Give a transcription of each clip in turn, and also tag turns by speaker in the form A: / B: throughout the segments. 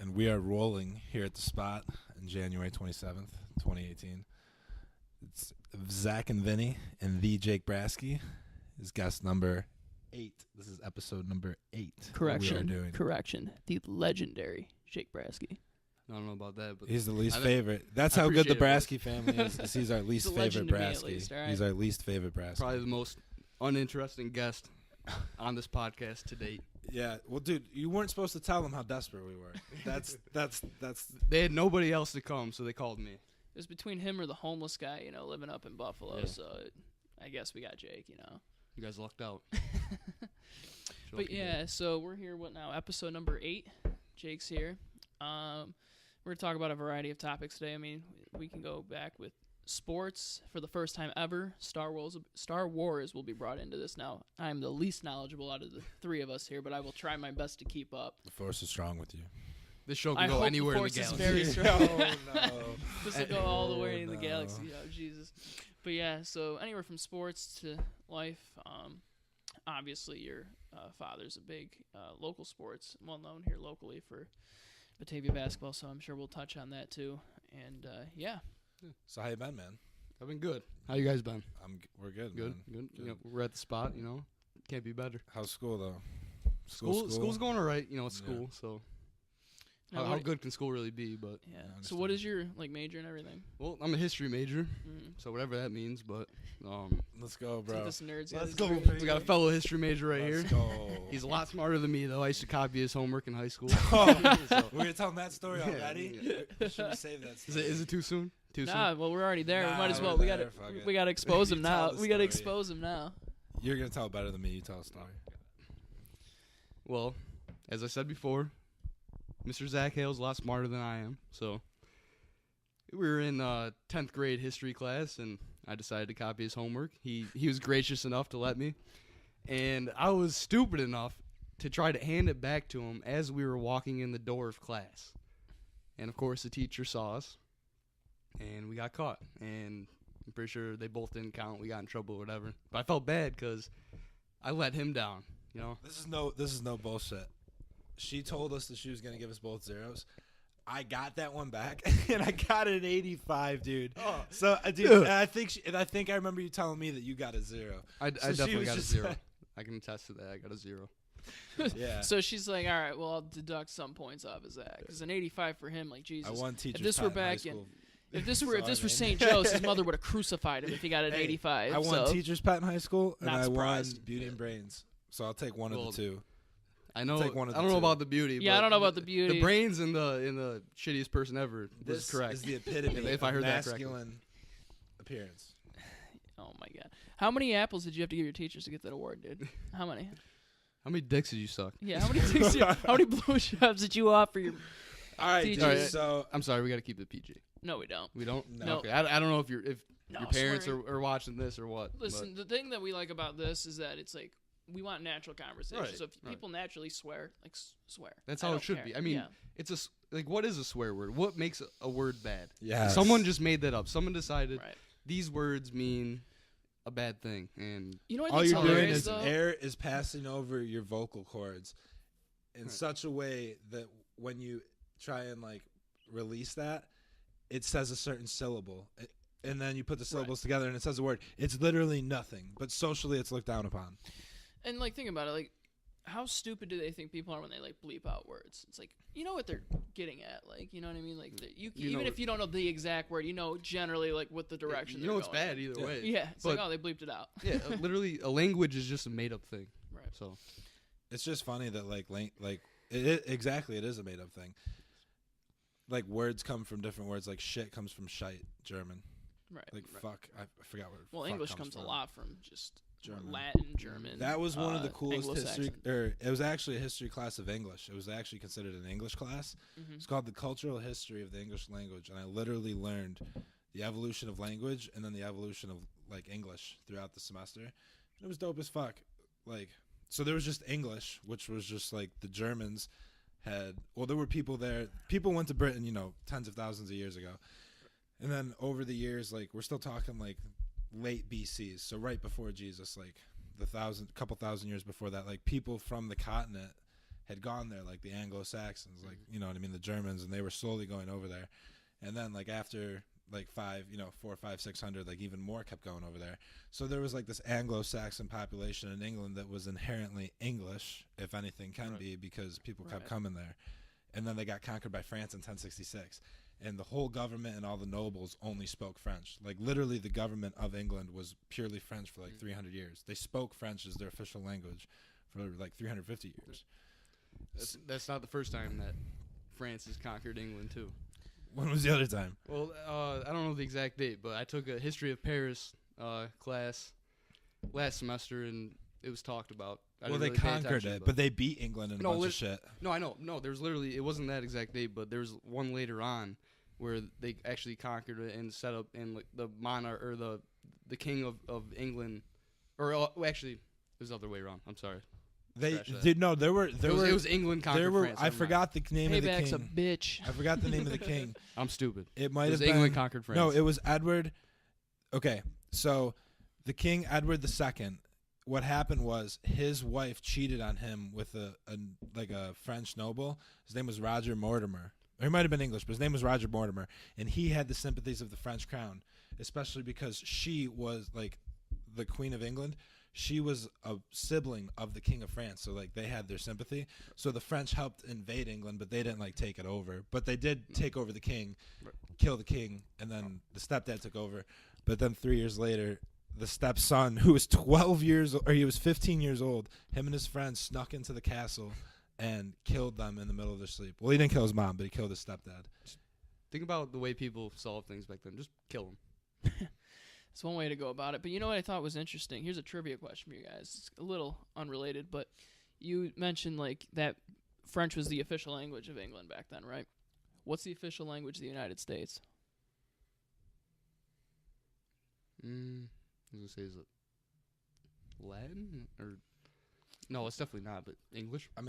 A: and we are rolling here at the spot on January 27th, 2018. It's Zach and Vinny and the Jake Brasky is guest number 8. This is episode number 8.
B: Correction. The legendary Jake Brasky.
C: I don't know about that, but
A: he's the least favorite. That's how good the Brasky family is. He's our least favorite Brasky.
B: Least, right?
A: He's our least favorite Brasky.
C: Probably the most uninteresting guest on this podcast to date.
A: Yeah, well, dude, you weren't supposed to tell them how desperate we were. That's.
C: They had nobody else to come, so they called me.
B: It was between him or the homeless guy, living up in Buffalo. Yeah. So I guess we got Jake.
C: You guys lucked out.
B: But yeah, so we're here. What now? Episode number 8. Jake's here. We're gonna talk about a variety of topics today. I mean, we can go back with sports for the first time ever. Star Wars will be brought into this now. I'm the least knowledgeable out of the 3 of us here, but I will try my best to keep up.
A: The Force is strong with you.
C: This show can go anywhere in the
B: galaxy.
C: Very
B: strong.
A: No.
B: This will go all the way in the galaxy. Oh, Jesus. But yeah, so anywhere from sports to life. Obviously, your father's a big local sports, well known here locally for Batavia basketball, so I'm sure we'll touch on that too. And yeah.
A: So how you been, man?
C: I've been good. How you guys been?
A: We're good.
C: Good.
A: Man. Good.
C: We're at the spot. Can't be better.
A: How's school though?
C: School's going alright. It's school. So how good can school really be? But
B: yeah. So what is your major and everything?
C: Well, I'm a history major, so whatever that means. But
A: let's go, bro.
B: This nerd's
A: Let's go.
C: We got a fellow history major right here.
A: Go.
C: He's a lot smarter than me, though. I used to copy his homework in high school.
A: We're gonna tell him that story already.
C: Yeah.
A: Should we save that story?
C: Is it too soon?
B: Nah, well, we're already there.
A: Nah,
B: we might as well. We gotta expose him now. We gotta expose him now.
A: You're gonna tell it better than me. You tell a story.
C: Well, as I said before, Mr. Zach Hale's a lot smarter than I am. So we were in 10th grade history class, and I decided to copy his homework. He was gracious enough to let me, and I was stupid enough to try to hand it back to him as we were walking in the door of class. And of course, the teacher saw us, and we got caught. And I'm pretty sure they both didn't count. We got in trouble or whatever. But I felt bad because I let him down.
A: This is no bullshit. She told us that she was gonna give us both zeros. I got that one back, and I got an 85, dude. Oh. So, dude, and I think I remember you telling me that you got a 0.
C: I definitely got a 0. I can attest to that. I got a 0.
A: Yeah.
B: So she's like, all right, well, I'll deduct some points off of that because an 85 for him, Jesus.
A: I won teacher's
B: if this were back in, if this were St. Joe's, his mother would have crucified him if he got an 85.
A: I won teacher's pet in high school, and I won beauty
B: and
A: and brains. So I'll take one of the 2.
C: I know. I don't know about the beauty.
B: Yeah, I don't know about the beauty.
C: The brains in the shittiest person ever was correct.
A: This is the epitome
C: if I heard
A: of
C: that
A: masculine appearance.
B: Oh my god! How many apples did you have to give your teachers to get that award, dude? How many?
C: How many dicks did you suck?
B: Yeah, how many dicks? How many blowjobs did you offer your?
A: All right,
B: teachers?
A: All right, so
C: I'm sorry, we got to keep it PG.
B: No, we don't.
C: We don't.
B: No.
C: Okay, I don't know if your parents are watching this or what.
B: Listen, the thing that we like about this is that it's like. We want natural conversation. Right, so if people naturally swear, swear.
C: That's how it should be. I mean, it's what is a swear word? What makes a word bad?
A: Yeah.
C: Someone just made that up. Someone decided these words mean a bad thing, and
B: what
A: all you're doing is
B: though?
A: Air is passing over your vocal cords in such a way that when you try and release that, it says a certain syllable. And then you put the syllables together and it says a word. It's literally nothing, but socially it's looked down upon.
B: And think about it, how stupid do they think people are when they bleep out words? It's you know what they're getting at, you know what I mean? Even if you don't know the exact word, you know generally what the direction.
C: You know
B: it's
C: bad either way.
B: Yeah, it's they bleeped it out.
C: Yeah, literally, a language is just a made up thing.
B: Right.
C: So
A: it's just funny that it is a made up thing. Words come from different words. Shit comes from shite, German.
B: Right.
A: Fuck, I forgot what.
B: Well,
A: fuck
B: English comes
A: from.
B: A lot from just.
A: German.
B: Latin, German.
A: That was one of the coolest history.
B: It
A: was actually a history class of English. It was actually considered an English class. Mm-hmm. It's called the Cultural History of the English Language, and I literally learned the evolution of language and then the evolution of English throughout the semester. And it was dope as fuck. So there was just English, which was just the Germans had. Well, there were people there. People went to Britain, tens of thousands of years ago, and then over the years, we're still talking late BCs, so right before Jesus, couple thousand years before that, people from the continent had gone there, like the Anglo-Saxons, like, you know what I mean, the Germans, and they were slowly going over there. And then like after like 4, 5, 600, like even more kept going over there. So there was like this Anglo-Saxon population in England that was inherently English, if anything can be, because people kept coming there. And then they got conquered by France in 1066. And the whole government and all the nobles only spoke French. Like literally the government of England was purely French for like 300 years. They spoke French as their official language for like 350 years.
C: That's not the first time that France has conquered England too.
A: When was the other time?
C: Well, I don't know the exact date, but I took a history of Paris class last semester, and it was talked about.
A: Well, they conquered it, but they beat England in a bunch of shit.
C: No, I know. No, there's literally, it wasn't that exact date, but there's one later on where they actually conquered it and set up, and like the monarch or the king of England, or actually, it was the other way around. I'm sorry.
A: They did no. It
C: was England conquered France.
A: I forgot the name of the king.
B: Payback's a bitch.
A: I forgot the name of the king.
C: I'm stupid.
A: It might have
C: been England conquered France.
A: No, it was Edward. Okay, so the King Edward II. What happened was his wife cheated on him with a French noble. His name was Roger Mortimer. Or he might have been English, but his name was Roger Mortimer, and he had the sympathies of the French crown, especially because she was like the Queen of England. She was a sibling of the King of France, so like they had their sympathy. So the French helped invade England, but they didn't like take it over. But they did take over the king, kill the king, and then the stepdad took over. But then 3 years later, the stepson, who was 15 years old, him and his friends snuck into the castle and killed them in the middle of their sleep. Well, he didn't kill his mom, but he killed his stepdad.
C: Think about the way people solved things back then. Just kill them.
B: It's one way to go about it. But you know what I thought was interesting? Here's a trivia question for you guys. It's a little unrelated, but you mentioned like that French was the official language of England back then, right? What's the official language of the United States?
C: I was gonna say, is it Latin or no? It's definitely not. But English.
A: I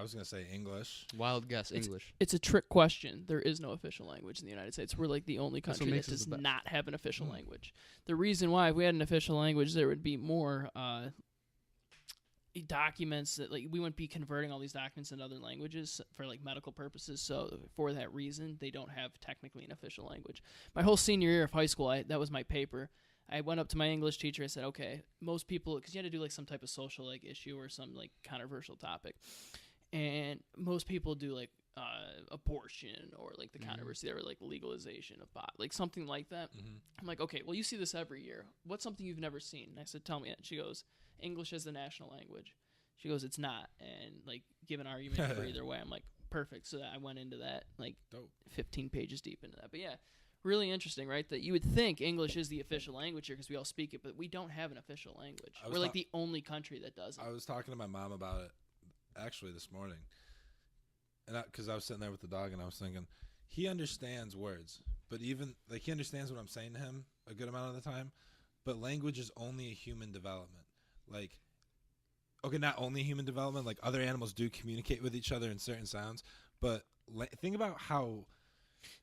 A: was gonna say English.
C: Wild guess, English.
B: It's a trick question. There is no official language in the United States. We're like the only country that does not have an official language. The reason why, if we had an official language, there would be more documents that like we wouldn't be converting all these documents into other languages for like medical purposes. So for that reason, they don't have technically an official language. My whole senior year of high school, that was my paper. I went up to my English teacher. I said, okay, most people, because you had to do like some type of social like issue or some like controversial topic. And most people do like abortion or like the controversy there, or like legalization of pot, like something like that. I'm like, okay, well, you see this every year. What's something you've never seen? And I said, tell me it. She goes, English is the national language. She goes, it's not. And like, give an argument for either way. I'm like, perfect. So I went into that, like, dope. 15 pages deep into that. But yeah, really interesting, right? That you would think English is the official language here because we all speak it, but we don't have an official language. We're like the only country that doesn't.
A: I was talking to my mom about it actually this morning, and because I was sitting there with the dog, and I was thinking, he understands words, but even like he understands what I'm saying to him a good amount of the time, but language is only a human development. Like, okay, not only human development, like other animals do communicate with each other in certain sounds, but think about how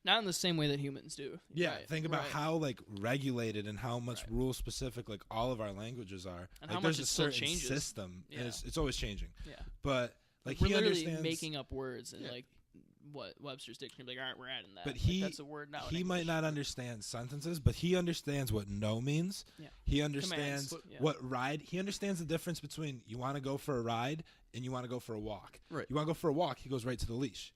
B: not in the same way that humans do.
A: Yeah, right, think about how like regulated and how much rule specific like all of our languages are.
B: And
A: like,
B: how
A: there's
B: much
A: a certain
B: changes.
A: System, and it's always changing.
B: Yeah,
A: but like
B: we're
A: he
B: literally
A: understands
B: making up words and like what Webster's dictionary, like, all right, we're adding that.
A: But
B: like, that's a word now.
A: He might not understand sentences, but he understands what no means.
B: Yeah.
A: He understands what ride. He understands the difference between you want to go for a ride and you want to go for a walk.
C: Right.
A: You want to go for a walk, he goes right to the leash.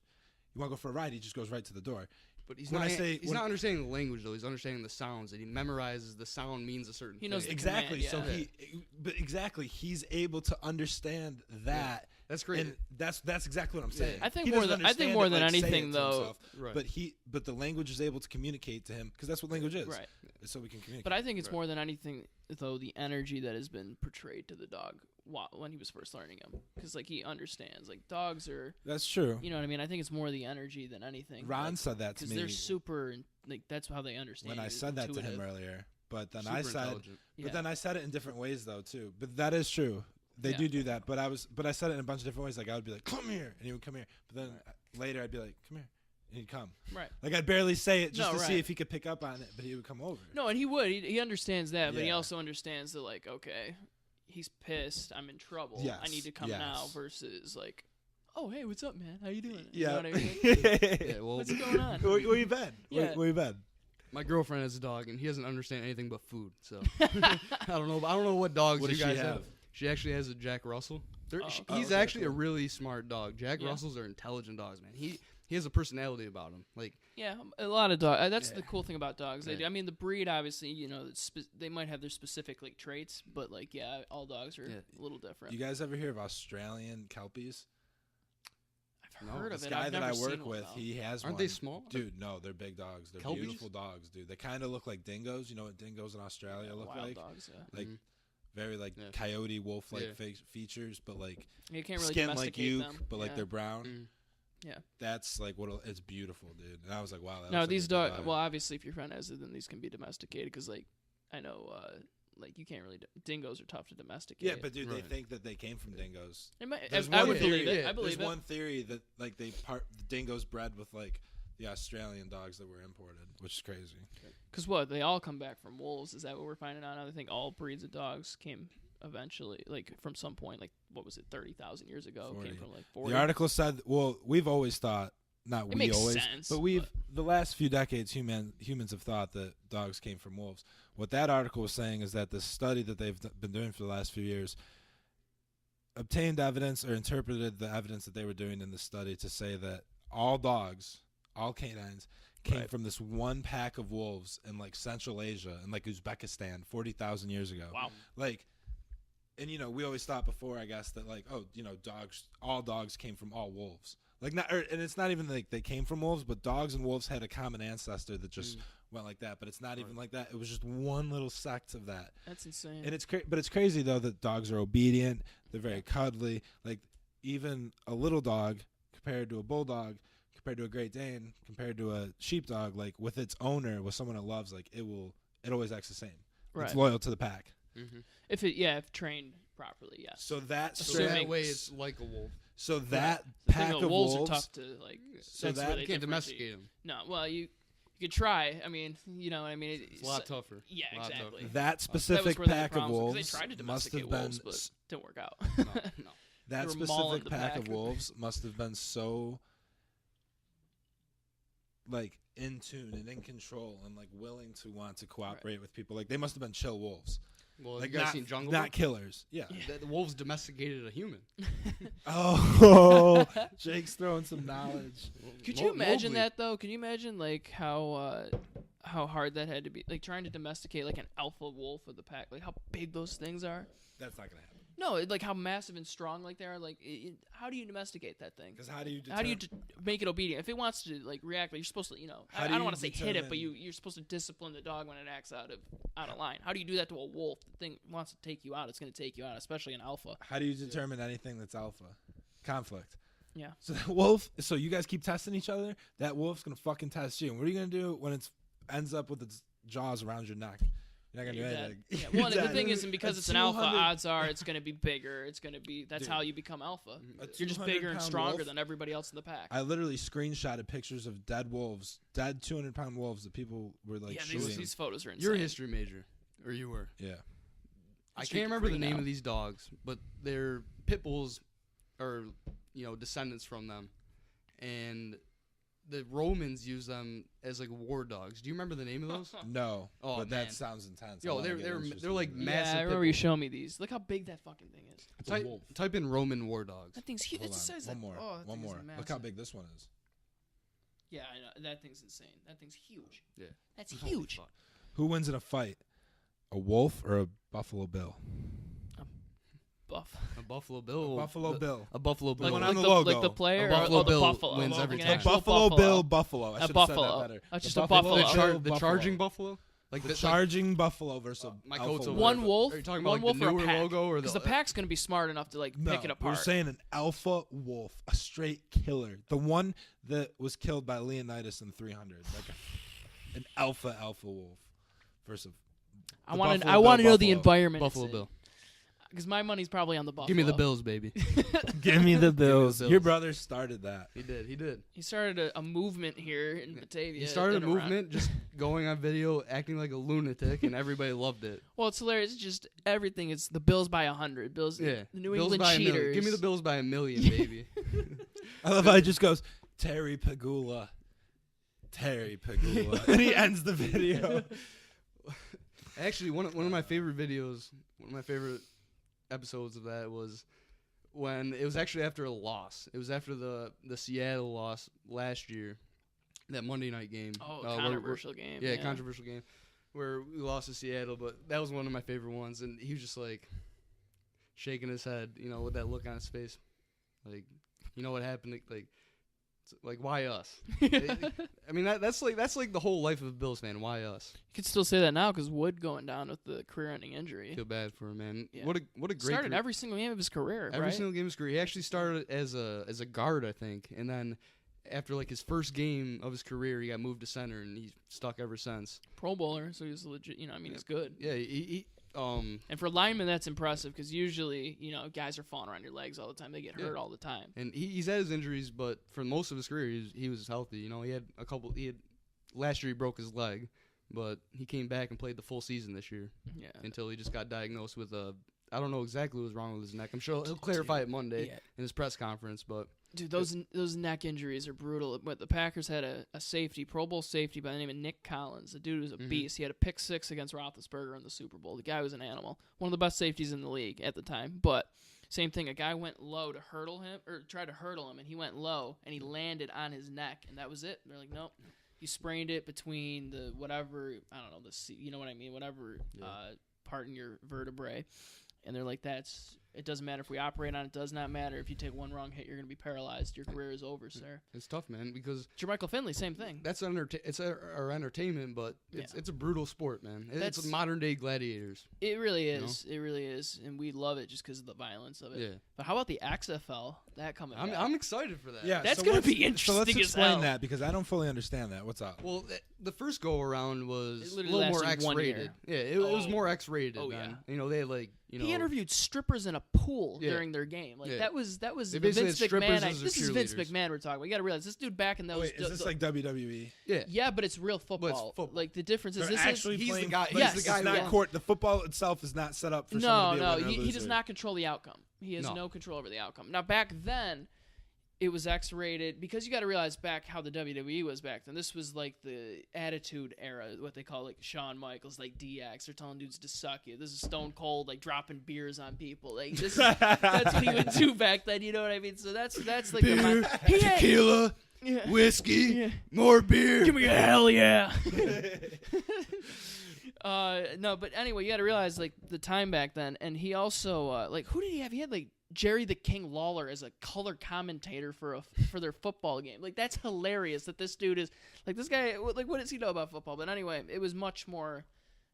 A: You want to go for a ride, he just goes right to the door.
C: But he's not understanding the language, though. He's understanding the sounds, and he memorizes the sound means a certain thing.
B: He knows
A: exactly.
B: Command,
A: So he's able to understand that.
C: Yeah. That's great.
A: And that's exactly what I'm saying.
B: I think more than anything, though.
A: Himself, but the language is able to communicate to him because that's what language is.
B: Right.
A: So we can communicate.
B: But I think it's more than anything, though, the energy that has been portrayed to the dog when he was first learning him, because like he understands, like dogs are.
A: That's true.
B: You know what I mean? I think it's more the energy than anything.
A: Ron said that to me.
B: Because they're super, like that's how they understand.
A: When I said that to him earlier, but then I said it in different ways though too. But that is true. They do that. But I said it in a bunch of different ways. Like I would be like, "Come here," and he would come here. But then later I'd be like, "Come here." And he'd come.
B: Right.
A: Like I'd barely say it just to see if he could pick up on it, but he would come over.
B: No, and he would. He understands that, but he also understands that, like, okay, he's pissed. I'm in trouble.
A: Yes.
B: I need to come now versus, like, oh, hey, what's up, man? How you doing? You
A: Yeah.
B: know what I mean?
C: Yeah, well,
B: What's going on?
A: Where you been?
B: Yeah.
A: Where you been?
C: my girlfriend has a dog, and he doesn't understand anything but food. So I don't know what dogs
A: What
C: you
A: does she
C: guys
A: have?
C: She actually has a Jack Russell.
B: Oh,
C: He's
A: okay,
C: actually a
A: cool.
C: really smart dog. Jack
B: Yeah.
C: Russells are intelligent dogs, man. He has a personality about him. Like,
B: Yeah, a lot of dogs. That's
C: Yeah.
B: the cool thing about dogs.
C: Yeah.
B: I mean, the breed, obviously, you know, they might have their specific like traits, but like, yeah, all dogs are a little different.
A: You guys ever hear of Australian Kelpies?
B: I've
C: No,
B: heard of
A: This
B: it.
A: guy
B: I've
A: that
B: never
A: I work
B: seen one,
A: with,
B: though.
A: he has
C: aren't
A: one.
C: they small?
A: Dude, no, they're big dogs. They're
C: Kelpies?
A: beautiful dogs, dude. They kind of look like dingoes. You know what dingoes in Australia look
B: Wild
A: like?
B: dogs. Yeah.
A: Like
C: Mhm.
A: very like
C: Yeah.
A: coyote wolf like
C: Yeah.
A: features, but like
B: You can't really
A: skin like
B: domesticate
A: you,
B: them.
A: but like
B: yeah.
A: they're brown.
C: Mm.
B: Yeah.
A: That's like it's beautiful, dude. And I was like, wow. That
B: No,
A: looks like
B: these
A: a good
B: dogs.
A: dog.
B: Well, obviously, if your friend has it, then these can be domesticated. Because, like, I know, like you can't really. Dingoes are tough to domesticate.
A: Yeah, but dude,
C: Right.
A: they think that they came from dingoes.
B: I
A: one
B: would
A: theory-
B: believe it.
C: yeah,
B: I believe
A: There's
B: it.
A: one theory that like the dingoes bred with like the Australian dogs that were imported, which is crazy.
B: Because what? They all come back from wolves. Is that what we're finding out now? I think all breeds of dogs came eventually, like from some point, like what was it, 30,000 years ago?
A: 40.
B: Came from like 40.
A: The article said, well, we've always thought, not
B: It
A: we
B: makes
A: always,
B: sense,
A: but the last few decades, humans have thought that dogs came from wolves. What that article was saying is that the study that they've been doing for the last few years obtained evidence or interpreted the evidence that they were doing in the study to say that all dogs, all canines, came
B: Right.
A: from this one pack of wolves in like Central Asia and like Uzbekistan 40,000 years ago.
B: Wow.
A: Like, and you know, we always thought before, I guess, that like, oh, you know, all dogs came from all wolves. Like, and it's not even like they came from wolves, but dogs and wolves had a common ancestor that just went like that. But it's not even like that. It was just one little sect of that.
B: That's insane.
A: And but it's crazy though that dogs are obedient. They're very cuddly. Like even a little dog compared to a bulldog, compared to a Great Dane, compared to a sheepdog, like with its owner, with someone it loves, like it always acts the same.
B: Right.
A: It's loyal to the pack.
C: Mm-hmm.
B: If trained properly, yes.
A: So that
C: So
B: Assuming-
C: that way, it's like a wolf.
A: So that
B: The
A: pack
B: thing
A: of
B: wolves
A: wolves
B: are tough to like.
A: So
B: that's
A: that-
B: where
C: You
B: they
C: can't
B: differentiate.
C: domesticate them.
B: No, well, you could try. I mean, you know what I mean.
C: It's a lot tougher.
B: Yeah,
C: A lot
B: exactly.
C: tougher.
A: that
B: That was
A: specific
B: where the
A: pack of
B: problems were, 'cause
A: wolves
B: they tried to
A: must
B: domesticate
A: have been
B: wolves, but didn't work out.
C: No.
A: that
B: they were mauling
A: specific
B: the
A: pack
B: pack.
A: of wolves must have been so like in tune and in control and like willing to want to cooperate with people. Like they must have been chill wolves.
C: Well,
A: Like
C: you guys
A: not,
C: seen Jungle
A: not
C: Book?
A: killers. Yeah.
C: The wolves domesticated a human.
A: Oh, Jake's throwing some knowledge.
B: Could you imagine that though? Can you imagine like how hard that had to be? Like trying to domesticate like an alpha wolf of the pack. Like how big those things are.
A: That's not gonna happen.
B: No, like how massive and strong like they are. Like how do you domesticate that thing?
A: Because how do you
B: Make it obedient? If it wants to like react, like you're supposed to, you know,
A: How
B: I
A: do
B: don't
A: you
B: want to say hit it, but
A: determine-
B: you're supposed to discipline the dog when it acts out of line. How do you do that to a wolf? The thing wants to take you out. It's going to take you out, especially an alpha.
A: How do you determine anything that's alpha? Conflict.
B: Yeah.
A: So that wolf. So you guys keep testing each other. That wolf's gonna fucking test you. And what are you gonna do when it ends up with its jaws around your neck? You're not gonna
B: You're
A: do
B: dead.
A: anything.
B: Yeah.
A: You're
B: Well, the
A: dead.
B: thing is, and because
A: A
B: it's an alpha,
A: 200
B: odds are it's going to be bigger. It's going to be that's
A: Dude.
B: how you become alpha.
A: A
B: You're just bigger and
A: 200-pound
B: stronger
A: wolf?
B: than everybody else in the pack.
A: I literally screenshotted pictures of dead wolves, dead 200-pound wolves that people were like
B: yeah,
A: shooting.
B: these photos are insane.
C: You're a history major, or you were.
A: Yeah.
C: I
B: History
C: can't remember the
B: degree
C: name
B: now.
C: of these dogs, but they're pit bulls, or descendants from them, and the Romans used them as like war dogs. Do you remember the name of those?
A: No.
C: Oh,
A: but
C: man.
A: that sounds intense. I
C: Yo,
A: wanna
C: they're
A: get
C: they're
A: interested
C: they're like
A: in it.
C: massive.
B: Yeah, I
C: pit
B: remember you
C: bulls.
B: showing me these. Look how big that fucking thing is.
A: It's a
C: Type,
A: wolf.
C: type in Roman war dogs.
B: That thing's huge.
A: Hold
B: It's the
A: on.
B: size
A: One
B: of
A: more.
B: Oh, that
A: One
B: thing is
A: more. Look
B: massive.
A: how big this one is.
B: Yeah, I know. That thing's insane. That thing's huge.
C: Yeah.
B: That's
C: Holy
B: huge.
C: fuck.
A: Who wins in a fight? A wolf or a Buffalo Bill?
B: Buff.
C: A Buffalo Bill.
A: Buffalo Bill.
C: A Buffalo Bill.
A: Like one
B: like
A: on the
B: the
A: logo.
B: like the player
C: A Buffalo
B: or the
C: Bill
B: buffalo.
C: wins
B: Like
C: every
B: an
C: time.
B: actual
A: Buffalo Bill Buffalo. I
B: A
A: should have said
B: buffalo.
A: that better.
B: That's just
A: The
B: a buffalo.
C: the,
A: Bill
C: the
A: Buffalo.
C: charging buffalo. Like
A: The
C: the
A: charging buffalo versus a
C: my
A: alpha
C: coat's over
A: wolf.
B: One wolf.
C: Are you talking
B: one
C: about
B: wolf
C: like the
B: or a
C: newer
B: pack?
C: logo or
B: Because the pack's gonna be smart enough to like
A: No,
B: pick it apart.
A: we're saying an alpha wolf, a straight killer. The one that was killed by Leonidas in 300. Like an alpha wolf versus
B: I
A: the
B: want to.
A: Buffalo
B: I want to
A: Bill
B: know the
A: buffalo.
B: environment.
C: Buffalo
B: it's in.
C: Bill.
B: Because my money's probably on the Buffalo.
C: Give me the Bills, baby.
A: Give me the Bills.
C: Bills.
A: Your brother started that.
C: He did.
B: He started a movement here in Batavia.
C: He started a movement, just going on video, acting like a lunatic, and everybody loved it.
B: Well, it's hilarious. It's just everything. It's the Bills by 100. Bills, the New
C: Bills
B: England
C: by
B: cheaters.
C: Give me the Bills by 1,000,000, baby.
A: I love how he just goes, Terry Pagula. Terry Pagula. And he ends the video.
C: Actually, one of my favorite videos, one of my favorite episodes of that was when it was actually after a loss. It was after the Seattle loss last year, that Monday night game.
B: Oh, controversial game.
C: Yeah, controversial game where we lost to Seattle, but that was one of my favorite ones. And he was just like shaking his head, with that look on his face, like, you know what happened? Like why us? I mean, that's like the whole life of a Bills fan. Why us?
B: You could still say that now because Wood going down with the career-ending injury.
C: Feel bad for him, man.
B: Yeah.
C: What a great
B: started every single game of his career.
C: Every
B: right?
C: single game of his career. He actually started as a guard, I think, and then after like his first game of his career, he got moved to center, and he's stuck ever since.
B: Pro bowler, so he's legit. He's good.
C: Yeah, he
B: and for linemen, that's impressive because usually, guys are falling around your legs all the time. They get hurt all the time.
C: And he's had his injuries, but for most of his career, he was healthy. He had last year he broke his leg, but he came back and played the full season this year.
B: Yeah.
C: Until he just got diagnosed with I don't know exactly what was wrong with his neck. I'm sure he'll clarify it Monday in his press conference, but.
B: Dude, those neck injuries are brutal. But the Packers had a safety, Pro Bowl safety by the name of Nick Collins. The dude was a beast. He had a pick six against Roethlisberger in the Super Bowl. The guy was an animal. One of the best safeties in the league at the time. But same thing, a guy went low to hurdle him, or tried to hurdle him, and he went low, and he landed on his neck, and that was it. They're like, nope. You sprained it between the whatever, I don't know, you know what I mean, whatever part in your vertebrae. And they're like, it doesn't matter if we operate on it. Does not matter. If you take one wrong hit, you're going to be paralyzed. Your career is over, sir.
C: It's tough, man, because
B: Jermichael Finley, same thing.
C: That's it's our entertainment, but it's a brutal sport, man. It's modern day gladiators.
B: It really is. It really is, and we love it just because of the violence of it.
C: Yeah.
B: But how about the XFL? That coming back?
C: I'm excited for that.
A: Yeah,
B: that's going to be interesting.
A: So let's explain
B: as
A: that because I don't fully understand that. What's up?
C: Well, the first go around was a
B: little
C: little more
B: lasted 1 year.
C: X-rated. Yeah, it was more X-rated.
B: Oh,
C: then.
B: yeah.
C: They had like
B: he interviewed strippers in a pool during their game. Like that was the Vince McMahon. This is Vince McMahon we're talking about. You got to realize this dude back in those.
A: Wait, is this like WWE?
B: Yeah, but it's real football.
C: It's football.
B: Like the difference is
A: They're actually
C: he's
A: playing.
C: the guy.
A: But
C: He's the guy.
A: It's not court. The football itself is not set up for someone to be a winner or
B: he
A: loser.
B: does not control the outcome. He has no control over the outcome. Now back then, it was X-rated because you got to realize back how the WWE was back then. This was like the Attitude Era, what they call like Shawn Michaels, like DX. They're telling dudes to suck you. This is Stone Cold, like dropping beers on people. Like this, that's what he would do back then. You know what I mean? So that's like
C: beer, tequila, whiskey, more beer.
B: Give me a hell yeah. No, but anyway, you got to realize like the time back then, and he also like who did he have? He had like Jerry the King Lawler as a color commentator for their football game. Like that's hilarious that this dude is like this guy. Like what does he know about football? But anyway, it was much more.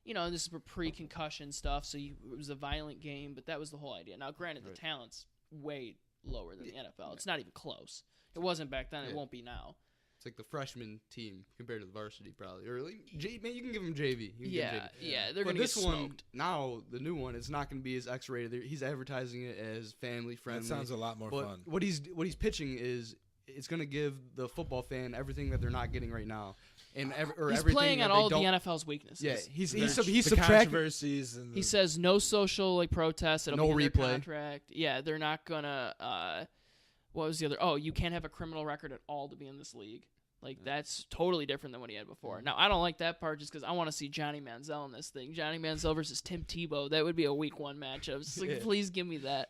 B: This is pre-concussion stuff, so it was a violent game. But that was the whole idea. Now, granted, the talent's way lower than the NFL. It's not even close. It wasn't back then. It won't be now.
C: It's like the freshman team compared to the varsity, probably. Or like, man, you can give him JV.
B: Yeah, they're going to get smoked.
C: One, now, the new one, it's not going to be as X-rated. He's advertising it as family-friendly.
A: That sounds a lot more fun.
C: What he's pitching is it's going to give the football fan everything that they're not getting right now. And
B: he's playing on all of the NFL's weaknesses.
C: Yeah, he's
A: subtracting controversies. And
B: he says no social protests. It'll
C: no
B: be in
C: replay.
B: Their contract. Yeah, they're not gonna. What was the other? Oh, you can't have a criminal record at all to be in this league. Like that's totally different than what he had before. Now I don't like that part just because I want to see Johnny Manziel in this thing. Johnny Manziel versus Tim Tebow. That would be a week 1 matchup. It's like, please give me that.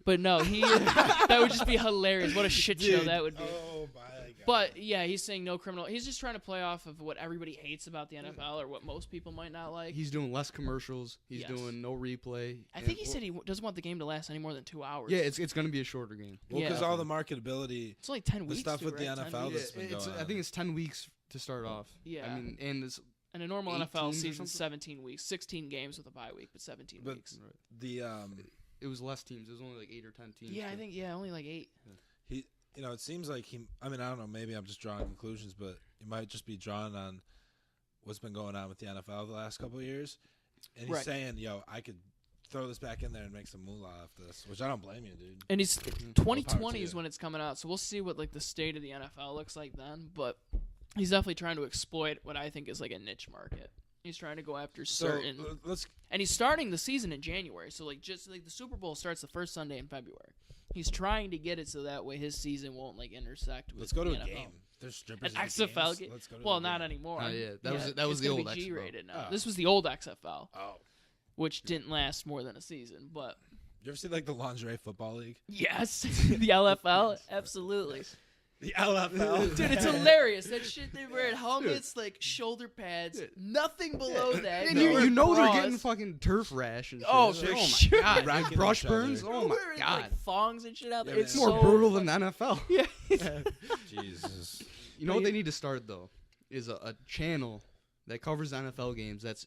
B: But no, that would just be hilarious. What a shit show that would be.
A: Oh my God.
B: But yeah, he's saying no criminal. He's just trying to play off of what everybody hates about the NFL or what most people might not like.
C: He's doing less commercials. He's doing no replay.
B: I think he said he doesn't want the game to last any more than 2 hours.
C: Yeah, it's going to be a shorter game.
A: Well, because all the marketability.
B: It's only 10 weeks.
A: The stuff with the NFL that's been going on.
C: I think it's 10 weeks to start off.
B: Yeah.
C: I mean, and it's
B: a normal NFL season 17 weeks, 16 games with a bye week, but 17 weeks.
A: The
C: it was less teams. It was only like 8 or 10 teams.
B: Yeah, I think only like 8.
A: Yeah. It seems like I mean, I don't know, maybe I'm just drawing conclusions, but it might just be drawn on what's been going on with the NFL the last couple of years. And he's saying, I could throw this back in there and make some moolah off this, which I don't blame you, dude.
B: And he's 2020 is when it's coming out, so we'll see what like the state of the NFL looks like then. But he's definitely trying to exploit what I think is like a niche market. He's trying to go after certain, and he's starting the season in January. So like just like the Super Bowl starts the first Sunday in February. He's trying to get it so that way his season won't like intersect with.
A: Let's go to
B: the
A: a
B: NFL.
A: game. There's strippers.
B: An XFL game. Well, not
A: game.
B: anymore.
C: Oh yeah, that was the old XFL.
B: G-rated now.
A: Oh.
B: This was the old XFL.
A: Oh.
B: Which didn't last more than a season, but.
A: You ever see like the lingerie football league?
B: Yes, the LFL, absolutely.
A: Yes. The LFL,
B: dude, it's hilarious. That shit they wear helmets, like shoulder pads, nothing below that.
C: And you know they're getting fucking turf rash and shit.
B: Oh, for sure.
C: My God, brush burns. Oh my
B: wearing,
C: God,
B: like thongs and shit out there.
A: Yeah,
B: It's
C: it's more
B: so
C: brutal than the NFL.
B: Yeah.
A: Jesus.
C: You know what they need to start though is a channel that covers NFL games that's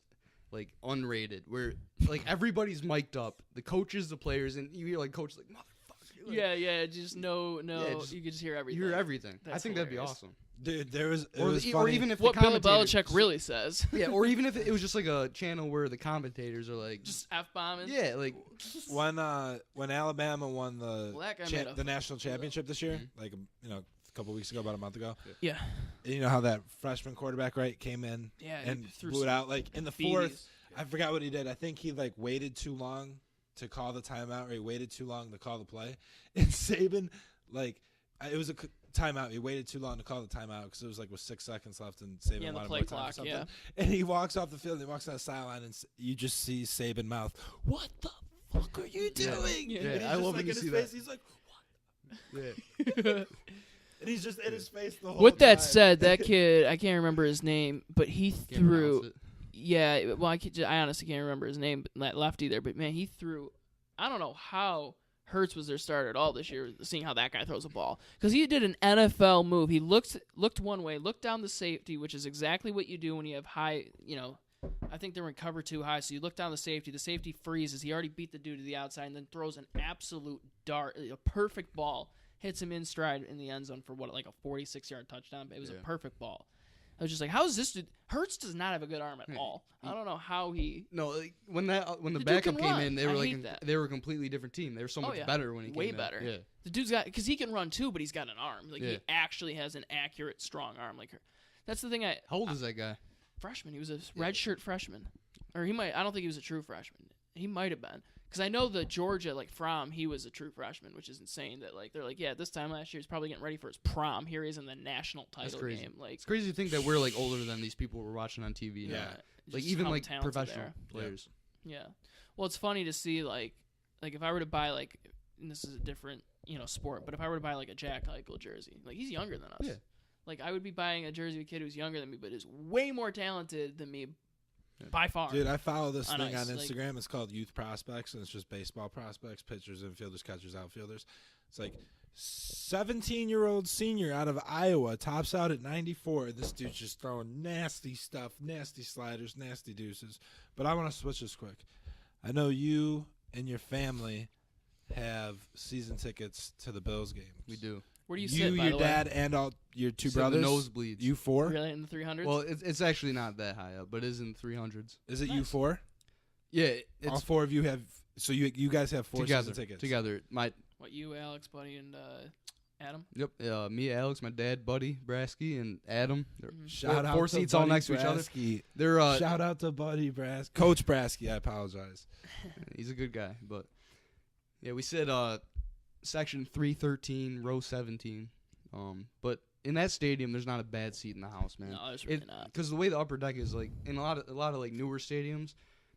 C: like unrated, where like everybody's mic'd up, the coaches, the players, and you hear like coaches like motherfucker. Like,
B: Yeah, just no. You can just hear everything.
C: You hear everything.
B: That's
C: I think that'd be
B: hilarious.
C: awesome.
A: Dude, there was
C: Or even if
B: What
C: the
B: Bill
C: commentators,
B: Belichick really says.
C: yeah, or even if it was just like a channel where the commentators are like
B: Just F-bombing.
C: yeah, like
A: when Alabama won the
B: Well, that guy made a
A: the national championship this year,
C: Mhm.
A: like a couple weeks ago, about a month ago.
B: Yeah.
A: And you know how that freshman quarterback came in
B: Yeah,
A: and
B: threw
A: blew it
B: some
A: out like in the
B: beanies.
A: fourth. I forgot what he did. I think he like waited too long to call the timeout, or he waited too long to call the play. And Saban, like, it was a timeout. He waited too long to call the timeout because it was like with 6 seconds left, and Saban
B: Yeah, the
A: wanted
B: play
A: more time
B: clock,
A: or something.
B: yeah.
A: And he walks off the field. And he walks on the sideline, and you just see Saban mouth, "What the fuck are you doing?"
B: Yeah.
A: And he's
C: I
A: just,
C: love
A: like,
C: when you
A: in
C: see
A: his
C: that.
A: face, he's like,
C: yeah.
A: and he's just in his face the whole
B: With that
A: time.
B: said, that kid, I can't remember his name, but he
C: Can't
B: threw.
C: pronounce it.
B: Yeah, well, I honestly can't remember his name, that lefty there, but man, he threw. I don't know how Hurts was their starter at all this year, seeing how that guy throws a ball. Because he did an NFL move. He looked one way, looked down the safety, which is exactly what you do when you have high, I think they're in cover too high, so you look down the safety freezes, he already beat the dude to the outside, and then throws an absolute dart, a perfect ball, hits him in stride in the end zone for like a 46-yard touchdown. It was a perfect ball. I was just like, how is this dude? Hurts does not have a good arm at all. I don't know how he.
C: No, like, when the
B: dude
C: backup
B: can
C: came
B: run.
C: in, they
B: I
C: were
B: hate that.
C: they were a completely different team. They were so much better when he came
B: way
C: in.
B: better.
C: Yeah.
B: The dude's got, because he can run too, but he's got an arm. Like
C: Yeah.
B: he actually has an accurate, strong arm. Like that's the thing.
C: How old is that guy?
B: Freshman. He was a redshirt freshman, or he might. I don't think he was a true freshman. He might have been. Because I know the Georgia, he was a true freshman, which is insane. That they're like, yeah, this time last year he's probably getting ready for his prom. Here he is in the national title game. Like,
C: It's crazy to think that we're like older than these people we're watching on TV.
A: Yeah.
C: Now. Like
B: just
C: even
B: how
C: like
B: talented
C: professional
B: they are.
C: players.
B: Yeah. Well, it's funny to see like if I were to buy and this is a different sport, but if I were to buy like a Jack Eichel jersey, like he's younger than us.
C: Yeah.
B: Like I would be buying a jersey of a kid who's younger than me, but is way more talented than me. By far.
A: Dude, I follow this
B: On
A: thing
B: ice,
A: on
B: like-
A: Instagram. It's called Youth Prospects, and it's just baseball prospects, pitchers, infielders, catchers, outfielders. It's like 17-year-old senior out of Iowa tops out at 94. This dude's just throwing nasty stuff, nasty sliders, nasty deuces. But I want to switch this quick. I know you and your family have season tickets to the Bills games.
C: We do.
B: Where do you
A: You,
B: sit, by
A: your
B: the way?
A: dad, and all your two
C: Sit in the
A: brothers.
C: nosebleeds.
A: You four?
B: Really in the 300s?
C: Well, it's actually not that high up, but it is in 300s.
A: Is it
B: Nice.
A: you four?
C: Yeah,
A: All
C: it's
A: four of you have. So you guys have four
C: together.
A: season tickets.
C: Together,
B: What, you, Alex, Buddy, and Adam?
C: Yep. Me, Alex, my dad, Buddy, Brasky, and Adam. They're
A: Shout out
C: four
A: to
C: seats all
A: Buddy
C: next to each other.
A: Brasky.
C: They're
A: Shout out to Buddy Brasky. Coach Brasky, I apologize.
C: he's a good guy, but yeah, we said section 313, row 17. But in that stadium, there's not a bad seat in the house, man.
B: No, there's really not.
C: Because the way the upper deck is, like in a lot of like newer stadiums,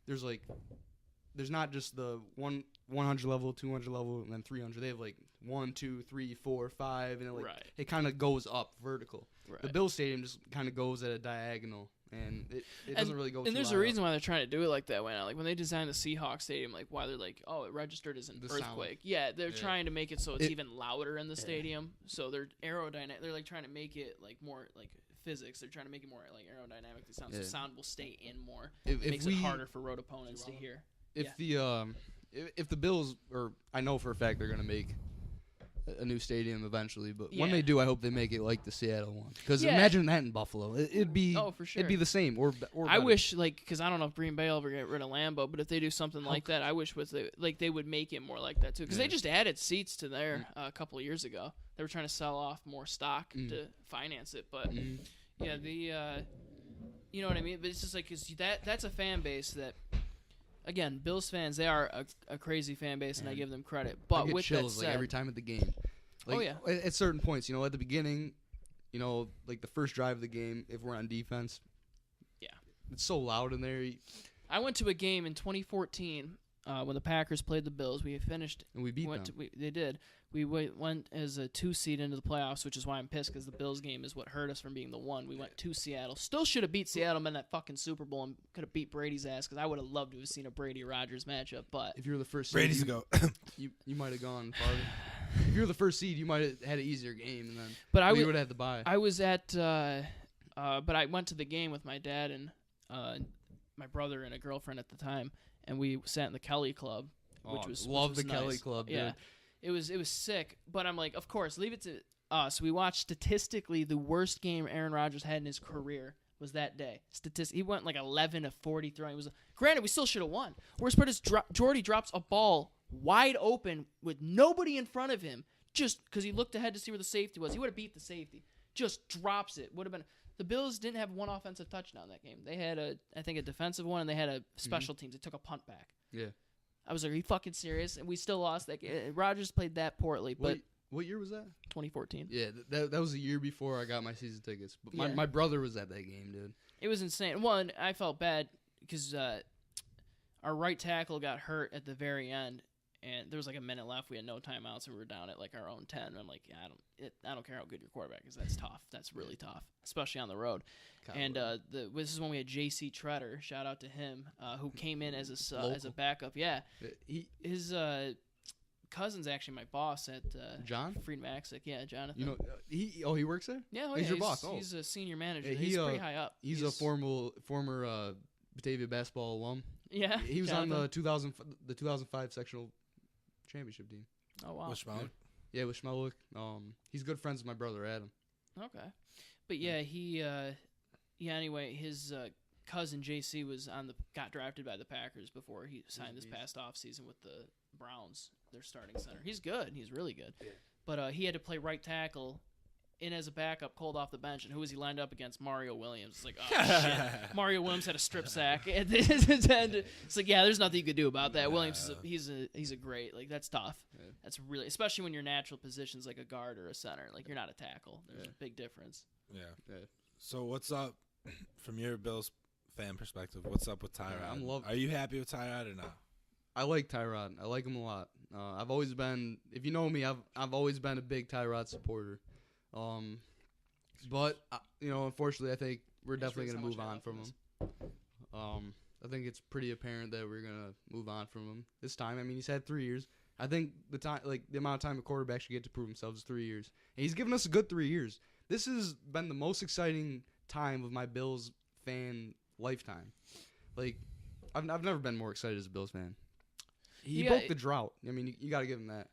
C: there's not just the 100 level, 200 level, and then 300. They have like 1, 2, 3, 4, 5, and it kind of goes up vertical.
B: Right.
C: The Bill Stadium just kind of goes at a diagonal, and it doesn't really go.
B: And
C: too
B: there's
C: high
B: a
C: up.
B: reason why they're trying to do it like that way now. Like when they designed the Seahawks Stadium, like why they're like, oh, it registered as an
C: The sound.
B: earthquake. Yeah, they're
C: Yeah.
B: trying to make it so it's
C: It-
B: even louder in the stadium. So they're aerodynamic. They're like trying to make it like more like physics. They're trying to make it more like aerodynamically sound. So
C: Yeah.
B: sound will stay in more.
C: If
B: It makes
C: we-
B: it harder for road opponents to hear.
C: If the Bills, or I know for a fact they're gonna make a new stadium eventually. But
B: Yeah.
C: when they do, I hope they make it like the Seattle one. Because
B: Yeah.
C: imagine that in Buffalo. It'd be
B: for sure.
C: it'd be the same or
B: I
C: better.
B: wish, because I don't know if Green Bay will ever get rid of Lambeau, but if they do something like that, I wish they would make it more like that too. Because they just added seats to there a couple of years ago. They were trying to sell off more stock to finance it, but yeah, you know what I mean. But it's just like 'cause that's a fan base that, again, Bills fans, they are a crazy fan base, and I give them credit. But
C: I get
B: with
C: chills
B: that said,
C: like every time at the game. Like, at certain points, at the beginning, like the first drive of the game, if we're on defense, it's so loud in there.
B: I went to a game in 2014 when the Packers played the Bills. We finished
C: and we beat them.
B: They did. We went as a 2 seed into the playoffs, which is why I'm pissed because the Bills game is what hurt us from being the 1. We went to Seattle. Still should have beat Seattle in that fucking Super Bowl and could have beat Brady's ass because I would have loved to have seen a Brady-Rodgers matchup. But
C: if you were the first seed,
A: Brady's go.
C: you might have gone farther. If you were the first seed, you might have had an easier game, and then we would have had to bye.
B: I was at, but I went to the game with my dad and my brother and a girlfriend at the time, and we sat in the Kelly Club, which was
C: the
B: nice.
C: Kelly Club. Dude.
B: Yeah. It was sick, but I'm like, of course, leave it to us. We watched statistically the worst game Aaron Rodgers had in his career was that day. He went like 11 of 40 throwing. Granted, we still should have won. Worst part is Jordy drops a ball wide open with nobody in front of him just because he looked ahead to see where the safety was. He would have beat the safety. Just drops it. Would have been. The Bills didn't have one offensive touchdown that game. They had I think a defensive one, and they had a special teams. They took a punt back.
C: Yeah.
B: I was like, are you fucking serious? And we still lost that game. Rodgers played that poorly. But
C: what year was that?
B: 2014.
C: Yeah, that was a year before I got my season tickets. But my brother was at that game, dude.
B: It was insane. One, I felt bad because our right tackle got hurt at the very end, and there was like a minute left. We had no timeouts, and we were down at like our own 10. And I'm like, I don't care how good your quarterback is. That's tough. That's really tough, especially on the road. And this is when we had J.C. Treader. Shout out to him, who came in as a backup. Yeah, his cousin's actually my boss at
C: John
B: Freed Maxick. Yeah, Jonathan.
C: He works there.
B: Yeah,
C: he's your boss.
B: He's a senior manager.
C: Yeah,
B: he's pretty high up.
C: He's a former Batavia basketball alum.
B: Yeah,
C: he was on the 2005 sectional championship team.
B: Oh wow.
A: With Schmelik?
C: Yeah, with Schmelik. He's good friends with my brother Adam.
B: Okay, but yeah, anyway, his cousin JC got drafted by the Packers before he signed this past offseason with the Browns, their starting center. He's good. He's really good. Yeah. But he had to play right tackle in as a backup, cold off the bench. And who was he lined up against? Mario Williams. It's like, oh, shit. Mario Williams had a strip sack. It's like, yeah, there's nothing you could do about that. Williams, he's a great, like, that's tough. Yeah. That's really, especially when your natural position's like a guard or a center. Like, you're not a tackle. There's a big difference.
A: Yeah. So what's up from your Bills fan perspective? What's up with Tyrod? Are you happy with Tyrod or not?
C: I like Tyrod. I like him a lot. I've always been, if you know me, I've always been a big Tyrod supporter. But unfortunately, I think we're definitely gonna move on from him. I think it's pretty apparent that we're gonna move on from him this time. I mean, he's had 3 years. I think the amount of time a quarterback should get to prove himself is 3 years, and he's given us a good 3 years. This has been the most exciting time of my Bills fan lifetime. Like, I've never been more excited as a Bills fan. He broke the drought. I mean, you got to give him that.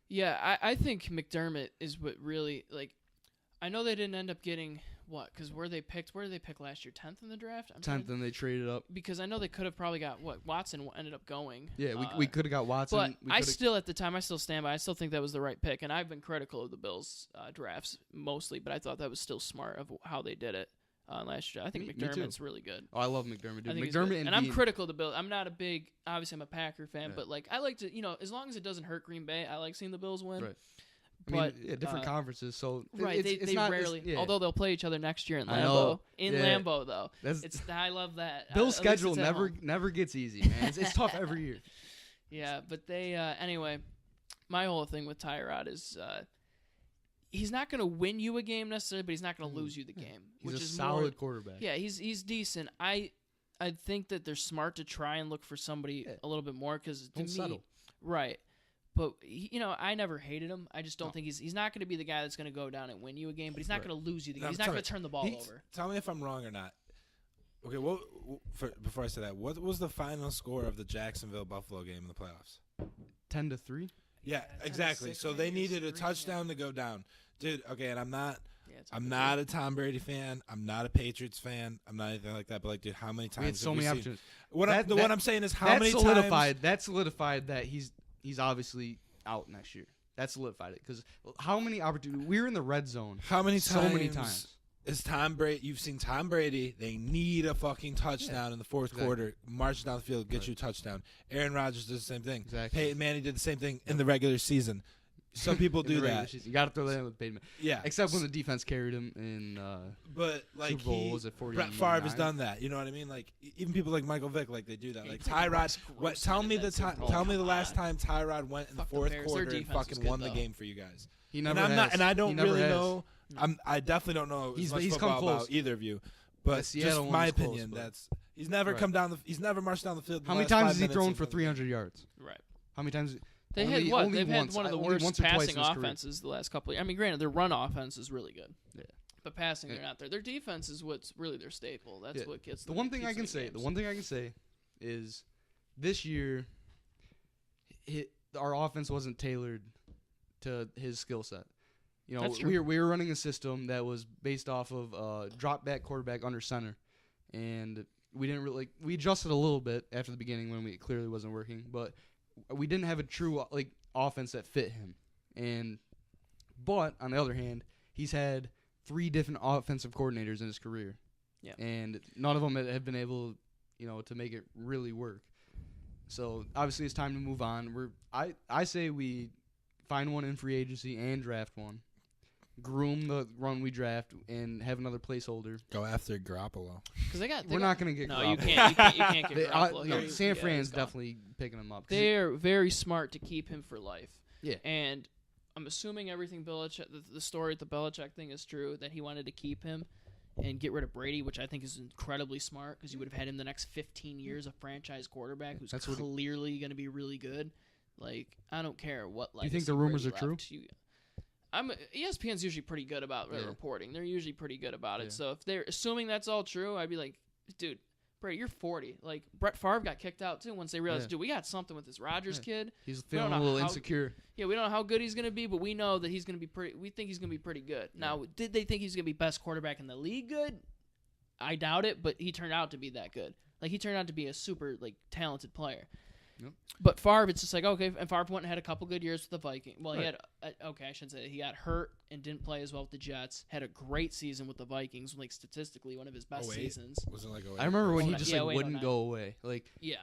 B: Yeah, I think McDermott is what really, like, I know they didn't end up getting, what, because where did they pick last year? 10th in the draft?
C: 10th, and they traded up.
B: Because I know they could have probably got, Watson ended up going.
C: Yeah, we could have got Watson.
B: But I still stand by, I still think that was the right pick, and I've been critical of the Bills' drafts mostly, but I thought that was still smart of how they did it. Last year, I think McDermott's really good.
C: Oh, I love McDermott, dude.
B: McDermott, and I'm critical of the Bills. I'm not a big, obviously, I'm a Packer fan, but like I like to, as long as it doesn't hurt Green Bay, I like seeing the Bills win.
C: Right. But different conferences, so
B: right, they
C: not,
B: rarely. Although they'll play each other next year in Lambeau. Lambeau, though, I love that.
C: Bill's schedule never gets easy, man. It's tough every year.
B: Yeah, but they anyway. My whole thing with Tyrod is. He's not going to win you a game necessarily, but he's not going to lose you the game.
C: He's
B: which
C: a
B: is
C: solid quarterback.
B: Yeah, he's decent. I think that they're smart to try and look for somebody a little bit more because to me,
C: settle.
B: Right. But I never hated him. I just don't think he's not going to be the guy that's going to go down and win you a game, but he's not going to lose you the game. He's not going to turn the ball over.
A: Tell me if I'm wrong or not. Okay, before I say that, what was the final score of the Jacksonville-Buffalo game in the playoffs?
C: 10-3.
A: Yeah, exactly. So they needed a touchdown to go down. Dude, okay, and I'm not a Tom Brady fan. I'm not a Patriots fan. I'm not anything like that. But like, dude, how many times
C: We had so many opportunities.
A: What I'm saying is how many times
C: that solidified that he's obviously out next year. That solidified it because how many opportunities we were in the red zone.
A: How many times?
C: So many times.
A: Is Tom Brady? You've seen Tom Brady. They need a fucking touchdown in the fourth quarter. March down the field, get you a touchdown. Aaron Rodgers does the same thing.
C: Exactly.
A: Peyton Manning did the same thing in the regular season. Some people do that.
C: You got to throw that in with Peyton Manning.
A: Yeah.
C: Except when the defense carried him in.
A: But like
C: Super Bowl, was it 49?
A: Brett Favre has done that. You know what I mean? Like even people like Michael Vick, like they do that. Like Tyrod. Tell me the last time Tyrod went in the fourth quarter and fucking won the game for you guys.
C: He never
A: and I don't really know. I definitely don't know as much football about either of you, but just my opinion. He's never come down. He's never marched down the field.
C: How many times has he thrown for 300 yards?
B: Right.
C: How many times?
B: They've had one of the worst passing offenses the last couple of years. I mean, granted, their run offense is really good.
C: Yeah.
B: But passing, they're not there. Their defense is what's really their staple. That's what gets them.
C: The one thing I can say is this year our offense wasn't tailored to his skill set. You know, we were running a system that was based off of drop back quarterback under center, and we didn't really we adjusted a little bit after the beginning when it clearly wasn't working, but we didn't have a true offense that fit him. But on the other hand, he's had 3 different offensive coordinators in his career, and none of them have been able, to make it really work. So obviously it's time to move on. I say we find one in free agency and draft one. Groom the run we draft and have another placeholder.
A: Go after Garoppolo.
B: We're
C: not going to get Garoppolo.
B: No, you can't get Garoppolo.
C: San Fran's definitely picking him up.
B: They're very smart to keep him for life.
C: Yeah.
B: And I'm assuming everything Belichick, the story at the Belichick thing is true, that he wanted to keep him and get rid of Brady, which I think is incredibly smart because you would have had him the next 15 years a franchise quarterback who's clearly going to be really good. Like, I don't care what legacy.
C: You think the rumors are true?
B: ESPN's usually pretty good about their reporting. They're usually pretty good about it. So if they're assuming that's all true, I'd be like, dude, Brady, you're 40. Like, Brett Favre got kicked out, too, once they realized, dude, we got something with this Rodgers kid.
C: He's feeling a little insecure.
B: Yeah, we don't know how good he's going to be, but we know that he's going to be we think he's going to be pretty good. Now, did they think he's going to be best quarterback in the league good? I doubt it, but he turned out to be that good. Like, he turned out to be a super, talented player. Yep. But Favre, it's just like, okay, and Favre went and had a couple good years with the Vikings. Well, he had, I shouldn't say that. He got hurt and didn't play as well with the Jets. Had a great season with the Vikings, statistically one of his best seasons.
A: Was it like 08?
C: I remember when he just wouldn't go away.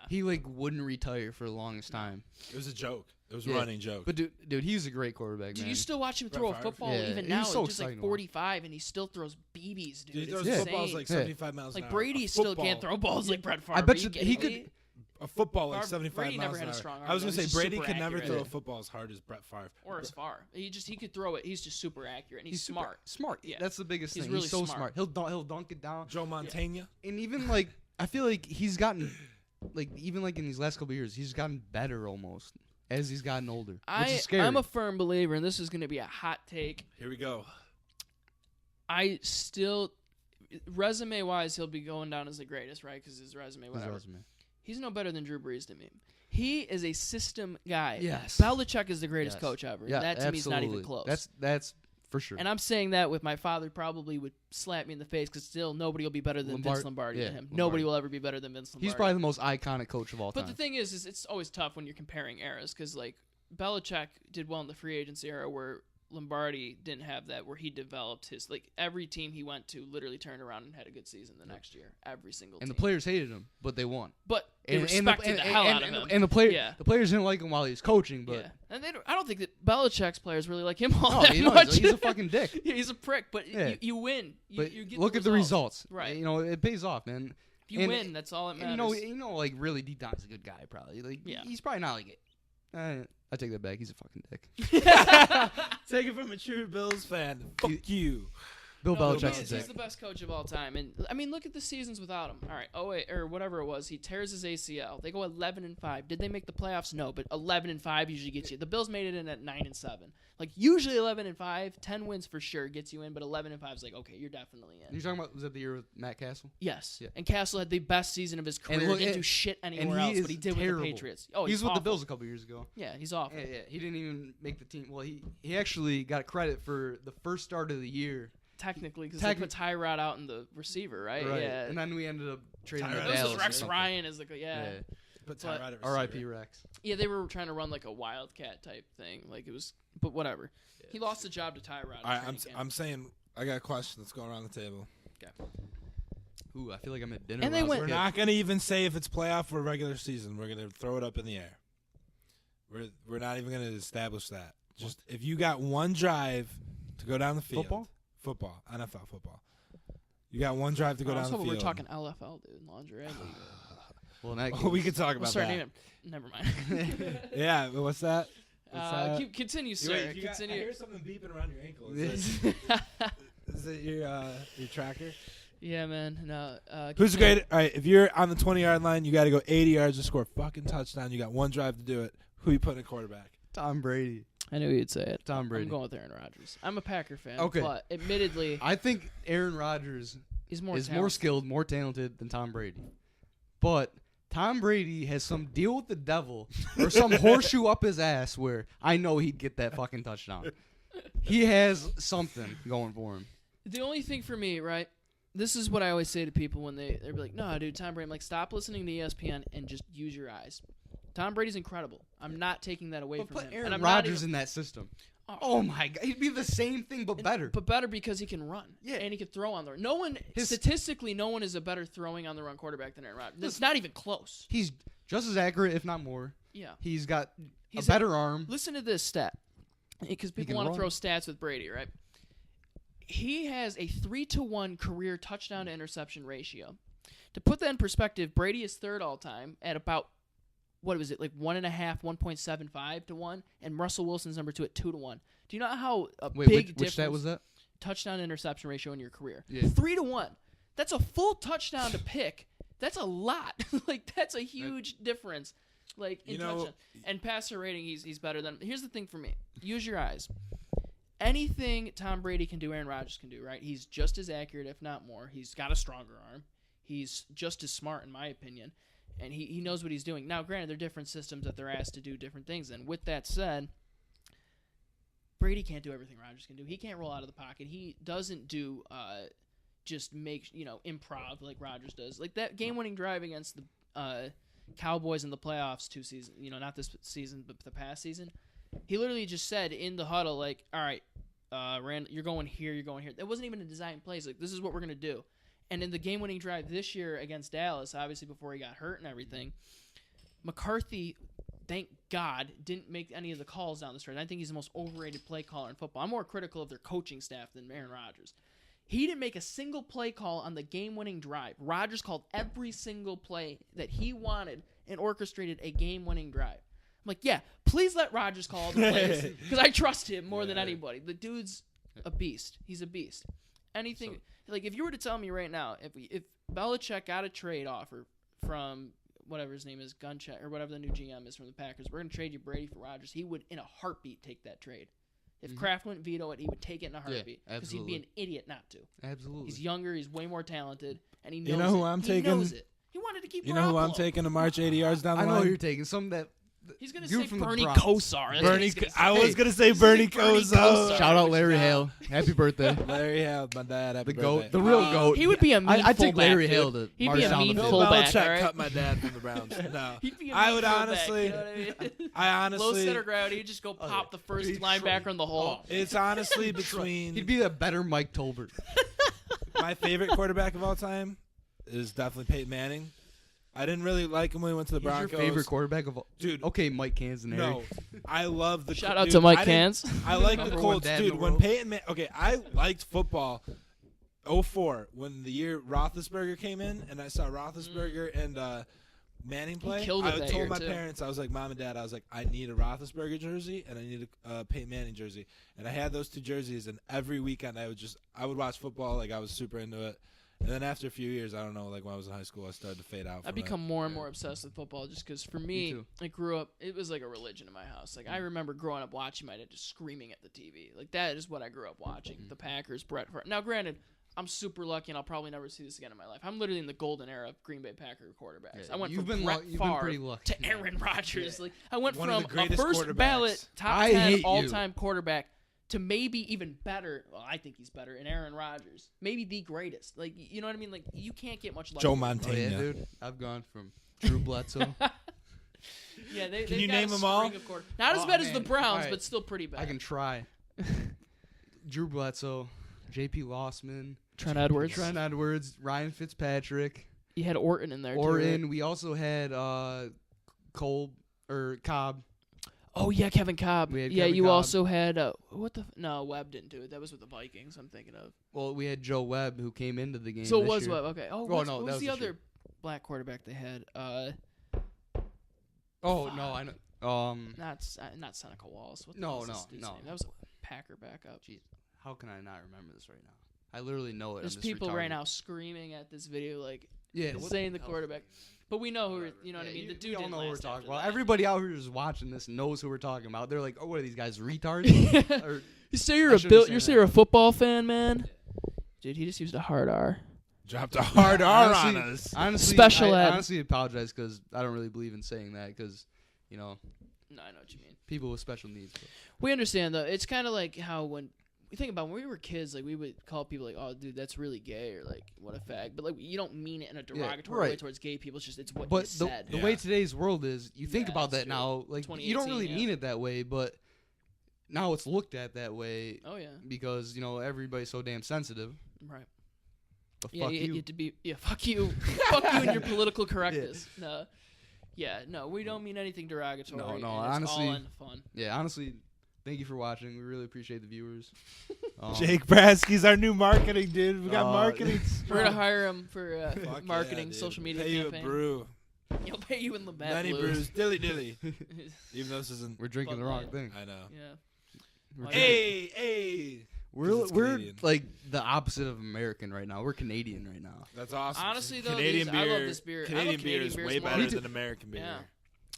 B: He
C: wouldn't retire for the longest time.
A: It was a joke. It was a running joke.
C: But dude, he was a great quarterback.
B: Dude, you still watch him throw a football even now. He's just 45, and he still throws BBs, dude.
A: He throws footballs 75 miles an hour.
B: Like Brady still can't throw balls like Brett Favre.
C: I bet you he could.
A: A football like 75
B: Brady
A: miles
B: never
A: an
B: had
A: hour.
B: a strong arm.
A: I was going to say, Brady could never throw a
B: accurate.
A: football as hard as Brett Favre.
B: Or as far. He could throw it. He's just super accurate, and he's smart.
C: Smart.
B: Yeah.
C: That's the biggest thing.
B: Really
C: he's so smart. He'll dunk it down.
A: Joe Montana.
C: And even, I feel like he's gotten, even in these last couple of years, he's gotten better almost as he's gotten older, which is scary.
B: I'm a firm believer, and this is going to be a hot take.
A: Here we go.
B: I still, resume-wise, he'll be going down as the greatest, right? Because his resume, whatever. He's no better than Drew Brees to me. He is a system guy.
C: Yes.
B: Belichick is the greatest coach ever.
C: Yeah,
B: that to me is not even close.
C: That's for sure.
B: And I'm saying that with my father probably would slap me in the face because still nobody will be better than Vince Lombardi than him.
C: Lombardi.
B: Nobody will ever be better than Vince Lombardi.
C: He's probably the most iconic coach of all time.
B: But the thing is it's always tough when you're comparing eras because Belichick did well in the free agency era where Lombardi didn't have that, where he developed his every team he went to literally turned around and had a good season the next year. Every single team.
C: And the players hated him, but they won.
B: But they respected the hell out of him.
C: And the players didn't like him while he was coaching, but
B: and I don't think that Belichick's players really like him all
C: that
B: much.
C: He's a fucking dick.
B: He's a prick, but you win. You get
C: look at the results.
B: Right.
C: It pays off, man.
B: If you win, that's all that matters.
C: And really deep down he's a good guy, probably. He's probably not I take that back. He's a fucking dick.
A: Take it from a true Bills fan. Fuck you.
C: Bill
B: No,
C: Belichick's
B: he's
C: dick.
B: the best coach of all time, and I mean, look at the seasons without him. All right, or whatever it was, he tears his ACL. They go 11-5. Did they make the playoffs? No, but 11-5 usually gets you. The Bills made it in at 9-7. Like usually 11-5, 10 wins for sure gets you in, but 11-5 is like okay, you're definitely in.
C: You're talking about was that the year with Matt Castle?
B: Yes,
C: Yeah.
B: and Castle had the best season of his career.
C: look,
B: Didn't do shit anywhere
C: he
B: else,
C: is
B: but he did
C: terrible.
B: with the Patriots. Oh,
C: He's with
B: awful.
C: the Bills a couple years ago.
B: Yeah, he's awful.
C: Yeah, he didn't even make the team. Well, he actually got credit for the first start of the year.
B: Technically, because they put Tyrod out in the receiver, right? Yeah.
C: And then we ended up trading to
A: Tyrod.
C: Dallas.
B: This was
C: or
B: Rex
C: something.
B: Ryan as like
A: But
B: But-
A: Tyrod at
C: R.I.P.
A: receiver.
C: Rex.
B: yeah, they were trying to run like a Wildcat type thing. Like it was, but whatever. He lost the job to Tyrod.
A: All right, I'm saying I got a question. Let's go around the table.
C: Ooh, I feel like I'm at dinner.
B: And
C: when
B: they
C: I was
B: went-
C: a
A: We're
C: kid.
A: not gonna even say if it's playoff or regular season. We're gonna throw it up in the air. We're not even gonna establish that. Just if you got one drive to go down the field. Football, NFL football. You got one drive to go
B: I
A: down
B: was
A: the
B: hoping
A: field.
B: we were talking LFL, dude. Lingerie league.
C: Well, in that
A: Oh, we
C: case-
A: could talk
B: We'll
A: about
B: start
A: that.
B: naming. Never mind.
A: Yeah, but what's that? What's that?
B: Continue, sir.
A: Wait, I
B: Continue.
A: hear something beeping around your ankle. Is it your tracker?
B: Yeah, man. No.
A: Who's the
B: continue.
A: great? All right, if you're on the 20-yard line, you got to go 80 yards to score a fucking touchdown. You got one drive to do it. Who you putting at quarterback?
C: Tom Brady.
B: I knew you'd say it.
C: Tom Brady.
B: I'm going with Aaron Rodgers. I'm a Packer fan.
C: Okay.
B: But admittedly,
C: I think Aaron Rodgers
B: he's more
C: is
B: talented.
C: more skilled, more talented than Tom Brady. But Tom Brady has some deal with the devil or some horseshoe up his ass where I know he'd get that fucking touchdown. He has something going for him.
B: The only thing for me, right? This is what I always say to people when they're like, "No, dude, Tom Brady." I'm like, "Stop listening to ESPN and just use your eyes." Tom Brady's incredible. I'm not taking that away
C: But
B: from
C: put
B: him.
C: Aaron
B: and I'm not
C: Rodgers
B: even-
C: in that system.
B: Oh.
C: Oh my God, he'd be the same thing but better.
B: But better because he can run.
C: Yeah.
B: And he can throw on the run. No one,
C: His-
B: statistically, no one is a better throwing on the run quarterback than Aaron Rodgers. It's not even close.
C: He's just as accurate, if not more.
B: Yeah.
C: He's got
B: He's
C: a better arm.
B: Listen to this stat. Because people
C: can
B: want to
C: run.
B: throw stats with Brady, right? He has a 3-to-1 career touchdown to interception ratio. To put that in perspective, Brady is third all time at about, what was it, like 1.5, 1.75 to 1, and Russell Wilson's number 2 at 2-to-1. Do you know how a
C: Wait,
B: big
C: which
B: difference
C: stat was that?
B: touchdown to interception ratio in your career?
C: Yeah.
B: 3-to-1. That's a full touchdown to pick. That's a lot. Like that's a huge difference. Like in touchdown and passer rating, he's better than. Here's the thing for me: use your eyes. Anything Tom Brady can do, Aaron Rodgers can do. Right? He's just as accurate, if not more. He's got a stronger arm. He's just as smart, in my opinion, and he knows what he's doing. Now, granted, they're different systems that they're asked to do different things. And with that said, Brady can't do everything Rodgers can do. He can't roll out of the pocket. He doesn't do just make improv like Rodgers does. Like that game-winning drive against the Cowboys in the playoffs 2 seasons. Not this season, but the past season. He literally just said in the huddle, like, "All right, Rand, you're going here. You're going here." That wasn't even a design play. It's like, this is what we're gonna do. And in the game-winning drive this year against Dallas, obviously before he got hurt and everything, McCarthy, thank God, didn't make any of the calls down the stretch. I think he's the most overrated play caller in football. I'm more critical of their coaching staff than Aaron Rodgers. He didn't make a single play call on the game-winning drive. Rodgers called every single play that he wanted and orchestrated a game-winning drive. I'm like, yeah, please let Rodgers call all the plays because I trust him more than anybody. The dude's a beast. He's a beast. Anything like if you were to tell me right now, if Belichick got a trade offer from whatever his name is, Guncheck or whatever the new GM is from the Packers, we're gonna trade you Brady for Rodgers. He would in a heartbeat take that trade. If Kraft wouldn't veto it, he would take it in a heartbeat because he'd be an idiot not to.
C: Absolutely.
B: He's younger. He's way more talented, and he knows
A: You know who
B: it.
A: I'm
B: he
A: taking?
B: knows it. He wanted to keep.
A: You know who I'm
B: Garoppolo.
A: taking to march 80 yards down the
C: I know
A: line?
C: who you're taking. Some that
B: He's gonna
C: dude
B: say
C: from the
B: Bernie
C: Bronx.
B: Kosar. That's what
A: Bernie.
B: he's gonna say.
A: I was gonna say
B: He's
A: Bernie
B: gonna say Bernie
A: Kosar.
B: Kosar.
C: Shout out Larry Hale. Happy birthday.
A: Larry Hale, my dad. Happy
C: The
A: birthday.
C: goat. The real goat.
B: He would be a mean
C: I'd take
B: fullback,
C: Larry
B: dude.
C: Hale to
B: He'd
C: march
B: be a
C: down
B: mean
C: the
A: Bill
C: field.
B: fullback,
A: Belichick
B: alright?
A: cut my dad from the Browns. No,
B: He'd be a
A: I
B: mean
A: would
B: fullback,
A: honestly.
B: you know what I mean?
A: I honestly.
B: Low center ground. He'd just go pop the first linebacker in the hole.
A: It's honestly between
C: He'd be a better Mike Tolbert.
A: my favorite quarterback of all time is definitely Peyton Manning. I didn't really like him when he went to the
C: He's
A: Broncos.
C: your favorite quarterback of all.
A: Dude.
C: Okay, Mike Canzoneri.
A: No, I love the.
B: Shout out
A: dude,
B: to Mike
A: I didn't-
B: Cans.
A: I like the
C: Number one
A: Colts,
C: dad in
A: dude.
C: the
A: When
C: world.
A: Peyton, okay, I liked football. 04 when the year Roethlisberger came in, and I saw Roethlisberger and Manning play,
B: killed it
A: I
B: that
A: told
B: year,
A: my
B: too.
A: parents, I was like, Mom and Dad, I was like, I need a Roethlisberger jersey and I need a Peyton Manning jersey. And I had those 2 jerseys, and every weekend I would watch football. Like, I was super into it. And then after a few years, I don't know, like when I was in high school, I started to fade out.
B: I've become more and more obsessed with football just because for me, I grew up, it was like a religion in my house. Like, I remember growing up watching my dad just screaming at the TV. Like, that is what I grew up watching. The Packers, Brett Favre. Now, granted, I'm super lucky, and I'll probably never see this again in my life. I'm literally in the golden era of Green Bay Packer quarterbacks.
C: Yeah,
B: I went
C: you've
B: from
C: been
B: Brett Favre
C: pretty lucky,
B: to Aaron Rodgers.
C: Yeah.
B: Like, I went
A: One of the
B: from a
A: greatest
B: first
A: quarterbacks.
B: ballot top
C: I
B: 10
C: hate you.
B: all-time quarterback to maybe even better. Well, I think he's better in Aaron Rodgers. Maybe the greatest. Like, you know what I mean? Like, you can't get much
A: Joe
B: luckier.
A: Montana.
C: Oh, yeah, dude. I've gone from Drew Bledsoe.
B: Yeah, they
A: Can you
B: got
A: name
B: a
A: them all?
B: string of not as
C: Oh,
B: bad as the
C: man.
B: Browns,
C: All right.
B: but still pretty bad.
C: I can try. Drew Bledsoe, J.P. Lossman,
B: Trent Edwards.
C: Trent Edwards, Ryan Fitzpatrick,
B: You had Orton in there, too.
C: Orton.
B: Right?
C: We also had Cobb.
B: Oh, yeah, Kevin Cobb.
C: We had
B: Yeah,
C: Kevin
B: you
C: Cobb.
B: also had, no, Webb didn't do it. That was with the Vikings I'm thinking of.
C: Well, we had Joe Webb, who came into the game.
B: So it
C: this
B: was
C: year.
B: Webb, okay. Oh,
C: no,
B: what
C: that
B: was
C: was
B: the
C: this
B: other
C: year.
B: black quarterback they had?
C: Oh no, I know.
B: Not Seneca Wallace. What the
C: No,
B: hell is
C: no,
B: this dude's
C: no.
B: name? That was a Packer backup.
C: Jeez, how can I not remember this right now? I literally know it.
B: There's
C: I'm just
B: people right
C: retarded.
B: now screaming at this video like
C: Yeah, what
B: saying the
C: hell?
B: quarterback. But we know who,
C: Whatever.
B: you know what I
C: Yeah,
B: mean? The
C: we
B: dude
C: all
B: didn't
C: know who we're
B: last
C: talking
B: after
C: about.
B: that.
C: Everybody out here just watching this knows who we're talking about. They're like, "Oh, what are these guys retards?" Or,
B: You say
C: I shouldn't say
B: you're a
C: that.
B: football fan, man? Dude, he just used a hard R.
A: Dropped a hard R on
C: honestly,
A: us.
C: honestly,
B: Special
C: I
B: ed.
C: honestly apologize because I don't really believe in saying that because, you know,
B: No, I know what you mean.
C: people with special needs. But.
B: We understand though. It's kind of like how when we think about when we were kids, like we would call people like, "Oh, dude, that's really gay," or like, "What a fag." But like, you don't mean it in a derogatory way
C: right.
B: towards gay people. It's just it's what you
C: But
B: said.
C: the way today's world is, you think
B: Yeah,
C: about
B: that's
C: that
B: true.
C: now, like you don't
B: 2018,
C: really
B: yeah.
C: mean it that way, but now it's looked at that way
B: Oh yeah,
C: because you know everybody's so damn sensitive.
B: right.
C: But
B: Yeah,
C: fuck
B: you
C: you.
B: have to be. Yeah, fuck you, fuck you and your political correctness. No, yeah, no, we don't mean anything derogatory.
C: No,
B: and it's
C: honestly-
B: all in fun.
C: Yeah, honestly, thank you for watching. We really appreciate the viewers.
A: Jake Brasky's our new marketing dude. We got marketing.
B: We're gonna hire him for
A: Fuck
B: marketing,
A: yeah, dude.
B: social media
A: Pay
B: campaign.
A: you a brew.
B: He'll pay you in the bad
A: Lenny
B: blues.
A: brews. Dilly dilly. Even though this isn't.
C: We're drinking
B: Bud
C: the wrong
B: Light.
C: thing.
A: I know.
B: Yeah.
C: We're
B: Why
C: drinking-
A: Hey.
C: We're
A: it's
C: we're
A: Canadian.
C: like the opposite of American right now. We're Canadian right now.
A: That's awesome.
B: Honestly, though,
A: Canadian
B: these-
A: beer.
B: I love this beer. I love
A: Canadian beer
B: Canadian
A: is
B: beers
A: way
B: more.
A: better
C: Me too.
A: than American beer.
B: Yeah.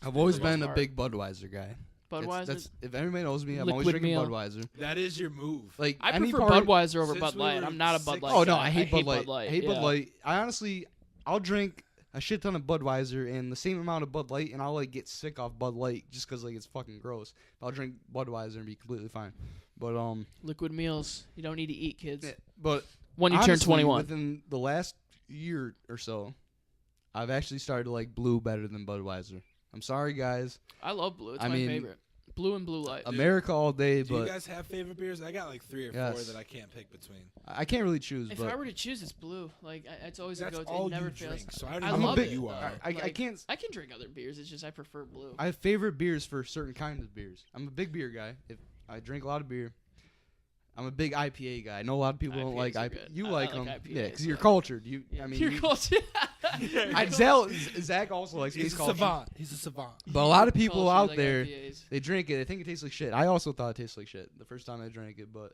C: I've always
B: For the most
C: been a
B: part.
C: big Budweiser guy.
B: Budweiser.
C: That's if anybody knows me, I'm always
B: Liquid
C: drinking
B: meal.
C: Budweiser.
A: That is your move.
C: Like
B: I
C: any
B: prefer
C: party-
B: Budweiser over
A: Since
B: Bud
A: we
B: Light.
A: were
B: I'm not a Bud
A: six-
B: Light.
C: Oh no,
B: guy.
C: I hate Bud Light.
B: Bud Light.
C: I hate
B: yeah.
C: Bud Light. I honestly, I'll drink a shit ton of Budweiser and the same amount of Bud Light, and I'll like get sick off Bud Light just because like it's fucking gross. I'll drink Budweiser and be completely fine. But
B: Liquid meals. You don't need to eat, kids.
C: yeah, but
B: When you turn
C: honestly,
B: 21.
C: within the last year or so, I've actually started to like Blue better than Budweiser. I'm sorry, guys.
B: I love Blue. It's
C: I
B: my
C: mean,
B: favorite. Blue and Blue Light.
C: America all day,
A: Do you
C: but
A: guys have favorite beers? I got like 3 or 4
C: Yes.
A: that I can't pick between.
C: I can't really choose.
B: If
C: but
B: I were to choose, it's Blue. Like it's always
A: That's
B: a go-to.
A: all
B: It never
A: you
B: fails.
A: drink, so I
B: I
A: don't know
B: love
A: who
B: it,
A: you
B: though.
A: are.
C: I
B: Like,
C: can't.
B: I can drink other beers. It's just I prefer Blue.
C: I have favorite beers for certain kinds of beers. I'm a big beer guy. If I drink a lot of beer, I'm a big IPA guy. I know a lot of people don't like
B: IPAs are
C: IPA.
B: good.
C: You
B: I
C: like
B: like
C: them,
B: IPAs,
C: yeah, because you're
B: yeah.
C: cultured. You,
B: Yeah.
C: I mean,
B: You're
C: you-
B: culture.
C: Zach also likes.
A: He's
C: He's
A: a
C: cultured.
A: savant. He's a savant.
C: But a lot of people
B: Culture
C: out
B: like
C: there,
B: IPAs.
C: they drink it. They think it tastes like shit. I also thought it tasted like shit the first time I drank it, but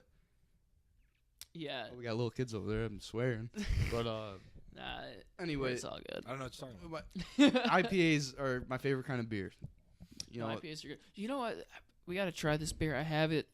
B: Yeah.
C: we got little kids over there. I'm swearing. But
B: Nah,
C: anyway,
B: it's all good.
A: I don't know what you're talking about.
C: IPAs are my favorite kind of beer. You know,
B: IPAs are good. You know what? We got to try this beer. I have it.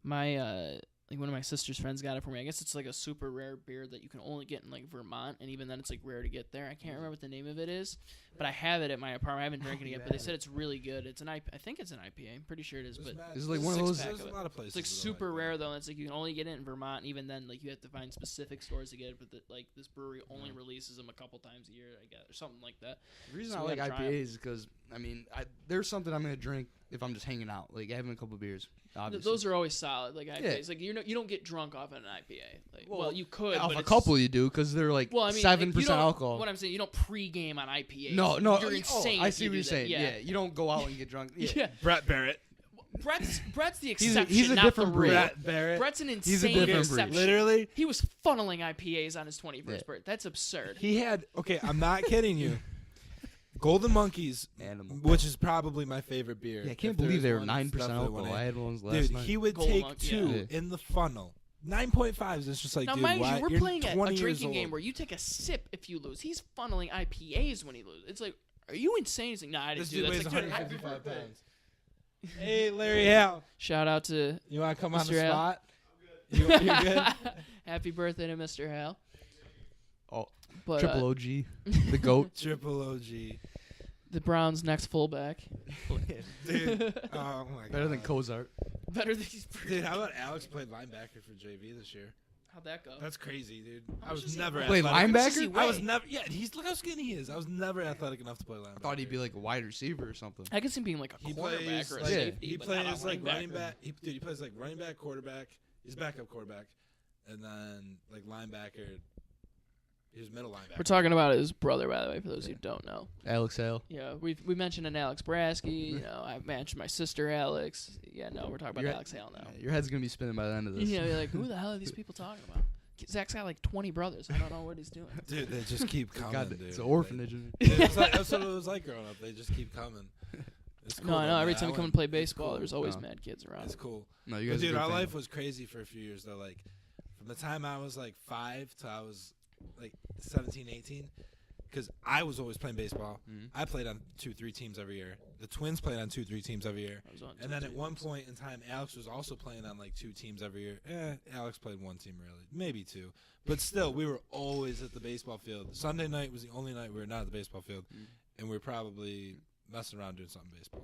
B: My like one of my sister's friends got it for me. I guess it's like a super rare beer that you can only get in like Vermont, and even then it's like rare to get there. I can't remember what the name of it is, but I have it at my apartment. I haven't drank it yet, but they said it's really good. It's an I think it's an IPA. I'm pretty sure it is, but
C: It's like one of those-
A: There's a lot of places.
B: it's like
A: that are
B: super
A: that.
B: rare though. And it's like you can only get it in Vermont, and even then like you have to find specific stores to get it. But like this brewery only releases them a couple times a year, I guess, or something like that.
C: the reason
B: So
C: I
B: we
C: like
B: gotta try 'em.
C: IPAs is because I mean, there's something I'm gonna drink if I'm just hanging out, like having a couple beers. Obviously.
B: Those are always solid, like IPAs.
C: Yeah.
B: Like you don't get drunk off an IPA. Like,
C: Well,
B: well, you could.
C: Off
B: but
C: a
B: it's-
C: couple you do because they're like
B: Well, I mean,
C: 7%
B: like, you don't-
C: alcohol.
B: What I'm saying, you don't pregame on IPAs.
C: No,
B: you're insane.
C: I
B: if
C: see
B: you
C: what
B: do
C: you're
B: that.
C: saying.
B: Yeah.
C: Yeah, you don't go out and get drunk. Yeah.
B: Yeah.
A: Brett Barrett.
B: Brett's the
C: He's a-
B: exception,
C: he's a
B: not
C: different
B: the
C: breed.
B: rule.
A: Brett Barrett.
B: Brett's an
C: He's a
B: insane
C: different breed.
B: exception.
A: Literally,
B: He was funneling IPAs on his 21st
C: Yeah.
B: birthday. That's absurd.
A: he had. Okay, I'm not kidding you. Golden Monkeys,
C: Animal.
A: which is probably my favorite beer.
C: Yeah, I can't
A: If there
C: believe
A: is
C: they were
A: one,
C: 9%
A: it's definitely
C: alcohol.
A: 1A.
C: I had ones last
A: Dude,
C: night.
A: he would
B: Golden
A: take
B: Monkey,
A: 2
C: yeah.
A: in the funnel. 9.5s. It's just like,
B: Now,
A: dude,
B: mind
A: why?
B: you, we're
A: You're
B: playing
A: 20
B: a
A: years
B: drinking
A: old.
B: game where you take a sip if you lose. He's funneling IPAs when he loses. It's like, are you insane? He's like, nah, I didn't
A: This
B: do
A: dude
B: that.
A: weighs
B: It's like, dude,
A: 155 pounds. Hey, Larry Hale.
B: shout out to
A: You want to come on the
B: Mr. Hale?
A: spot? You're good?
B: happy birthday to Mr. Hal.
C: Oh,
B: But
C: Triple OG, the GOAT.
A: Triple OG.
B: the Browns' next fullback.
A: Dude. Oh, my God.
C: Better than Cozart.
B: Better than he's.
A: Dude, how about Alex played linebacker for JV this year?
B: How'd that go?
A: That's crazy, dude.
B: How
A: I
B: much does
A: was
B: he
A: never
B: weigh?
C: Played
A: athletic.
B: How much does he
C: linebacker?
A: I was
B: weigh?
A: never. Yeah, look how skinny he is. I was never athletic enough to play linebacker.
C: I thought he'd be like a wide receiver or something.
B: I could see him being like a
A: He
B: quarterback
A: plays
B: or a
A: like,
B: safety.
A: he
B: but not a
A: plays like running
B: linebacker.
A: back. He plays like running back, quarterback. He's backup quarterback, and then like linebacker. He was middle linebacker.
B: We're talking about his brother, by the way, for those who don't know.
C: Alex Hale.
B: Yeah, we mentioned an Alex Brasky. You know, I mentioned my sister Alex. Yeah, no, we're talking about
C: You're-
B: Alex Hale now.
C: Your head's gonna be spinning by the end of this.
B: Yeah, you're like, who the hell are these people talking about? Zach's got like 20 brothers. I don't know what he's doing.
A: Dude, they just keep coming.
C: God,
A: dude.
C: it's an orphanage.
A: Dude, that's what it was like growing up. They just keep coming. It's cool.
B: No, I know.
A: though,
B: Every
A: man.
B: time we come and
A: went-
B: play
A: it's
B: baseball,
A: cool.
B: there's always
C: No.
B: mad kids around.
A: It's cool.
C: No, you
A: But
C: guys.
A: dude,
C: are
A: our
C: good
A: life
C: fans.
A: was crazy for a few years though. Like from the time I was like 5 till I was like 17, 18. Because I was always playing baseball.
C: Mhm.
A: I played on 2-3 teams every year. The Twins played on 2-3 teams every year.
B: I was on
A: And then at
B: 2-2.
A: one point in time, Alex was also playing on like 2 teams every year. Alex played 1 team really, maybe 2, but still, we were always at the baseball field. Sunday night was the only night we were not at the baseball field, and we were probably messing around doing something baseball.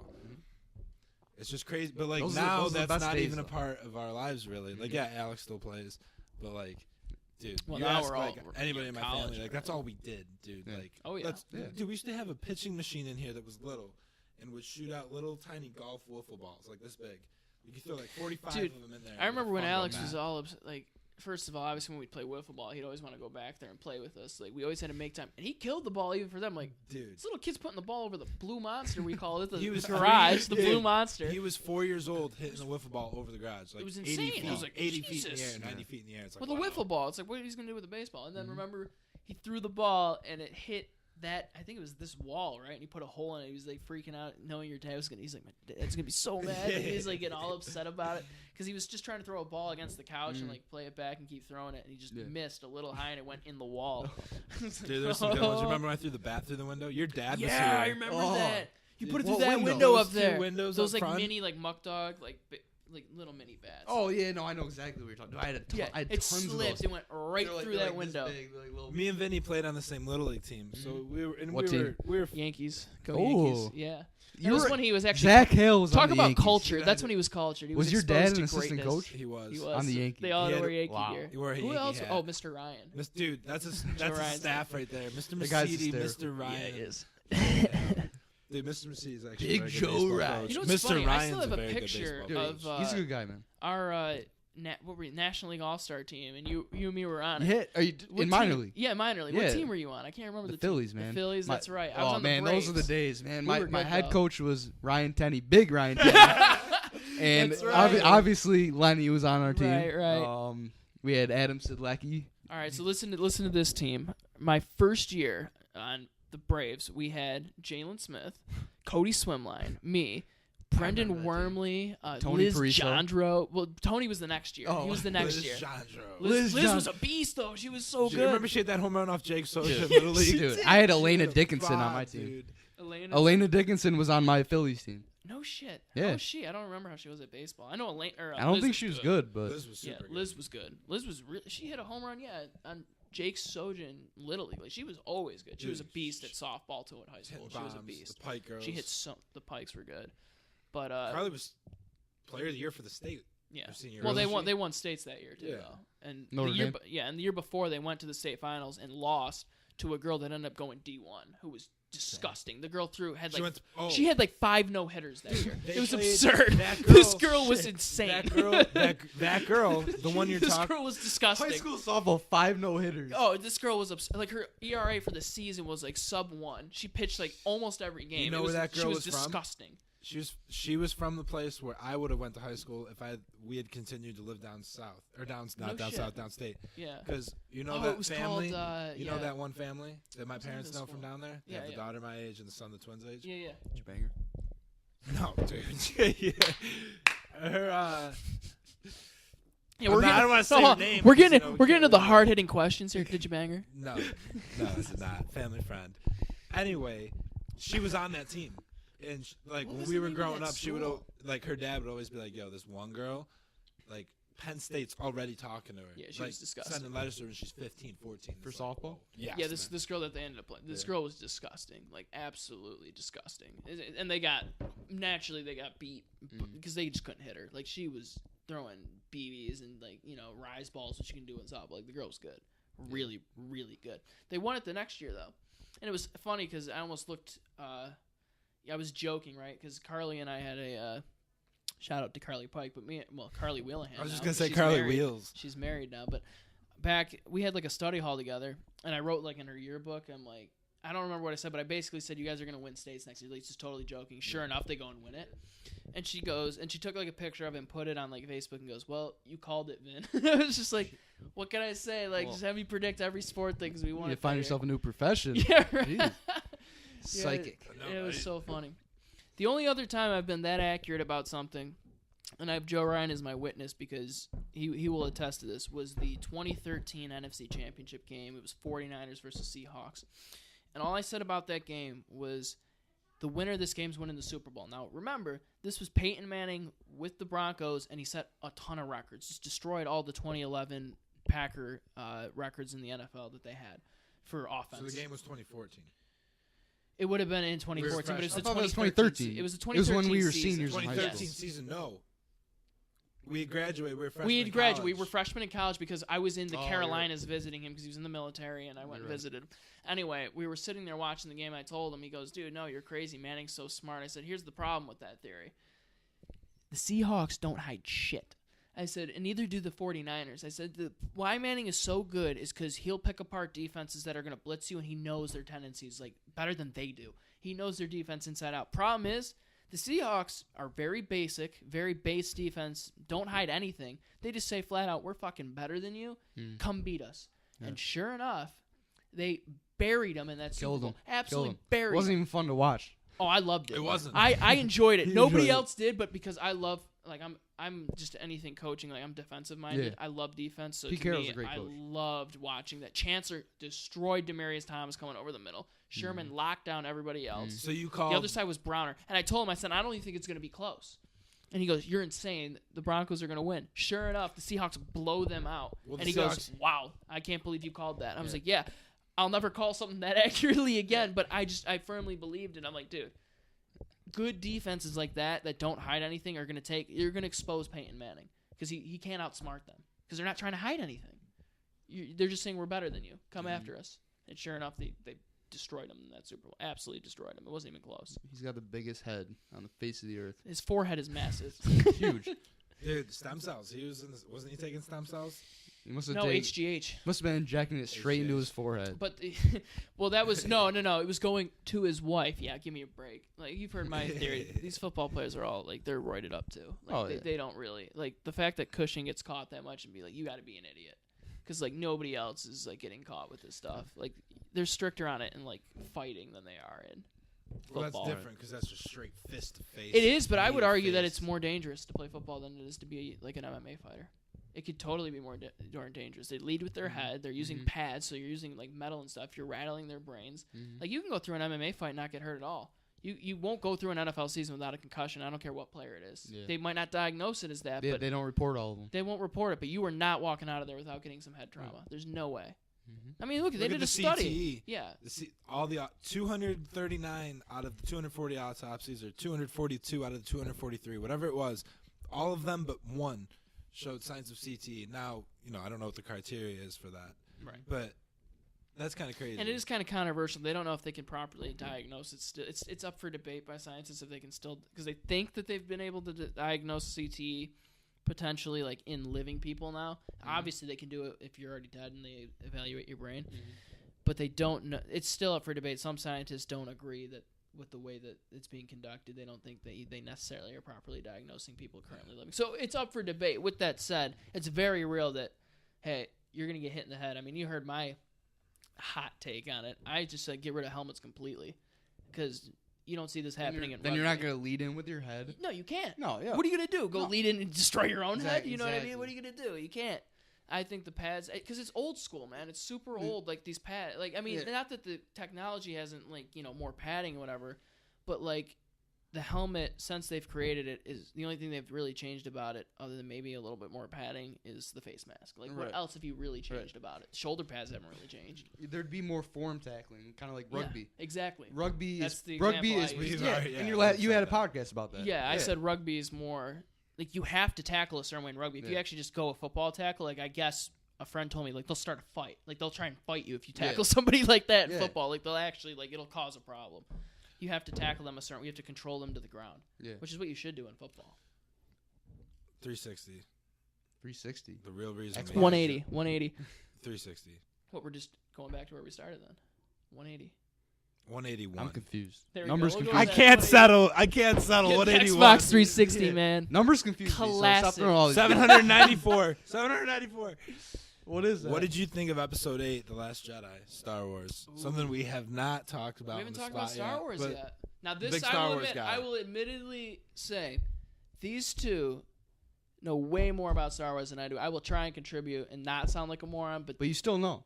A: It's just crazy, but like
C: Those are
A: now
C: the
A: that's
C: best
A: not
C: days,
A: even a
C: though.
A: part of our lives really. Like yeah, Alex still plays, but like. Dude,
B: Well,
A: you
B: now
A: ask
B: we're all-
A: like
B: we're
A: anybody
B: in
A: in my
B: college
A: family, like that's
B: already.
A: all we did, dude.
C: Yeah.
A: Like,
B: Oh, yeah.
A: dude, we used to have a pitching machine in here that was little, and would shoot out little tiny golf wiffle balls like this big. You could throw like 45
B: Dude,
A: of them in there.
B: I remember when
A: Fun
B: Alex
A: to
B: was
A: bat.
B: all like, first of all, obviously when we'd play wiffle ball, he'd always want to go back there and play with us. Like we always had to make time, and he killed the ball even for them. Like
A: Dude.
B: this little kid's putting the ball over the blue monster. We call it the
A: He was
B: garage, the
A: dude,
B: blue monster.
A: He was 4 years old hitting a wiffle ball over the garage. Like
B: It was
A: 80
B: insane.
A: feet,
B: It was like,
A: 80 feet in the
B: Jesus.
A: air, 90 feet in the air. It's like,
B: With a
A: wow.
B: wiffle ball, it's like what he's gonna do with the baseball. And then remember, he threw the ball and it hit that. I think it was this wall, right? And he put a hole in it. He was like freaking out, knowing your dad was gonna. He's like, my dad's gonna be so mad. And he's like getting all upset about it because he was just trying to throw a ball against the couch and like play it back and keep throwing it, and he just missed a little high and it went in the wall.
A: Dude, there's some good ones. Remember when I threw the bat through the window? Your dad was here.
B: Yeah, I remember that. You
A: Dude,
B: put it through
A: what
B: that
A: window?
B: window
A: Those
B: up
A: two
B: there.
A: windows
B: Those
A: up
B: like
A: front?
B: mini like muck dog like little mini bats.
C: Oh yeah, no, I know exactly what you're talking about. I had a ton.
B: yeah,
C: I had
B: it
C: tons of
B: slipped.
C: those.
B: It went right
C: They're like-
B: through
C: they're
B: that
C: like this
B: window.
C: big, they're like little-
A: Me and Vinny played on the same little league team, so we were. And
C: What
A: we
C: team?
A: were
B: Yankees. Go
C: Oh.
B: Yankees. Yeah. That
C: You
B: was
C: were-
B: when he was actually
C: Zach Hale was
B: talk
C: on the
B: about
C: Yankees.
B: culture.
A: You
B: That's
A: guys-
B: when he was cultured. He
C: Was
B: was
C: your dad
B: exposed
C: an
B: to
C: assistant
B: greatness.
C: coach?
A: He was.
B: He was
C: On the Yankees.
B: They all
A: He had
B: wore
A: a-
B: Yankee
C: wow.
B: gear.
A: He wore a
B: Who
A: Yankee
B: else?
A: hat.
B: Oh, Mr. Ryan.
A: Dude, that's a
B: Ryan's
A: staff right there. Mr.
C: The guy's
A: Mercedes,
C: hysterical.
A: Mr. Ryan.
B: Yeah, he is.
A: Dude, Mr. Mercedes is actually
C: Big
A: a very good
C: Joe
A: baseball
C: Ryan.
A: coach.
B: You know what's
A: Mr.
B: funny?
A: Ryan's
B: I still have a
A: very good
B: picture
A: baseball
C: Dude,
A: coach.
B: of
C: he's a good guy, man.
B: our what were we, National League All-Star team, and you and me were on it.
C: Yeah, are you
B: What
C: in minor
B: team-
C: league?
B: Yeah, minor league.
C: Yeah.
B: What team were you on? I can't remember
C: The
B: the team.
C: Phillies, man.
B: The Phillies. That's right. I was
C: Oh
B: on the
C: man, those are the
B: Braves.
C: days, man.
B: We
C: My
B: were
C: my
B: good,
C: head
B: though.
C: coach was Ryan Tenney, big Ryan Tenney, and
B: That's right.
C: obviously Lenny was on our team.
B: Right.
C: We had Adam Sidlecki.
B: All right, so listen to this team. My first year on the Braves, we had Jalen Smith, Cody Swimline, me, Brendan
C: remember that
B: Wormley,
C: Tony
B: Liz
C: Pariso.
B: Jandro. Well, Tony was the next year.
C: Oh,
B: he was the next
A: Liz
B: year.
A: Jandro.
B: Liz
C: Liz
B: was a beast, though. She was so
A: Dude,
B: good.
A: remember she had that home run off Jake Socha in
C: Dude.
A: Little League?
C: Dude, I had Elena
A: She was a
C: Dickinson on
A: bot,
C: my team.
A: dude.
B: Elena
C: Dickinson was on my Phillies team.
B: No shit.
C: Yeah.
B: How was she? I don't remember how she was at baseball. I know Elena.
C: I don't
B: Liz
C: think she was good, but
A: Liz was
B: Yeah,
A: super good.
B: Liz was good. Liz was really. She hit a home run. Yeah, on Jake Soja in Little League. Like, she was always good. She was a
A: Dude,
B: beast at softball too in high school.
A: Hitting
B: She was a
A: bombs,
B: beast.
A: The Pike girls.
B: She hit some. The Pikes were good, but
A: Carly was player of the year for the state.
B: yeah.
A: her senior
B: Well,
A: year.
B: they
A: Was
B: won.
A: she?
B: They won states that year too,
A: Yeah.
B: though. And
C: Notre
B: the year,
C: Dame?
B: and the year before they went to the state finals and lost to a girl that ended up going D1, who was disgusting. The girl she had like 5 no hitters that year.
A: They
B: It was
A: played
B: absurd.
A: that
B: This
A: girl-
B: girl was
A: shit.
B: insane.
A: That girl, the one you're
B: This
A: talking.
B: girl was disgusting.
C: high school softball 5 no hitters.
B: Oh, this girl was like her ERA for the season was like sub 1. She pitched like almost every game.
A: You know
B: It was,
A: where that girl
B: she was
A: was from?
B: disgusting.
A: She was from the place where I would have went to high school if we had continued to live down south or downstate.
B: Yeah.
A: Because that family.
B: Called,
A: know that one family that my parents know
B: school?
A: from down there. They have the daughter my age and the son the twins' age.
B: Yeah.
C: Did you bang her?
A: No, dude. Yeah. Her.
B: Yeah, I
A: don't want to say her name.
B: We're getting into the hard hitting questions here. Did you bang her?
A: No, it's not. Family friend. Anyway, she was on that team. And when we were growing up, she would her dad would always be like, "Yo, this one girl, Penn State's already talking to her.
B: Yeah, she was disgusting.
A: Sending letters to her when she's 15, 14.
C: For softball?
A: Yes,
B: yeah, this girl that they ended up playing. This girl was disgusting, absolutely disgusting. And they got beat because they just couldn't hit her. She was throwing BBs and rise balls, which you can do in softball. The girl was good, really, really good. They won it the next year though, and it was funny because I almost looked. I was joking, right? Because Carly and I had a shout out to Carly Pike, but Carly Wheelahan.
A: I was just gonna say Carly Wheels.
B: She's married now, but back we had a study hall together, and I wrote in her yearbook. I'm like, I don't remember what I said, but I basically said you guys are gonna win states next year. Just totally joking. Sure enough, they go and win it. And she goes and she took a picture of it and put it on Facebook and goes, "Well, you called it, Vin." I was just like, what can I say? Just have me predict every sport thing because we want to
C: find yourself a new profession.
B: Yeah, right.
C: Psychic.
B: It was so funny. The only other time I've been that accurate about something, and I have Joe Ryan as my witness because he will attest to this, was the 2013 NFC Championship game. It was 49ers versus Seahawks. And all I said about that game was the winner of this game is winning the Super Bowl. Now, remember, this was Peyton Manning with the Broncos, and he set a ton of records. Just destroyed all the 2011 Packer records in the NFL that they had for offense.
A: So the game was 2014.
B: It would have been in 2014, but it was the
C: 2013.
B: It was the 2013
C: It was when we were
B: season.
C: seniors in high school.
A: 2013 season, no. We had graduated. We were freshmen.
B: We had graduated. We were freshmen in college because I was in the Carolinas
C: right.
B: visiting him because he was in the military, and I went and visited him. Anyway, we were sitting there watching the game. I told him, he goes, "Dude, no, you're crazy. Manning's so smart." I said, "Here's the problem with that theory. The Seahawks don't hide shit." I said, and neither do the 49ers. I said, why Manning is so good is because he'll pick apart defenses that are going to blitz you, and he knows their tendencies better than they do. He knows their defense inside out. Problem is, the Seahawks are very basic, very base defense, don't hide anything. They just say flat out, we're fucking better than you. Come beat us. Yeah. And sure enough, they buried them in that Super Bowl. Absolutely buried them.
C: It wasn't even fun to watch.
B: Oh, I loved it.
A: It wasn't.
B: I enjoyed it. Nobody else did, but because I love, I'm just anything coaching. I'm defensive minded. Yeah. I love defense. So
C: Pete Carroll's a great coach.
B: I loved watching that. Chancellor destroyed Demaryius Thomas coming over the middle. Sherman locked down everybody else.
A: So you called.
B: The other side was Browner. And I told him, I said, I don't even think it's going to be close. And he goes, "You're insane. The Broncos are going to win." Sure enough, the Seahawks blow them out. Well, and he goes, "Wow, I can't believe you called that." And I was like, "Yeah, I'll never call something that accurately again." But I firmly believed it. I'm like, dude, good defenses like that don't hide anything you're going to expose Peyton Manning because he can't outsmart them because they're not trying to hide anything. They're just saying we're better than you. Come after us. And sure enough, they destroyed him in that Super Bowl. Absolutely destroyed him. It wasn't even close.
C: He's got the biggest head on the face of the earth.
B: His forehead is massive.
C: Huge.
A: Dude, stem cells. Wasn't he taking stem cells?
C: He must have
B: HGH.
C: Must have been injecting it straight into his forehead.
B: But that was no. It was going to his wife. Yeah, give me a break. You've heard my theory. These football players are all they're roided up too. They don't really the fact that Cushing gets caught that much and be like, you got to be an idiot, because nobody else is getting caught with this stuff. They're stricter on it in fighting than they are in football.
A: Well, that's different because that's just straight fist to face.
B: It is, but I would argue that it's more dangerous to play football than it is to be an MMA fighter. It could totally be more dangerous. They lead with their head. They're using pads, so you're using metal and stuff. You're rattling their brains. You can go through an MMA fight and not get hurt at all. You won't go through an NFL season without a concussion. I don't care what player it is. Yeah. They might not diagnose it as that, but
C: they don't report all of them.
B: They won't report it, but you are not walking out of there without getting some head trauma. There's no way. I mean, look they did a study.
A: CTE.
B: Yeah.
A: All the 239 out of the 240 autopsies, or 242 out of the 243, whatever it was, all of them but one showed signs of CTE. Now, I don't know what the criteria is for that.
B: Right.
A: But that's kind of crazy.
B: And it is kind of controversial. They don't know if they can properly diagnose it. It's up for debate by scientists if they can still, because they think that they've been able to diagnose CTE potentially in living people now. Obviously, they can do it if you're already dead and they evaluate your brain. But they don't know. It's still up for debate. Some scientists don't agree that with the way that it's being conducted, they don't think that they necessarily are properly diagnosing people currently living. So it's up for debate. With that said, it's very real that, hey, you're going to get hit in the head. I mean, you heard my hot take on it. I just said get rid of helmets completely because you don't see this happening in rugby.
C: Then you're not going to lead in with your head.
B: No, you can't.
C: No, yeah.
B: What are you going to do? Go lead in and destroy your own head? You know what I
C: Exactly.
B: mean? What are you going to do? You can't. I think the pads, because it's old school, man. It's super old. Like these pads, like I mean, not that the technology hasn't like more padding or whatever, but like the helmet since they've created it is the only thing they've really changed about it, other than maybe a little bit more padding, is the face mask. Like what else have you really changed about it? Shoulder pads haven't really changed.
C: There'd be more form tackling, kind of like rugby.
B: Yeah, exactly.
C: Rugby
B: That's
C: is
B: the
C: rugby
B: example
C: is
B: I used.
C: and you had a podcast about that.
B: Yeah, I said rugby is more like you have to tackle a certain way in rugby. If you actually just go a football tackle, like I guess. A friend told me, like, they'll start a fight. Like, they'll try and fight you if you tackle somebody like that in football. Like, they'll actually, like, it'll cause a problem. You have to tackle them a certain way. You have to control them to the ground, which is what you should do in football.
A: 360.
C: 360.
A: The real reason.
B: That's 180. 180.
A: 360.
B: What, we're just going back to where we started then. 180.
A: 181.
C: I'm confused.
B: Numbers
C: confused.
A: I can't settle. 181.
B: Xbox 360, man.
C: Numbers confused.
B: Classic.
C: So stop all these
A: 794. 794.
C: What is that?
A: What did you think of Episode 8, The Last Jedi, Star Wars? Ooh. Something we have not talked about.
B: We haven't talked about Star Wars yet. Now, this I will admittedly say, these two know way more about Star Wars than I do. I will try and contribute and not sound like a moron, but
C: you still know.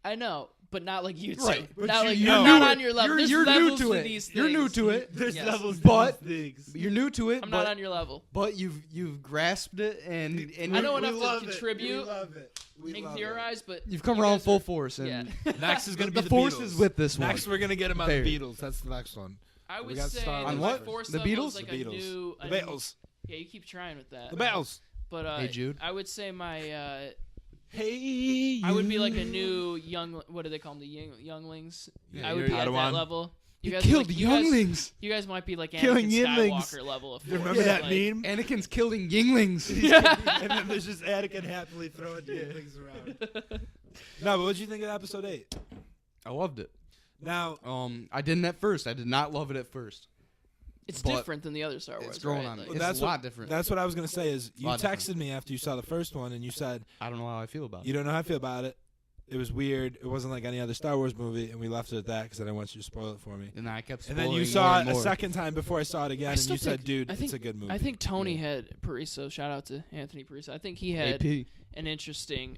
B: I know, but not like you two.
C: Right.
B: Not
C: you're
B: not on your level.
C: You're new to it.
B: These
C: you're new
B: things.
C: to it.
A: There's levels
C: but
A: things.
C: You're new to it.
B: I'm not on your level.
C: But you've grasped it and
B: I know enough to contribute.
A: We love it.
B: And theorize, but
C: you've come around full force. And
A: next is going to be
C: the force is with this one.
A: Next, we're going to get him on the Beatles. That's the next one.
B: I would say
C: on what? The Beatles.
B: Like
A: the
B: Beatles.
A: The Beatles.
B: Yeah, you keep trying with that.
A: The Beatles.
B: But
C: hey Jude.
B: I would say my.
A: Hey.
B: I would be like a new young. What do they call them? The younglings.
A: Yeah,
B: I would be at that level.
C: You guys killed younglings.
B: You guys might be like
C: killing
B: Anakin
C: younglings.
B: Skywalker level of.
A: Remember that meme?
C: Anakin's killing younglings.
A: And then there's just Anakin happily throwing younglings around. No, but what did you think of Episode 8?
C: I loved it.
A: Now,
C: I didn't at first. I did not love it at first.
B: It's different than the other Star Wars.
C: It's growing on me.
B: Like,
C: It's a lot different.
A: That's what I was going to say is you texted me after you saw the first one and you said,
C: I don't know how I feel about it.
A: You don't know how I feel about it. It was weird. It wasn't like any other Star Wars movie, and we left it at that because I didn't want you to spoil it for me.
C: And I kept spoiling
A: And then you saw it a second time before I saw it again, and you said, dude, it's a good movie.
B: I think Tony had Pariso. Shout out to Anthony Pariso. I think he had an interesting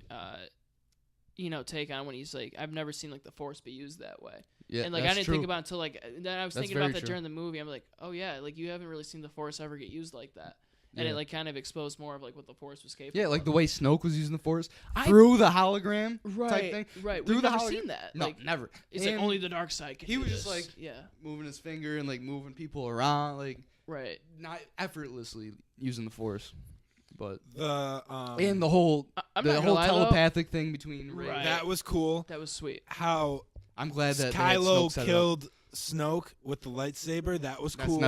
B: take on when he's like, I've never seen like the Force be used that way.
C: Yeah,
B: and like I didn't think about it until like then I was thinking about that
C: true.
B: during the movie. I'm like, oh yeah, like you haven't really seen the Force ever get used like that. And it like kind of exposed more of like what the Force was capable.
C: Yeah, like
B: of.
C: the way Snoke was using the Force through the hologram type thing.
B: Right,
C: through
B: we've
C: the
B: never
C: hologram.
B: seen that.
C: No,
B: like,
C: never.
B: It's like only the dark side can
C: He
B: do
C: was
B: this.
C: just like
B: moving
C: moving his finger and like moving people around, like
B: not
C: effortlessly using the Force. But
A: and
C: the whole
B: telepathic
C: thing between Rey.
A: That was cool.
B: That was sweet.
A: How
C: I'm glad that
A: Kylo killed Snoke with the lightsaber. That was cool.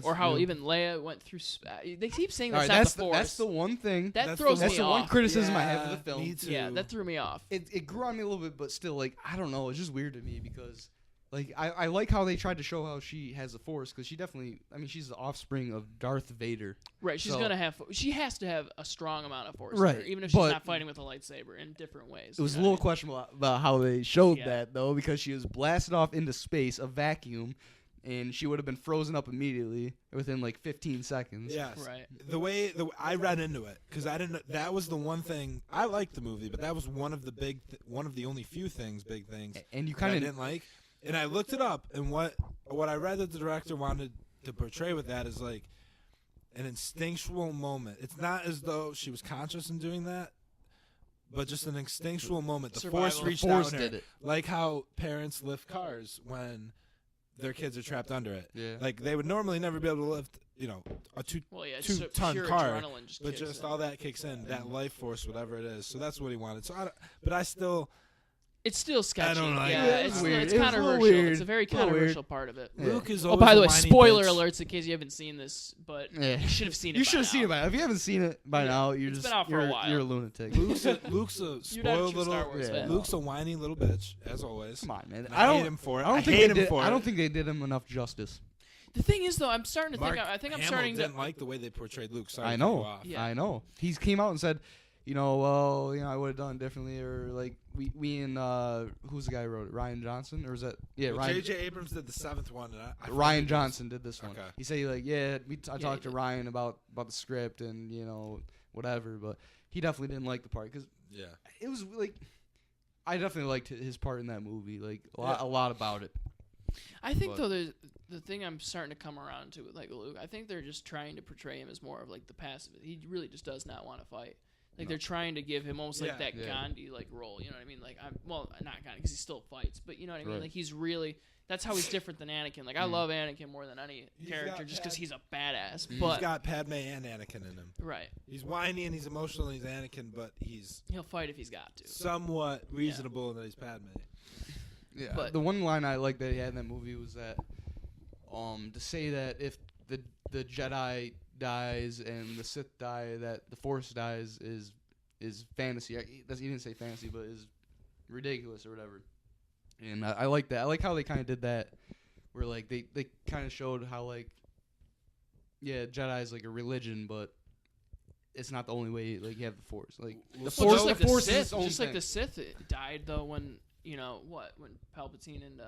B: Or how even Leia went through. They keep saying that's
C: not
B: the Force.
C: That's the one thing.
B: That throws me off.
C: That's the one criticism I have of the film.
A: Me too.
B: Yeah, that threw me off.
C: It grew on me a little bit, but still, like, I don't know. It's just weird to me because, like, I like how they tried to show how she has the Force because she definitely, she's the offspring of Darth Vader.
B: Right, she has to have a strong amount of Force,
C: right?
B: There, even if she's not fighting with a lightsaber in different ways.
C: It was a little questionable about how they showed that though, because she was blasted off into space, a vacuum, and she would have been frozen up immediately within like 15 seconds.
A: Yes,
B: right.
A: The way I read into it because I didn't. That was the one thing I liked the movie, but that was one of the only few big things,
C: and you kind of
A: didn't like. And I looked it up, and what I read that the director wanted to portray with that is like an instinctual moment. It's not as though she was conscious in doing that, but just an instinctual moment. The Force reached out in her, like how parents lift cars when their kids are trapped under it.
C: Yeah.
A: Like they would normally never be able to lift, a two-ton car, but just all that kicks in, that life force, whatever it is. So that's what he wanted. So,
B: It's still sketchy.
A: I don't like
B: yeah,
A: it.
B: it's
C: Weird.
B: it's
C: It was a little
B: controversial.
C: weird.
B: It's a very
C: A little
B: controversial part of it.
C: Yeah.
A: Luke is
B: Oh,
A: always
B: by the
A: a
B: way,
A: whiny
B: spoiler
A: bitch.
B: alerts in case you haven't seen this, but
C: Yeah.
B: you should have seen it.
C: You should have
B: by
C: seen
B: now.
C: it by now. If you haven't seen it by now, you're
B: It's
C: just
B: been out for a while.
C: You're a lunatic.
A: Luke's a
B: You're not a
A: spoiled
B: true Star
A: little.
B: Wars
C: Yeah.
B: fan.
A: Luke's a whiny little bitch, as always.
C: Come on, man.
A: And
C: I
A: hate
C: don't.
A: him for it.
C: I don't think
A: hate
C: they
A: him
C: did.
A: for
C: I
A: it.
C: don't think they did him enough justice.
B: The thing is, though, I'm starting to
A: Mark
B: think. I think I'm
A: Hamill
B: starting to.
A: didn't like the way they portrayed Luke. Sorry
C: I
A: to cut you
C: know.
A: off.
B: Yeah.
C: I know. He came out and said, I would have done it differently, or like we and who's the guy who wrote it? Ryan Johnson, or was that
A: Well,
C: Ryan?
A: J.J. Abrams did the 7th one, and I
C: Ryan
A: forget
C: Johnson did this one.
A: Okay.
C: He said like, I
B: he
C: talked to
B: did.
C: Ryan about the script and whatever, but he definitely didn't like the part because
A: Yeah.
C: it was like I definitely liked his part in that movie, like
A: Yeah.
C: a lot about it.
B: I think
C: But-
B: though, there's the thing I'm starting to come around to with like Luke. I think they're just trying to portray him as more of like the passive. He really just does not want to fight. Like
C: No.
B: they're trying to give him almost like
A: Yeah.
B: that
C: Yeah.
B: Gandhi like role. You know what I mean? Like not Gandhi because he still fights, but you know what I mean?
C: Right.
B: Like he's really. That's how he's different than Anakin. Like I love Anakin more than any
A: He's
B: character
A: got
B: just because
A: Pad-
B: he's a badass.
C: He's
B: But
A: He's got Padme and Anakin in him.
B: right,
A: He's whiny and he's emotional and he's Anakin, but he's
B: he'll fight if he's got to.
A: somewhat reasonable that he's Padme.
C: Yeah,
B: But-
C: the one line I liked that he had in that movie was that to say that if the Jedi dies and the Sith die, that the Force dies is fantasy. He didn't say fantasy, but is ridiculous or whatever. And I like that. I like how they kind of did that, where like they kind of showed how like, yeah, Jedi is like a religion, but it's not the only way. Like you have the Force, like the
A: Well,
C: Force.
B: just like
C: The
B: the
C: Force
B: Sith,
C: is its own
B: just like
C: thing.
B: the Sith died though when when Palpatine and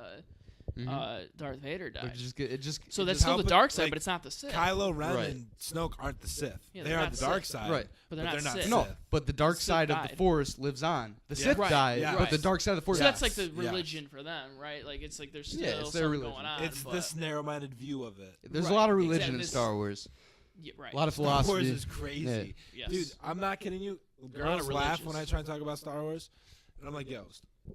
B: Darth Vader
C: But
B: died.
C: it just
B: So
C: it
B: that's
C: just-
B: still the
A: Palpa-
B: dark side,
A: like,
B: but it's not the Sith.
A: Kylo Ren
C: Right.
A: and Snoke aren't the Sith.
B: Yeah,
A: they
B: they're
A: are
B: not
A: the dark
B: Sith.
A: side.
C: Right.
B: But they're not Sith.
C: No,
A: Sith.
C: but the dark
B: Sith
C: side of
B: died.
C: the Force lives on. The
A: Yeah.
C: Sith
B: Right.
C: died,
A: Yeah.
C: but the
B: Right.
C: dark side of the Force.
B: So that's like the
A: Yes.
B: religion for them, right? Like it's like there's still
C: Yeah, it's their
B: something
C: religion.
B: going on.
A: It's
B: but,
A: this narrow-minded view of it.
C: There's
B: Right,
C: a lot of religion
B: exactly.
C: in
B: This-
C: Star Wars.
B: Yeah, right.
C: A lot of
A: Star
C: philosophy.
A: Wars is crazy.
B: Yes.
A: Dude, I'm not kidding you.
B: lot
A: Girls
B: of
A: laugh
B: religious.
A: when I try and talk about Star Wars. And I'm like, yo,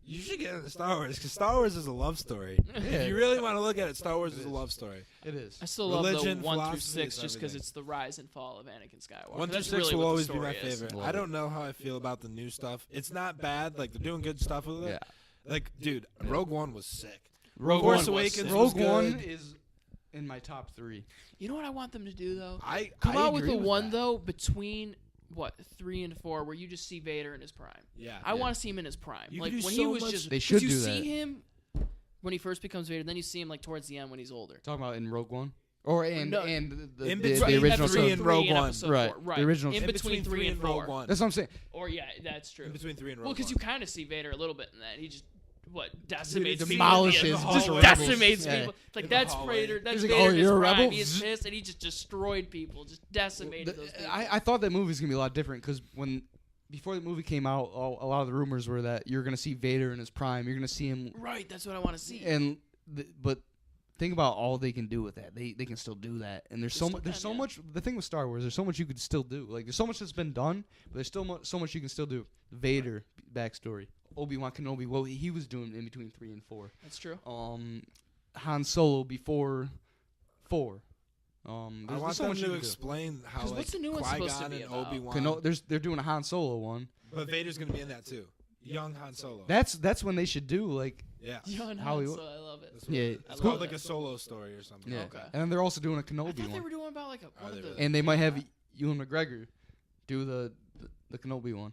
A: you should get into Star Wars because Star Wars is a love story. If you really want to look at it, Star Wars is a love story.
C: It is.
B: I still love
A: Religion,
B: the 1 through
A: philosophy,
B: 6
A: it's
B: just because
A: everything.
B: it's the rise and fall of Anakin Skywalker.
A: 1 through
B: That's
A: 6
B: really
A: will
B: what the
A: always be my
B: story is.
A: favorite.
C: Love
A: I
C: it.
A: don't know how I feel about the new stuff. It's not bad. Like, they're doing good stuff with it.
C: Yeah.
A: Like, dude, Rogue One was sick.
C: Rogue
A: Force
B: One was
A: Awakens
B: sick.
A: was
C: Rogue One
A: good.
C: is in my top 3.
B: You know what I want them to do though?
A: I
B: Come out with
A: agree
B: a one
A: that.
B: though between 3 and 4 where you just see Vader in his prime.
A: Yeah.
B: I want to see him in his prime.
A: You
B: Like
A: could do
B: when
A: so
B: he was
A: much-
B: just
C: They should
B: you
C: do
B: see
C: that.
B: him when he first becomes Vader, then you see him like towards the end when he's older.
C: Talking about in Rogue One, or and
B: No.
C: and the,
A: In
C: the,
A: between
C: the original.
A: three
C: stuff.
A: and Rogue One.
B: episode
C: Right.
B: 4. Right.
C: The original
B: in
C: stuff.
B: between 3 and 4.
A: Rogue One.
C: That's what I'm saying.
B: Or yeah, that's true.
A: In between 3 and Rogue
B: Well, because
A: One.
B: you kind of see Vader a little bit in that. He just decimates people.
C: demolishes,
B: Yeah,
A: just
B: just
A: rebels.
B: decimates
C: Yeah.
B: people. Like
A: In the
B: that's
A: hallway.
B: Vader. That's
C: He's like,
B: Vader
C: "Oh,
B: in his
C: you're a
B: prime.
C: rebel?"
B: He's pissed and he just destroyed people. Just decimated those people.
C: I thought that movie was gonna be a lot different because before the movie came out, a lot of the rumors were that you're gonna see Vader in his prime. You're gonna see him,
B: Right. That's what I want to see.
C: and but think about all they can do with that. They can still do that, and there's
B: They
C: so
B: still
C: much. There's
B: can,
C: so
B: yeah.
C: much. The thing with Star Wars, there's so much you could still do. Like there's so much that's been done, but there's still so much you can still do. Vader backstory, Obi-Wan Kenobi, what he was doing in between 3 and 4.
B: That's true.
C: Han Solo before 4.
A: I
C: There's
A: want
C: so
A: them
C: much you
A: to
C: can do.
A: explain how
B: 'Cause
A: like
B: what's the new one supposed to
A: Qui-Gon
B: be
A: and
B: about?
A: Obi-Wan.
C: They're doing a Han Solo one.
A: But Vader's gonna be in that too. Young Han Solo.
C: That's when they should do like
A: yeah.
B: Young
C: How
B: Han
C: he-
B: Solo, I love it.
A: That's what
C: Yeah,
A: it is.
B: I
A: It's
B: love
A: called like
B: that.
A: a solo story or something.
C: yeah.
B: Okay.
C: And then they're also doing a
B: I
C: Kenobi
B: thought they
C: one,
B: were doing about like one
A: Are
B: of
A: they
B: the.
A: really?
C: and they might have Ewan McGregor do the Kenobi one.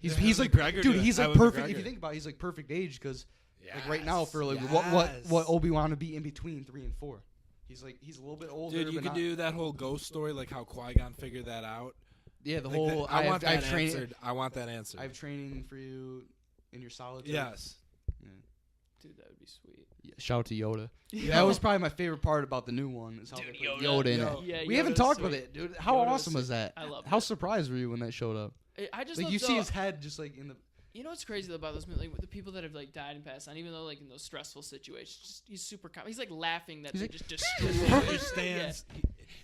A: Yeah,
C: He's like
A: McGregor
C: dude,
A: do it.
C: he's like
A: Ewan
C: perfect.
A: McGregor.
C: If you think about it, he's like perfect age because
A: Yes.
C: like right now for like
A: Yes.
C: what Obi-Wan would be in between 3 and 4. He's a little bit older.
A: Dude, you
C: but
A: could
C: not,
A: do that whole ghost story, like how Qui-Gon figured that out.
C: yeah the
A: Like
C: whole.
A: I want that
C: I've trained.
A: answered. I want that answered.
C: I have training for you in your solitude.
A: Yes.
B: Dude, that would be sweet.
C: Yeah, shout out to Yoda. That was probably my favorite part about the new one is how
B: Dude,
C: they put
B: Yoda.
C: Yoda in
A: Yo.
C: it.
B: Yeah,
C: We haven't
B: Yoda's
C: talked
B: sweet.
C: about it, dude. How
B: Yoda was
C: awesome was
B: sweet.
C: that?
B: I loved
C: How
B: it.
C: surprised were you when that showed up?
B: I just
C: Like
B: love
C: you see
B: the-
C: his head just like in the.
B: You know what's crazy about those movies? Like with the people that have like died and passed on, even though like in those stressful situations, just, he's super calm. He's like laughing that
C: He's
B: they
C: like,
B: just
A: He
B: destroyed.
A: understands.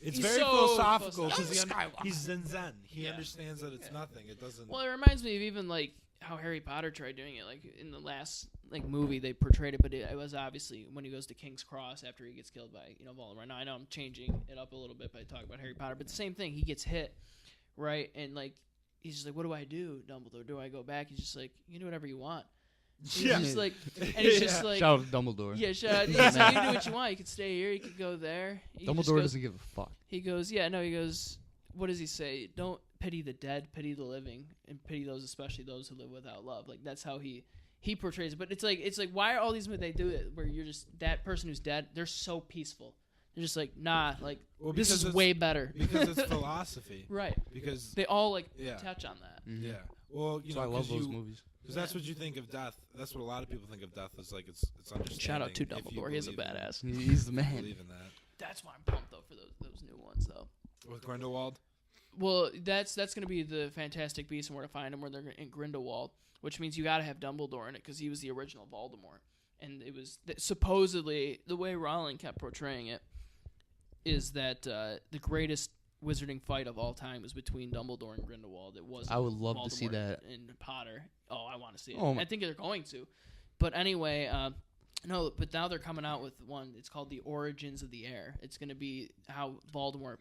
A: It's
B: He's
A: very
B: so
A: philosophical
B: philosophical.
A: because
C: Skywalker.
A: he's zen. He
B: Yeah.
A: understands that it's
B: Yeah.
A: nothing. It doesn't.
B: Well, it reminds me of even like how Harry Potter tried doing it. Like in the last like movie, they portrayed it, but it was obviously when he goes to King's Cross after he gets killed by Voldemort. Now I know I'm changing it up a little bit by talking about Harry Potter, but the same thing. He gets hit, right, and like he's just like, "What do I do, Dumbledore? Do I go back?" He's just like, "You can do whatever you want." He's just like, and he's just like,
C: shout out to Dumbledore.
B: Yeah, shout out. He's like, you can do what you want. You can stay here. You can go there.
C: Dumbledore doesn't give a fuck.
B: He goes, yeah, no. He goes, what does he say? Don't pity the dead, pity the living, and pity those, especially those who live without love. Like that's how he portrays it. But it's like why are all these movies they do it where you're just that person who's dead? They're so peaceful. They're just like, nah, like this is way better
A: because it's philosophy,
B: right?
A: Because
B: they all touch on that.
C: Mm-hmm.
A: Yeah. Well,
C: so I love those movies.
A: Because that's what you think of death. That's what a lot of people think of death. Is like it's understanding.
B: Shout out to Dumbledore. He's a badass.
C: He's the man.
A: Believe in that.
B: That's why I'm pumped though for those new ones though.
A: With Grindelwald.
B: Well, that's gonna be the Fantastic Beasts and Where to Find Them, where they're in Grindelwald, which means you got to have Dumbledore in it because he was the original Voldemort, and it was supposedly the way Rowling kept portraying it is that the greatest wizarding fight of all time was between Dumbledore and Grindelwald. It wasn't.
C: I would love
B: Voldemort
C: to see that.
B: And Potter. Oh, I want to see it.
C: Oh,
B: I think they're going to. But anyway, no. But now they're coming out with one. It's called The Origins of the Heir. It's going to be how Voldemort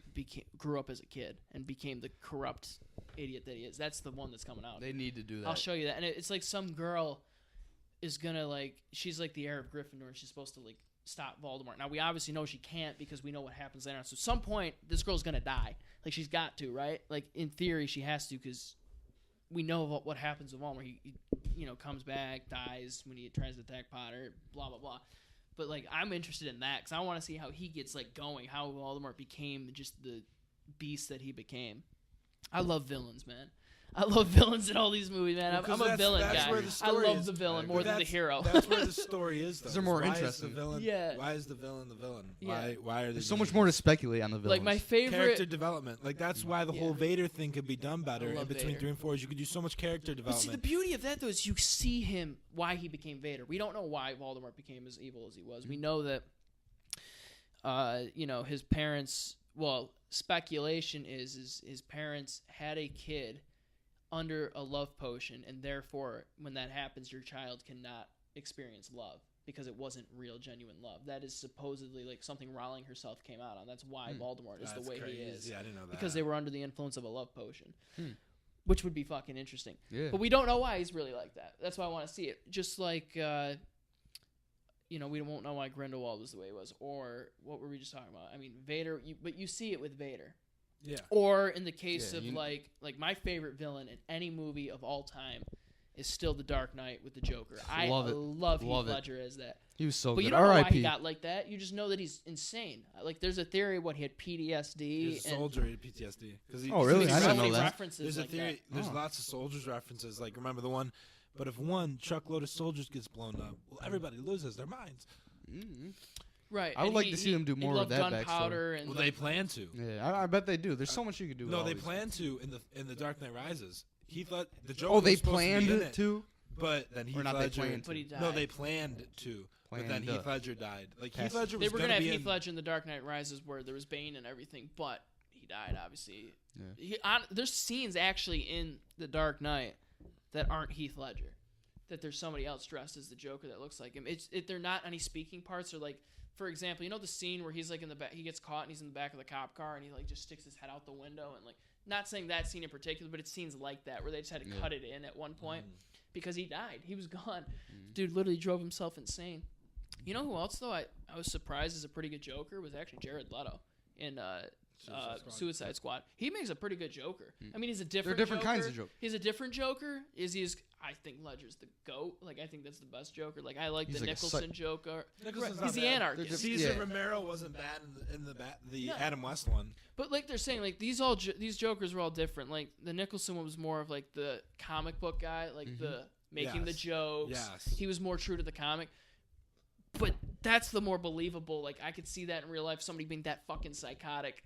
B: grew up as a kid and became the corrupt idiot that he is. That's the one that's coming out.
C: They need to do that.
B: I'll show you that. And it's like some girl is gonna she's like the heir of Gryffindor, and she's supposed to stop Voldemort. Now we obviously know she can't because we know what happens later on. So at some point this girl's gonna die. Like she's got to, right? Like in theory she has to because we know what happens with Voldemort. He comes back, dies when he tries to attack Potter, blah blah blah. But I'm interested in that because I want to see how he gets going, how Voldemort became just the beast that he became. I love villains, man. I love villains in all these movies, man. I'm a villain guy. I love the villain more than the hero.
A: That's where the story is, though.
C: They're more
A: why
C: interesting.
A: Is the villain,
B: yeah.
A: Why is the villain the villain?
B: Yeah.
A: Why are they?
C: There's so much more to speculate on the villains.
B: My favorite
A: character development. That's why the whole Vader thing could be done better. In between
B: Vader.
A: 3 and 4, you could do so much character development.
B: But see, the beauty of that though is you see him why he became Vader. We don't know why Voldemort became as evil as he was. We know that, his parents. Well, speculation is his parents had a kid under a love potion, and therefore when that happens your child cannot experience love because it wasn't real genuine love. That is supposedly something Rowling herself came out on. That's why Voldemort is the way
A: crazy.
B: he is.
A: Yeah, I didn't know that.
B: Because they were under the influence of a love potion. Which would be fucking interesting.
C: Yeah.
B: But we don't know why he's really like that. That's why I want to see it. Just like we won't know why Grindelwald was the way he was, or what were we just talking about? I mean, Vader, but you see it with Vader.
A: Yeah.
B: Or in the case of my favorite villain in any movie of all time is still The Dark Knight with the Joker. I love Heath Ledger as that.
C: He was so
B: but
C: good.
B: You don't know why he got like that. You just know that he's insane. There's a theory he had PTSD.
A: He's a soldier with PTSD.
C: Really? I didn't know that.
B: There's
A: a theory. There's lots of soldiers references. Remember the one? But if one truckload of soldiers gets blown up, well, everybody loses their minds.
C: Mm-hmm.
B: Right.
C: I would like to see them do more of that backstory.
B: And
A: they plan to.
C: Yeah, I bet they do. There's so much you could do.
A: No,
C: with
A: they
C: all
A: plan to in the Dark Knight Rises. The Joker.
C: They planned to.
A: But then Heath Ledger.
B: But he died.
A: No, they planned to. But then Heath Ledger died. Heath Ledger was
B: They were
A: gonna
B: have
A: be
B: Heath Ledger in The Dark Knight Rises where there was Bane and everything, but he died obviously.
C: Yeah.
B: There's scenes actually in The Dark Knight that aren't Heath Ledger. That there's somebody else dressed as the Joker that looks like him. They're not any speaking parts or for example, the scene where he's in the back, he gets caught and he's in the back of the cop car and he just sticks his head out the window and not saying that scene in particular, but it's scenes like that where they just had to cut it in at one point because he died. He was gone. Dude literally drove himself insane. You know who else though I was surprised is a pretty good Joker was actually Jared Leto in Suicide Squad. He makes a pretty good Joker. I mean, he's a different.
C: They're different kinds of Joker.
B: He's a different Joker. I think Ledger's the GOAT. I think that's the best Joker. I like the Nicholson Joker. He's the anarchist.
A: Caesar Romero wasn't bad in the Adam West one.
B: But they're saying these Jokers were all different. The Nicholson one was more of the comic book guy, the making the jokes.
A: Yes.
B: He was more true to the comic. But that's the more believable. I could see that in real life. Somebody being that fucking psychotic.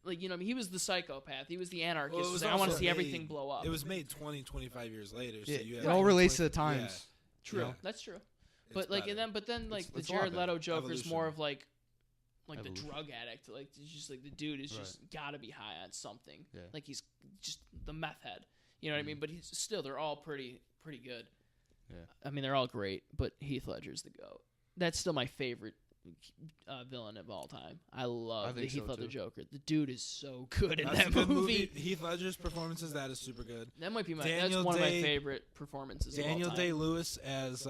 B: He was the psychopath. He was the anarchist. I want to see everything blow up.
A: It was made 20, 25 years later. So
C: it all relates to the times.
B: Yeah. True. That's true. But then
A: it's
B: the Jared Leto Joker is more of the
C: Evolution.
B: drug addict. It's just the dude is just gotta be high on something.
C: Yeah.
B: He's just the meth head. You know what I mean? But they're all pretty good.
C: Yeah.
B: I mean, they're all great, but Heath Ledger's the GOAT. That's still my favorite villain of all time. I love the
C: think
B: Heath
C: so,
B: Ledger
C: too.
B: Joker. The dude is so good in
A: That's
B: that
A: a good
B: movie.
A: Heath Ledger's performances, that is super good.
B: That might be that's
A: Daniel
B: one of my
A: Day-
B: favorite performances
A: Daniel
B: of all time.
A: Day-Lewis as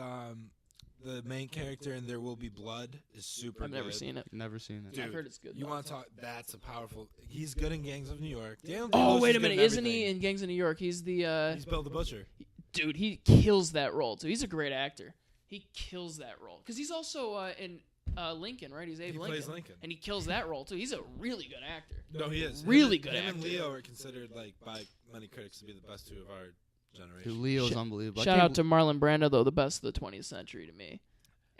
A: the main character in There Will Be Blood is super
B: I've
A: good.
B: never seen it.
C: Never seen it.
A: Dude,
B: I've heard it's good.
A: You
B: though.
A: want to talk? That's a powerful. He's good in Gangs of New York. Daniel
B: Oh,
A: Day-Lewis
B: wait
A: is
B: a
A: good
B: minute.
A: in
B: Isn't he
A: everything.
B: in Gangs of New York? He's the
A: He's Bill the Butcher.
B: dude. He kills that role too. He's a great actor. He kills that role because he's also in Lincoln, right? He's Abe
A: He
B: Lincoln.
A: plays Lincoln.
B: And he kills that role too. He's a really good actor.
A: No, he is
B: Really
A: him,
B: good
A: Him and
B: actor.
A: Leo are considered by many critics to be the best two of our generation.
C: Dude, Leo's unbelievable.
B: Shout out to Marlon Brando, though, the best of the 20th century to me,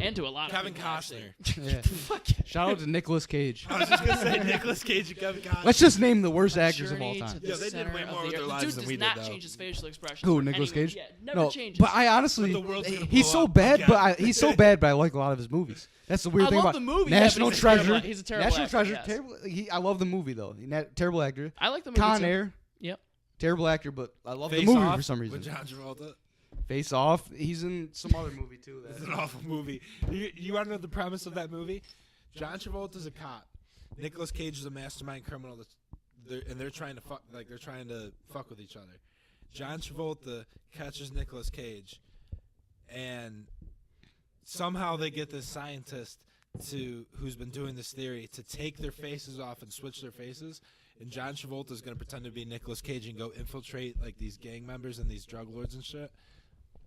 B: and to a lot
A: Kevin
B: of people, actually.
A: Costner.
C: Yeah.
B: Fuck.
C: Shout out to Nicolas Cage.
A: I was just gonna say Nicolas Cage and Kevin Costner.
C: Let's just name the worst actors of all
B: Journey to
C: time.
B: the
A: Yeah, they did
B: center
A: way
B: of
A: more
B: the
A: with their
B: earth.
A: lives
B: The dude
A: than
B: does
A: we did,
B: not
A: though.
B: change his facial expression.
C: Who,
B: for
C: Nicolas
B: anyone.
C: Cage?
B: Yeah, never
C: No,
B: changes.
C: but I honestly,
A: But the world's gonna
C: he's
A: blow
C: so
A: up
C: bad,
A: again.
C: but he's so bad, but I like a lot of his movies. That's the weird
B: I
C: thing
B: love
C: about
B: the movie,
C: National
B: yeah, but he's a terrible-
C: Treasure.
B: he's a terrible
C: National
B: actor,
C: Treasure,
B: yes.
C: terrible. I love the movie though. Terrible actor.
B: I like the movie
C: Con
B: too.
C: Air,
B: Yep.
C: terrible actor, but I love
A: Face
C: the movie
A: Off
C: for some
A: with
C: reason.
A: John Travolta.
C: Face Off. He's in some other movie too.
A: It's an awful movie. You want to know the premise of that movie? John Travolta's a cop. Nicolas Cage is a mastermind criminal. They're trying to fuck. Like they're trying to fuck with each other. John Travolta catches Nicolas Cage, and somehow they get this scientist who's been doing this theory to take their faces off and switch their faces. And John Travolta is going to pretend to be Nicolas Cage and go infiltrate like these gang members and these drug lords and shit.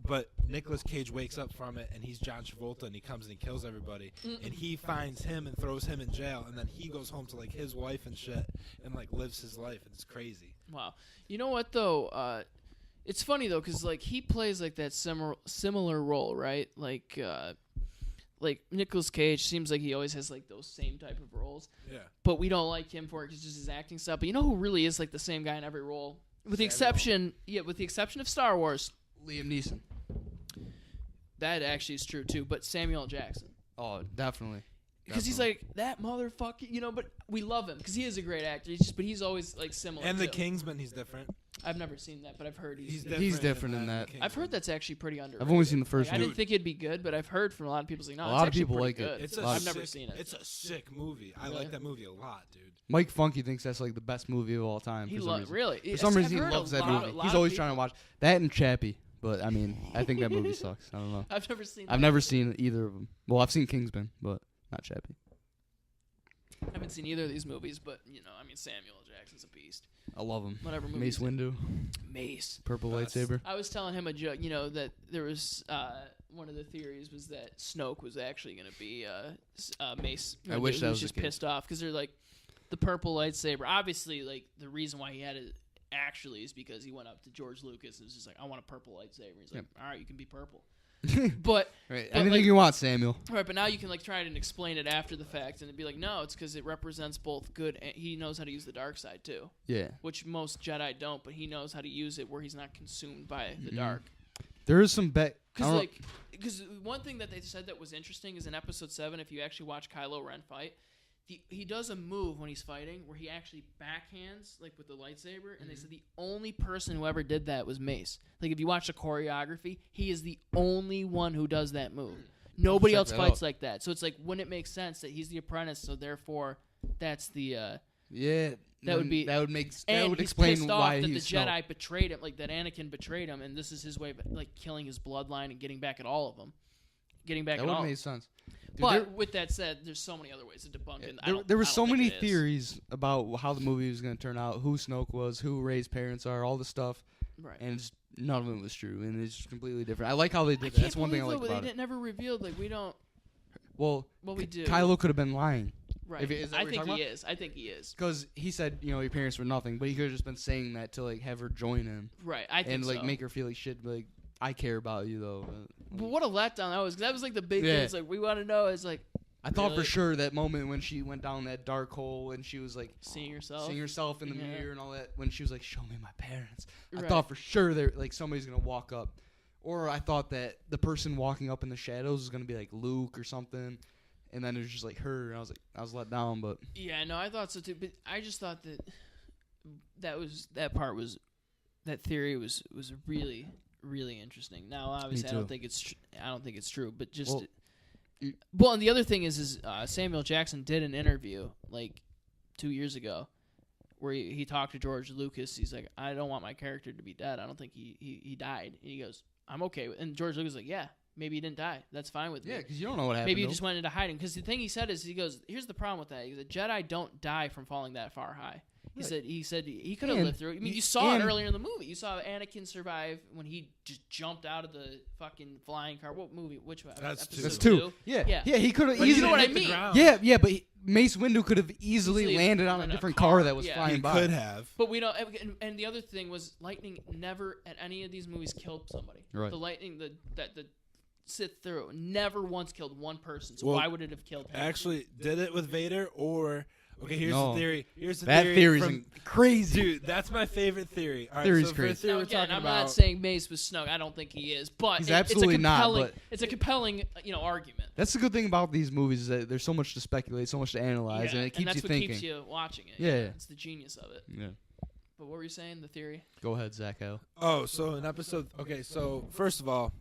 A: But Nicolas Cage wakes up from it, and he's John Travolta, and he comes and he kills everybody. And he finds him and throws him in jail, and then he goes home to like his wife and shit, and like lives his life. And it's crazy.
B: Wow. You know what though? It's funny though, because like he plays like that similar role, right? Like Nicolas Cage seems like he always has like those same type of roles.
A: Yeah.
B: But we don't like him for it because just his acting stuff. But you know who really is like the same guy in every role, with the exception of Star Wars.
C: Liam Neeson.
B: That actually is true too. But Samuel L. Jackson.
C: Oh, definitely.
B: Because he's like that motherfucker, you know. But we love him because he is a great actor. But he's always like similar.
A: And The
B: too.
A: Kingsman, he's different.
B: I've never seen that, but I've heard
C: He's different in that.
B: I've heard that's actually pretty underrated.
C: I've only seen the first
B: I
C: one.
B: didn't think it'd be good, but I've heard from a lot of people saying no.
C: A
B: it's
C: lot of
B: actually
C: people
B: pretty
C: like it.
B: good.
A: It's
B: I've never seen it.
A: It's a sick movie. I
B: Really?
A: like that movie a lot, dude.
C: Mike Funky thinks that's like the best movie of all time.
B: He
C: for some
B: loves
C: reason.
B: really.
C: For some reason, he loves that movie. He's always trying to watch that and Chappie. But I mean, I think that movie sucks. I don't know.
B: I've never seen.
C: I've never seen either of them. Well, I've seen Kingsman, but not Chappie.
B: I haven't seen either of these movies, but I mean, Samuel L. Jackson's a beast.
C: I love him.
B: Whatever movie.
C: Mace Windu,
B: Mace.
C: purple
A: Best.
C: lightsaber.
B: I was telling him a joke. That there was one of the theories was that Snoke was actually going to be Mace.
C: I wish that was
B: just
C: the case.
B: pissed off because they're like the purple lightsaber. Obviously, like the reason why he had it actually is because he went up to George Lucas and was just like, "I want a purple lightsaber." He's like, "All right, you can be purple." But
C: Right.
B: but,
C: Anything
B: like-
C: you want, Samuel.
B: right, but now you can like try and explain it after the fact and it'd be like, no, it's because it represents both good and he knows how to use the dark side too,
C: Yeah.
B: which most Jedi don't. But he knows how to use it where he's not consumed by the
C: Mhm.
B: dark.
C: There is some bet.
B: Because one thing that they said that was interesting is in Episode 7, if you actually watch Kylo Ren fight, he does a move when he's fighting where he actually backhands like with the lightsaber, and they said the only person who ever did that was Mace. Like if you watch the choreography, he is the only one who does that move. Nobody
C: check
B: else
C: that
B: fights
C: out.
B: like that. So it's like, wouldn't it make sense that he's the apprentice? So therefore, that's the.
C: Yeah.
B: That would be-
C: That would make. That
B: And
C: would
B: he's
C: explain
B: pissed
C: why
B: off that the
C: he's
B: Jedi betrayed him, like that Anakin betrayed him, and this is his way of like killing his bloodline and getting back at all of them. Getting back
C: That
B: at
C: would
B: all.
C: have made sense. Dude,
B: But with that said, there's so many other ways to debunk it.
C: there were so many
B: theories.
C: theories about how the movie was going to turn out, who Snoke was, who Rey's parents are, all the stuff,
B: Right.
C: and none of it was true, and it's just completely different. I like how they
B: I
C: did that.
B: can't
C: That's one thing I
B: believe,
C: like
B: though,
C: about
B: they
C: it.
B: never revealed. Like we don't.
C: Well,
B: Well, we do.
C: Kylo could have been lying.
B: Right.
C: is that
B: I
C: what you're
B: think
C: talking
B: he
C: about?
B: is. I think he is.
C: Because he said, your parents were nothing, but he could have just been saying that to like have her join him
B: Right. I think
C: and like
B: so.
C: make her feel like shit. Like I care about you though.
B: But what a letdown that was. 'Cause that was like the big
C: Yeah.
B: thing. It's like we want to know. It's like
C: I thought
B: Really?
C: for sure that moment when she went down that dark hole and she was like
B: seeing yourself.
C: seeing herself in the
B: Yeah.
C: mirror and all that. When she was like, "Show me my parents," I
B: Right.
C: thought for sure there like somebody's gonna walk up, or I thought that the person walking up in the shadows was gonna be like Luke or something. And then it was just like her, and I was let down, but
B: Yeah, no, I thought so too. But I just thought that that theory was really really interesting. Now, obviously, I don't
C: too.
B: think it's true, but just
C: Well,
B: Well, and the other thing is Samuel Jackson did an interview like 2 years ago where he talked to George Lucas. He's like, I don't want my character to be dead. I don't think he died. And he goes, I'm okay with it. And George Lucas is like, yeah, maybe he didn't die. That's fine with me.
C: Yeah, because you don't know what happened.
B: Maybe he just went into hiding. Because the thing he said is, he goes, here's the problem with that. He said, Jedi don't die from falling that far high. He said he could have lived through it. I mean, you saw it earlier in the movie. You saw Anakin survive when he just jumped out of the fucking flying car. What movie? Which one?
A: That's
C: That's
A: two.
C: two. Yeah. He could have
B: easily.
C: easily.
B: You know what I mean?
C: Yeah, but Mace Windu could have easily landed on a different car that was flying by.
A: He could have.
B: But we don't. And the other thing was, lightning never at any of these movies killed somebody.
C: Right.
B: The lightning, the Sith through never once killed one person. So why would it have killed him?
A: Actually, did it with Vader or? Okay, here's the theory. Here's the
C: that
A: theory.
C: Theory's crazy.
A: Dude, that's my favorite theory. All right,
C: Theory's
A: so
C: crazy.
A: Theory
B: Now,
A: we're
B: again,
A: talking
B: I'm
A: about,
B: not saying Mace was Snoke. I don't think he is, but
C: He's absolutely not, but
B: it's a compelling, argument.
C: That's the good thing about these movies is that there's so much to speculate, so much to analyze,
B: Yeah,
C: and it keeps
B: that's
C: you
B: what
C: thinking.
B: keeps you watching it.
C: Yeah.
B: It's the genius of it.
C: Yeah.
B: But what were you saying? The theory?
C: Go ahead, Zach Hale.
A: Oh, so an episode. Okay, so first of all,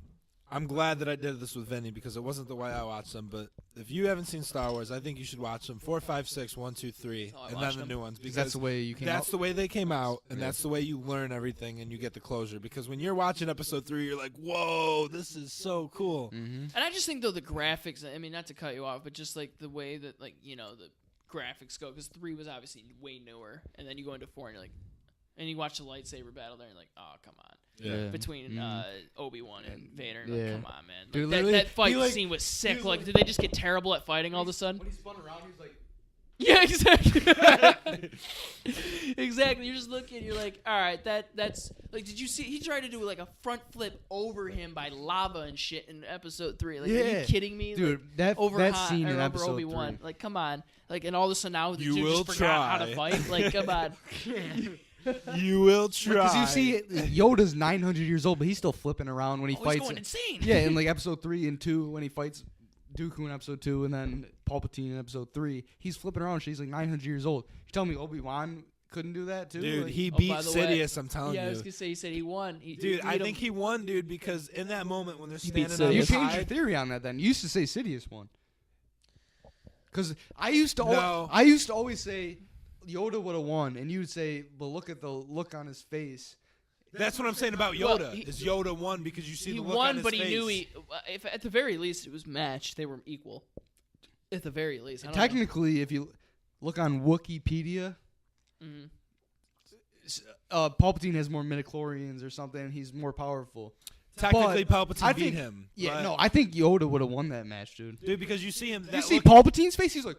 A: I'm glad that I did this with Vinny because it wasn't the way I watched them. But if you haven't seen Star Wars, I think you should watch them 4, 5, 6, 1, 2, 3, and then the new ones because
C: That's the way you came
A: that's
C: out?
A: the way they came out, and that's the way you learn everything and you get the closure. Because when you're watching episode 3, you're like, "Whoa, this is so cool."
C: Mm-hmm.
B: And I just think though the graphics. I mean, not to cut you off, but just like the way that the graphics go. Because 3 was obviously way newer, and then you go into 4 and you're like, and you watch the lightsaber battle there, and you're like, oh come on.
C: Yeah.
B: Between Obi-Wan and Vader.
C: Yeah.
B: Like, come on, man.
C: Dude,
B: That fight
A: he,
B: scene was sick.
A: was
B: Like, did they just get terrible at fighting all of a sudden?
C: When he spun around, he was like...
B: Yeah, exactly. Exactly. You're just looking, you're like, all right, that's... Like, did you see... He tried to do, like, a front flip over him by lava and shit in episode 3. Like, are you kidding me?
C: Dude,
B: like,
C: that scene in episode
B: Obi-Wan.
C: 3.
B: Like, come on. Like, and all of a sudden now, the
A: You
B: dude
A: will
B: just forgot how
A: try.
B: to fight. Like, come on.
A: You will try.
C: Because you see, Yoda's 900 years old, but he's still flipping around when he
B: He's
C: fights.
B: going insane.
C: Yeah, in like episode 3 and 2 when he fights Dooku in episode 2 and then Palpatine in episode 3, he's flipping around. She's like 900 years old. You tell me Obi-Wan couldn't do that too?
A: Dude,
C: like,
A: he
B: Oh,
A: beat
B: by the way-
A: Sidious, I'm telling
B: Yeah, I
A: you.
B: was going to say, he said he won.
A: Dude, I think he won, dude, because in that moment when they're
B: beat
A: standing on
C: you
A: the
B: Sidious.
C: changed your
A: side,
C: theory on that then. You used to say Sidious won. Because I used to
A: No.
C: I used to always say Yoda would have won, and you would say, but look at the look on his face.
A: that's what I'm saying about
B: Well,
A: Yoda. Is Yoda won because you see
B: He
A: the look on
B: won,
A: his
B: but
A: face.
B: he knew if at the very least it was matched, they were equal. At the very least. I don't
C: Technically, if you look on Wikipedia,
B: know. Mhm.
C: Palpatine has more midichlorians or something. He's more powerful.
A: Technically,
C: But
A: Palpatine
C: I
A: beat
C: think-
A: him.
C: Yeah,
A: but-
C: no, I think Yoda would have won that match, dude.
A: Dude, because you see him.
C: You
A: That
C: see
A: look,
C: Palpatine's face? He's like,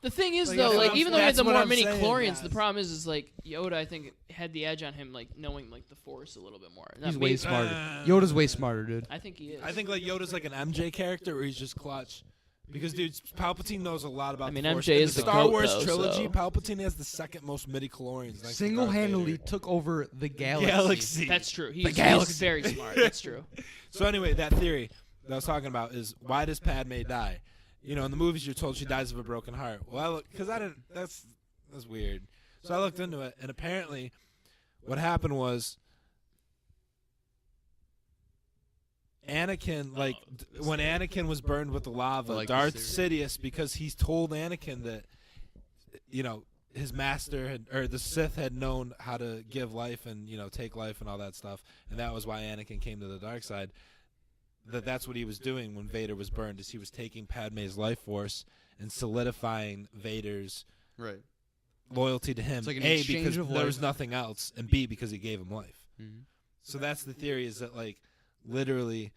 B: The thing is,
A: Like,
B: though,
A: that's
B: like
A: what I'm-
B: even though he had
A: that's
B: the
A: what
B: more
A: I'm
B: mini
A: saying,
B: chlorians,
A: guys.
B: the problem is like Yoda, I think, had the edge on him, like knowing like the Force a little bit more. Not
C: he's
B: me-
C: way smarter. Yoda's way smarter, dude.
B: I think he is.
A: I think like Yoda's like an MJ character where he's just clutch. Because, dude, Palpatine knows a lot about
B: I mean,
A: the Force.
B: MJ
A: In
B: is
A: the
B: the
A: Star
B: GOAT,
A: Wars
B: though,
A: trilogy,
B: so-
A: Palpatine has the second most midi-chlorians. next to Darth
C: Single-handedly
A: Vader.
C: took over the galaxy.
A: Galaxy.
B: That's true. He's
C: galaxy.
B: very smart. That's true.
A: So anyway, that theory that I was talking about is why does Padme die? You know, in the movies you're told she dies of a broken heart. Well, because I didn't. That's weird. So I looked into it, and apparently, what happened was Anakin, like when Anakin was burned with the lava,
C: like
A: Darth
C: this
A: Sidious, because he's told Anakin that, you know, his master had, or the Sith had known how to give life and, you know, take life and all that stuff, and that was why Anakin came to the dark side. That's what he was doing when Vader was burned, is he was taking Padme's life force and solidifying Vader's
C: Right.
A: loyalty to him.
C: It's like an
A: A,
C: exchange
A: because
C: of
A: there was
C: life.
A: nothing else, and B, because he gave him life.
C: Mm-hmm.
A: So that's the theory, is that, like, literally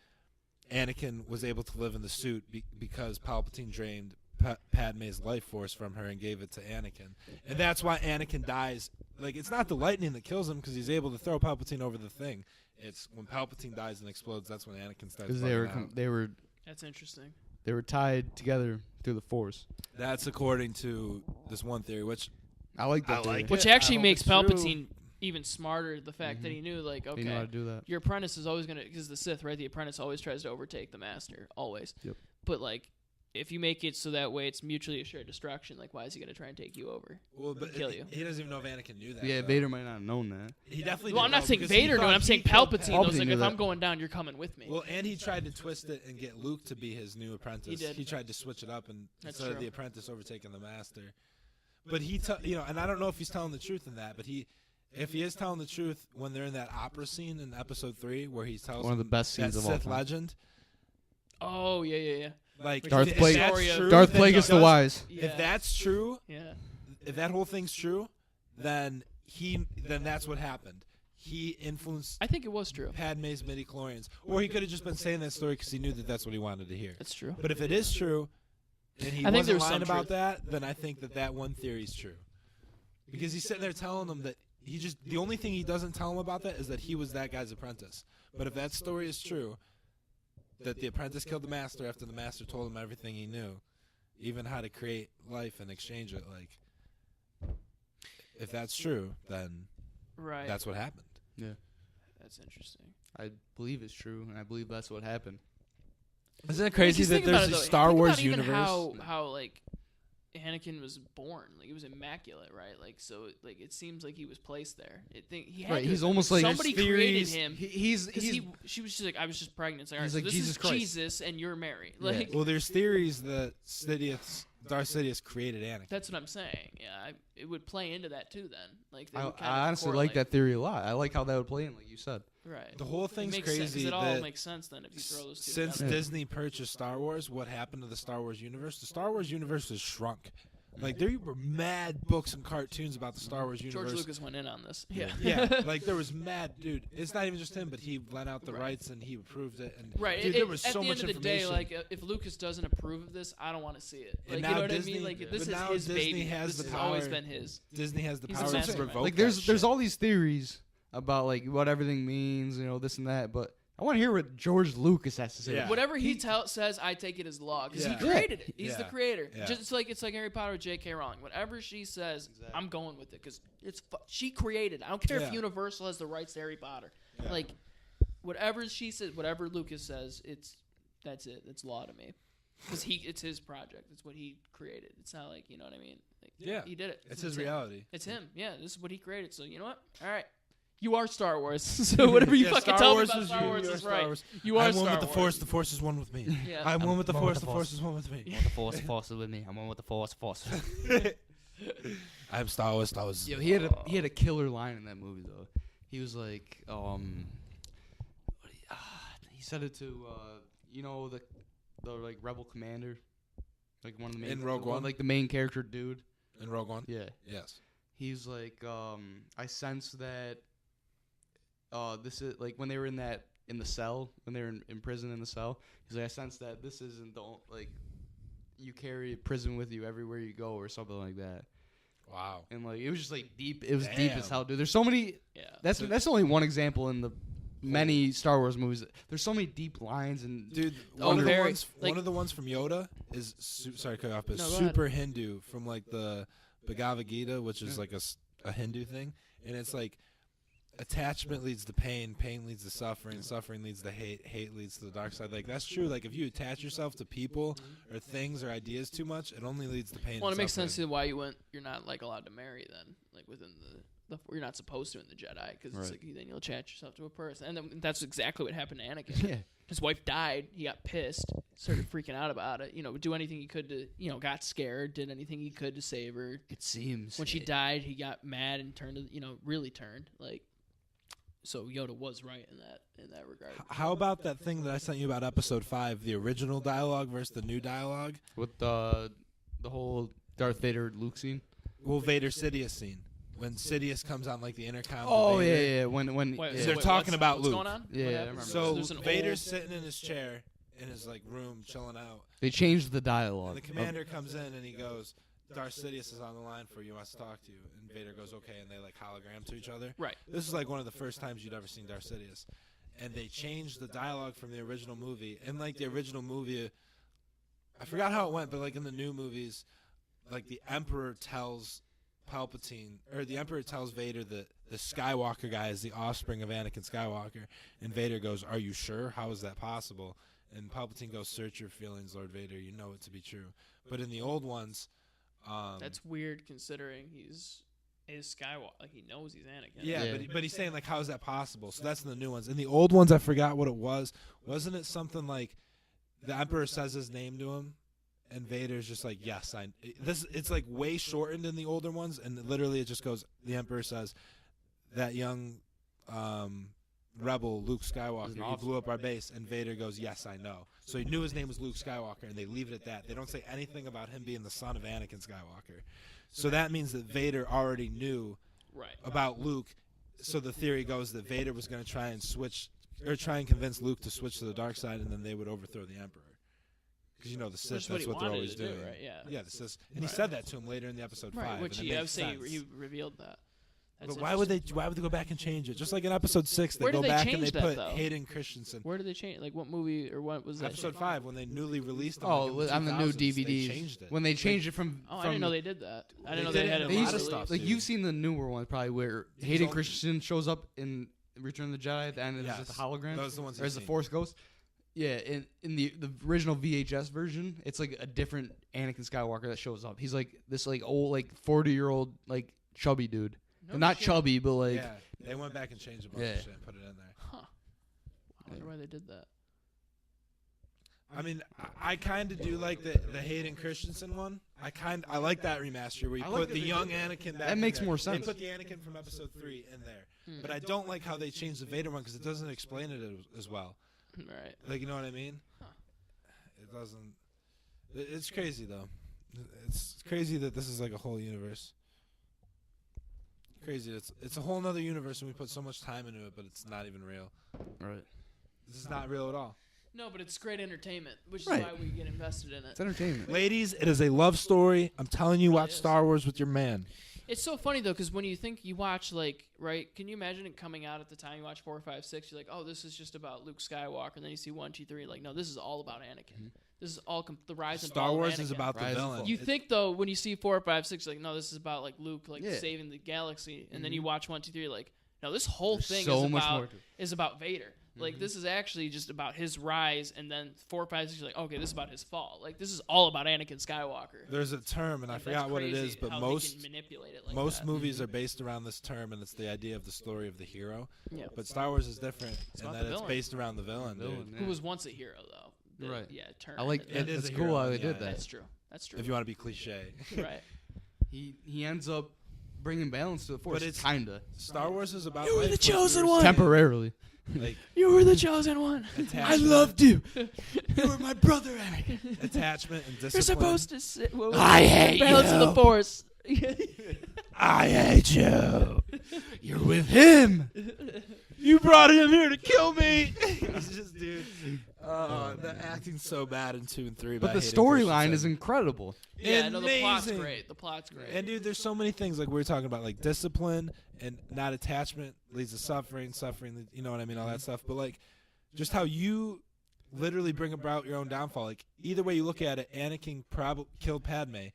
A: Anakin was able to live in the suit because Palpatine drained Padme's life force from her and gave it to Anakin. And that's why Anakin dies. Like, it's not the lightning that kills him because he's able to throw Palpatine over the thing. It's when Palpatine dies and explodes, that's when Anakin starts
C: Because
A: bugging out.
B: That's interesting.
C: they were tied together through the Force.
A: That's according to this one theory, which
C: I like that.
A: I
C: theory.
A: like
B: Which
A: I
B: actually
A: hope
B: makes
A: it's true.
B: Palpatine even smarter. The fact that he knew, like,
C: They know how to
B: okay,
C: do that.
B: your apprentice is always gonna, because the Sith, right? The apprentice always tries to overtake the master, always.
C: Yep.
B: But like, if you make it so that way it's mutually assured destruction, like why is he gonna try and take you over?
A: Well, but
B: kill you.
A: He doesn't even know if Anakin knew that.
C: Yeah,
A: though.
C: Vader might not have known that.
A: He definitely.
B: Well, I'm not saying
A: because he
B: Vader knew it.
A: thought
B: I'm saying
A: he killed
B: Palpatine knows. Like,
C: knew
B: if
C: that.
B: I'm going down, you're coming with me.
A: Well, and he tried to twist it and get Luke to be his new apprentice.
B: He did.
A: He tried to switch it up and
B: That's
A: instead of
B: true.
A: the apprentice overtaking the master. But and I don't know if he's telling the truth in that, but if he is telling the truth when they're in that opera scene in episode 3 where he tells
C: One of the best
A: that
C: scenes of all
A: Sith
C: time.
A: legend,
B: Oh yeah.
A: like
B: Darth
A: if
B: Plague-
A: that's
B: Story of-
A: true,
C: Darth
A: then he
C: Plagueis the
A: does-
C: Wise.
B: Yeah.
A: If that's true,
B: Yeah.
A: if that whole thing's true, then that's what happened. He influenced
B: I think it was true.
A: Padme's midichlorians, or he could have just been saying that story because he knew that that's what he wanted to hear.
B: That's true.
A: But if it is true, and he
B: I think
A: wasn't
B: there's
A: lying
B: some
A: about
B: truth.
A: that, then I think that one theory is true. Because he's sitting there telling them that the only thing he doesn't tell him about that is that he was that guy's apprentice. But if that story is true, that the apprentice killed the master after the master told him everything he knew, even how to create life and exchange it, like, if that's true, then
B: Right.
A: that's what happened.
C: Yeah,
B: That's interesting.
C: I believe it's true, and I believe that's what happened.
A: Isn't it
B: Like,
A: crazy
B: just
A: that
B: think about
A: there's
B: it,
A: a
B: though.
A: Star
B: Think
A: Wars
B: about even
A: universe?
B: how like Anakin was born. Like he was immaculate, right? Like so, like it seems like he was placed there. He had
C: Right,
B: to
C: he's
B: have been.
C: almost like
B: somebody
C: there's
B: created
C: theories-
B: him.
C: He's
B: She was just like, I was just pregnant. It's like, all right,
C: He's
B: so
C: like
B: this
C: Jesus
B: is
C: Christ.
B: Jesus, and you're Mary. Like
A: Well, there's theories that Darth Sidious created Anakin.
B: that's what I'm saying. Yeah, it would play into that too. Then, like, they
C: I
B: would kind of
C: honestly like
B: correlate.
C: that theory a lot. I like how that would play in, like you said.
B: Right.
A: The whole
B: It
A: thing's
B: makes sense, 'cause
A: crazy
B: it all
A: that
B: makes sense then if you throw those two
A: since
B: together.
A: Disney purchased Star Wars, what happened to the Star Wars universe? The Star Wars universe has shrunk. Like there were mad books and cartoons about the Star Wars universe.
B: George Lucas went in on this. Yeah.
A: Yeah, like there was mad, dude. It's not even just him, but he lent out the
B: Right.
A: rights and he approved it. And
B: Right.
A: dude, there was
B: at
A: so
B: the
A: much
B: end of the day,
A: information.
B: like if Lucas doesn't approve of this, I don't want to see it.
A: And
B: Like
A: now
B: you know what
A: Disney-
B: I mean? Like
A: yeah.
B: this
A: But
B: is
A: now
B: his
A: Disney
B: baby.
A: has
B: This
A: the
B: has always
A: power.
B: been his.
A: Disney has the
B: He's a
A: power to
B: mastermind.
A: revoke
C: Like
A: that
C: there's
A: shit.
C: all these theories about like what everything means, this and that, but I want to hear what George Lucas has to say.
A: Yeah.
B: Whatever he says, I take it as law because
A: Yeah.
B: he created it. He's the
A: Yeah.
B: creator.
A: Yeah.
B: Just it's like Harry Potter with J.K. Rowling. Whatever she says,
C: Exactly.
B: I'm going with it because she created it. I don't care
A: Yeah.
B: if Universal has the rights to Harry Potter.
A: Yeah.
B: Like whatever she says, whatever Lucas says, that's it. It's law to me because it's his project. It's what he created. It's not like you know what I mean. Like,
A: Yeah.
B: he did it.
A: It's his
B: him.
A: reality.
B: It's him. Yeah, this is what he created. So you know what? All right. You are Star Wars, so whatever you
A: Yeah,
B: fucking
A: Star
B: tell
A: Wars
B: me about
A: is
B: Star
A: you,
B: Wars
A: you're
B: is
A: Star
B: right.
A: Wars.
B: You are
A: I'm
B: Star
A: one with the
B: Wars.
A: Force. The Force is one with me.
B: Yeah.
A: I'm one with the
D: one
A: Force.
D: with
A: The
D: the
A: Force is one with me.
D: The force is with me. I'm one with the force.
A: I'm Star Wars. Star Wars.
C: Yo, he had a killer line in that movie though. He was like, he said it to the like rebel commander, like one of the main
A: In Rogue One?
C: like the main character dude.
A: In Rogue One.
C: Yeah,
A: Yes.
C: he's like, I sense that this is like when they were in the cell, when they were in prison in the cell. He's like, I sense that this isn't like you carry prison with you everywhere you go or something like that.
A: Wow.
C: And like it was just like deep. It was deep as
A: Damn.
C: hell, dude. There's so many.
B: Yeah.
C: That's only one example in the many Star Wars movies. There's so many deep lines and
A: Dude,
B: Oh,
A: one of the
B: very-
A: ones,
B: like-
A: one of the ones from Yoda is sorry, to cut you off, but
B: No, go ahead.
A: super Hindu from like the Bhagavad Gita, which is like a Hindu thing, and it's like attachment leads to pain, pain leads to suffering, suffering leads to hate, hate leads to the dark side. Like that's true. Like if you attach yourself to people or things or ideas too much, it only leads to pain.
B: Well, it
A: and
B: makes sense
A: suffering.
B: to why you're not like allowed to marry then, like within the you're not supposed to in the Jedi because it's
C: Right.
B: like then you'll attach yourself to a person, and then that's exactly what happened to Anakin.
C: yeah.
B: His wife died. He got pissed, started freaking out about it. Would do anything he could to, got scared, did anything he could to save her.
C: It seems
B: When she died, he got mad and turned, really turned. Like, so Yoda was right in that regard.
A: How about that thing that I sent you about Episode 5, the original dialogue versus the new dialogue?
C: with the whole Darth Vader Luke scene.
A: Well, Vader Sidious scene when Sidious comes on like the intercom. to
C: Oh
A: Vader.
C: yeah. When
B: Wait,
C: yeah.
A: They're talking about
B: what's
A: Luke.
B: going on?
C: Yeah,
B: What
C: I
B: happened?
C: remember.
A: So
B: There's an
A: Vader's
B: old-
A: sitting in his chair in his like room, chilling out.
C: they changed the
A: And
C: dialogue.
A: the commander comes in and he goes, "Darth Sidious is on the line for you. Wants to talk to you." And Vader goes, "Okay," and they like hologram to each other.
B: Right.
A: This is like one of the first times you'd ever seen Darth Sidious, and they changed the dialogue from the original movie. And like the original movie, I forgot how it went, but like in the new movies, like the Emperor tells Palpatine, or the Emperor tells Vader that the Skywalker guy is the offspring of Anakin Skywalker, and Vader goes, "Are you sure? How is that possible?" and Palpatine goes, "Search your feelings, Lord Vader. You know it to be true." But in the old ones,
B: that's weird considering he's Skywalker. Like he knows he's Anakin.
A: yeah. But he's saying like, how is that possible? So that's in the new ones. In the old ones, I forgot what it was. Wasn't it something like the Emperor says his name to him, and Vader's just like, "Yes, I." It's like way shortened in the older ones, and literally it just goes. The Emperor says that young rebel Luke Skywalker, he blew up our base, and Vader goes, "Yes, I know." So he knew his name was Luke Skywalker, and they leave it at that. They don't say anything about him being the son of Anakin Skywalker. So that means that Vader already knew about Luke. So the theory goes that Vader was going to try and convince Luke to switch to the dark side, and then they would overthrow the Emperor. Because the Sith, that's what they're always doing.
B: Right?
A: Yeah, the Sith, and he said that to him later in the episode 5.
B: Which I would say he revealed that. That's
A: but why would they go back and change it? Just like in episode 6, they go back and they put Hayden Christensen.
B: Where did they change? Like what movie or what was that?
A: Episode 5 when they newly released them.
C: On the new DVDs.
A: They changed it.
C: When they changed it from.
B: I didn't know they did that. I didn't know
A: they
B: they had
A: did
B: a
A: a
B: lot
A: lot
B: of
A: of stuff.
C: Like you've seen the newer one probably where Hayden Christensen shows up in Return of the Jedi at the end and it's just a hologram.
A: Those are the ones
C: or as the Force Ghost. Yeah, in the original VHS version, it's like a different Anakin Skywalker that shows up. He's like this like old like 40-year-old like chubby dude. Not chubby, but like
A: they went back and changed a bunch of shit and put it in there.
B: Huh. I wonder why they did that.
A: I mean, I kind of do like the Hayden Christensen one. I like that remaster where you put the young Anakin back.
C: That makes more sense.
A: They put the Anakin from episode 3 in there. But I don't like how they changed the Vader one because it doesn't explain it as well.
B: Right.
A: Like, you know what I mean?
B: Huh.
A: It doesn't. It's crazy, though. It's crazy that this is like a whole universe. Crazy. It's a whole nother universe, and we put so much time into it, but it's not even real.
C: Right.
A: This is not real at all.
B: No, but it's great entertainment, which is
C: Right.
B: why we get invested in it.
C: It's entertainment.
A: Ladies, it is a love story. I'm telling you, watch Star Wars with your man.
B: It's so funny though, because when you think you watch right? Can you imagine it coming out at the time you watch 4, 5, 6? You're like, oh, this is just about Luke Skywalker, and then you see 1, 2, 3. Like, no, this is all about Anakin. This is all the rise and fall
A: Star Wars
B: of Anakin.
A: is about the villain.
B: You think though when you see 4, 5, 6, you're like, no, this is about like Luke saving the galaxy, and then you watch 1, 2, 3, you're like, no, this whole thing is about Vader. Like this is actually just about his rise, and then 4, 5, 6, you're like, okay, this is about his fall. Like this is all about Anakin Skywalker.
A: There's a term, and I forgot what it is, but most
B: manipulate it like
A: most
B: that.
A: movies are based around this term, and it's the idea of the story of the hero.
B: Yeah.
A: But Star Wars is different in that it's
B: villain.
A: based around the villain, dude.
B: Who was once a hero though.
C: Right.
B: Yeah. Turn.
C: I like
A: It is
C: it's
A: a
C: cool
A: hero,
C: how they
A: yeah,
C: did that.
B: That's true. That's true.
A: If you want to be cliche.
B: Right.
C: He ends up bringing balance to the Force.
A: But it's
C: kinda
A: Star Wars is about.
B: You were
A: like
B: the
A: what you
B: chosen
A: were
B: one.
A: saying.
C: temporarily.
A: Like
B: You were the chosen one.
A: I loved
C: you. You were my brother, Anakin.
A: attachment and discipline.
B: You're supposed to sit.
C: I hate
B: balance
C: you.
B: of the Force.
A: I hate you.
C: You're with him.
A: You brought him here to kill me. It's just, dude. The acting's so bad in 2 and 3.
C: But the storyline is incredible.
B: Yeah, no, the plot's
A: Amazing.
B: great. The plot's great.
A: And dude, there's so many things like we were talking about, like discipline and not attachment leads to suffering. Suffering, you know what I mean, all that stuff. But like, just how you literally bring about your own downfall. Like either way you look at it, Anakin probably killed Padme.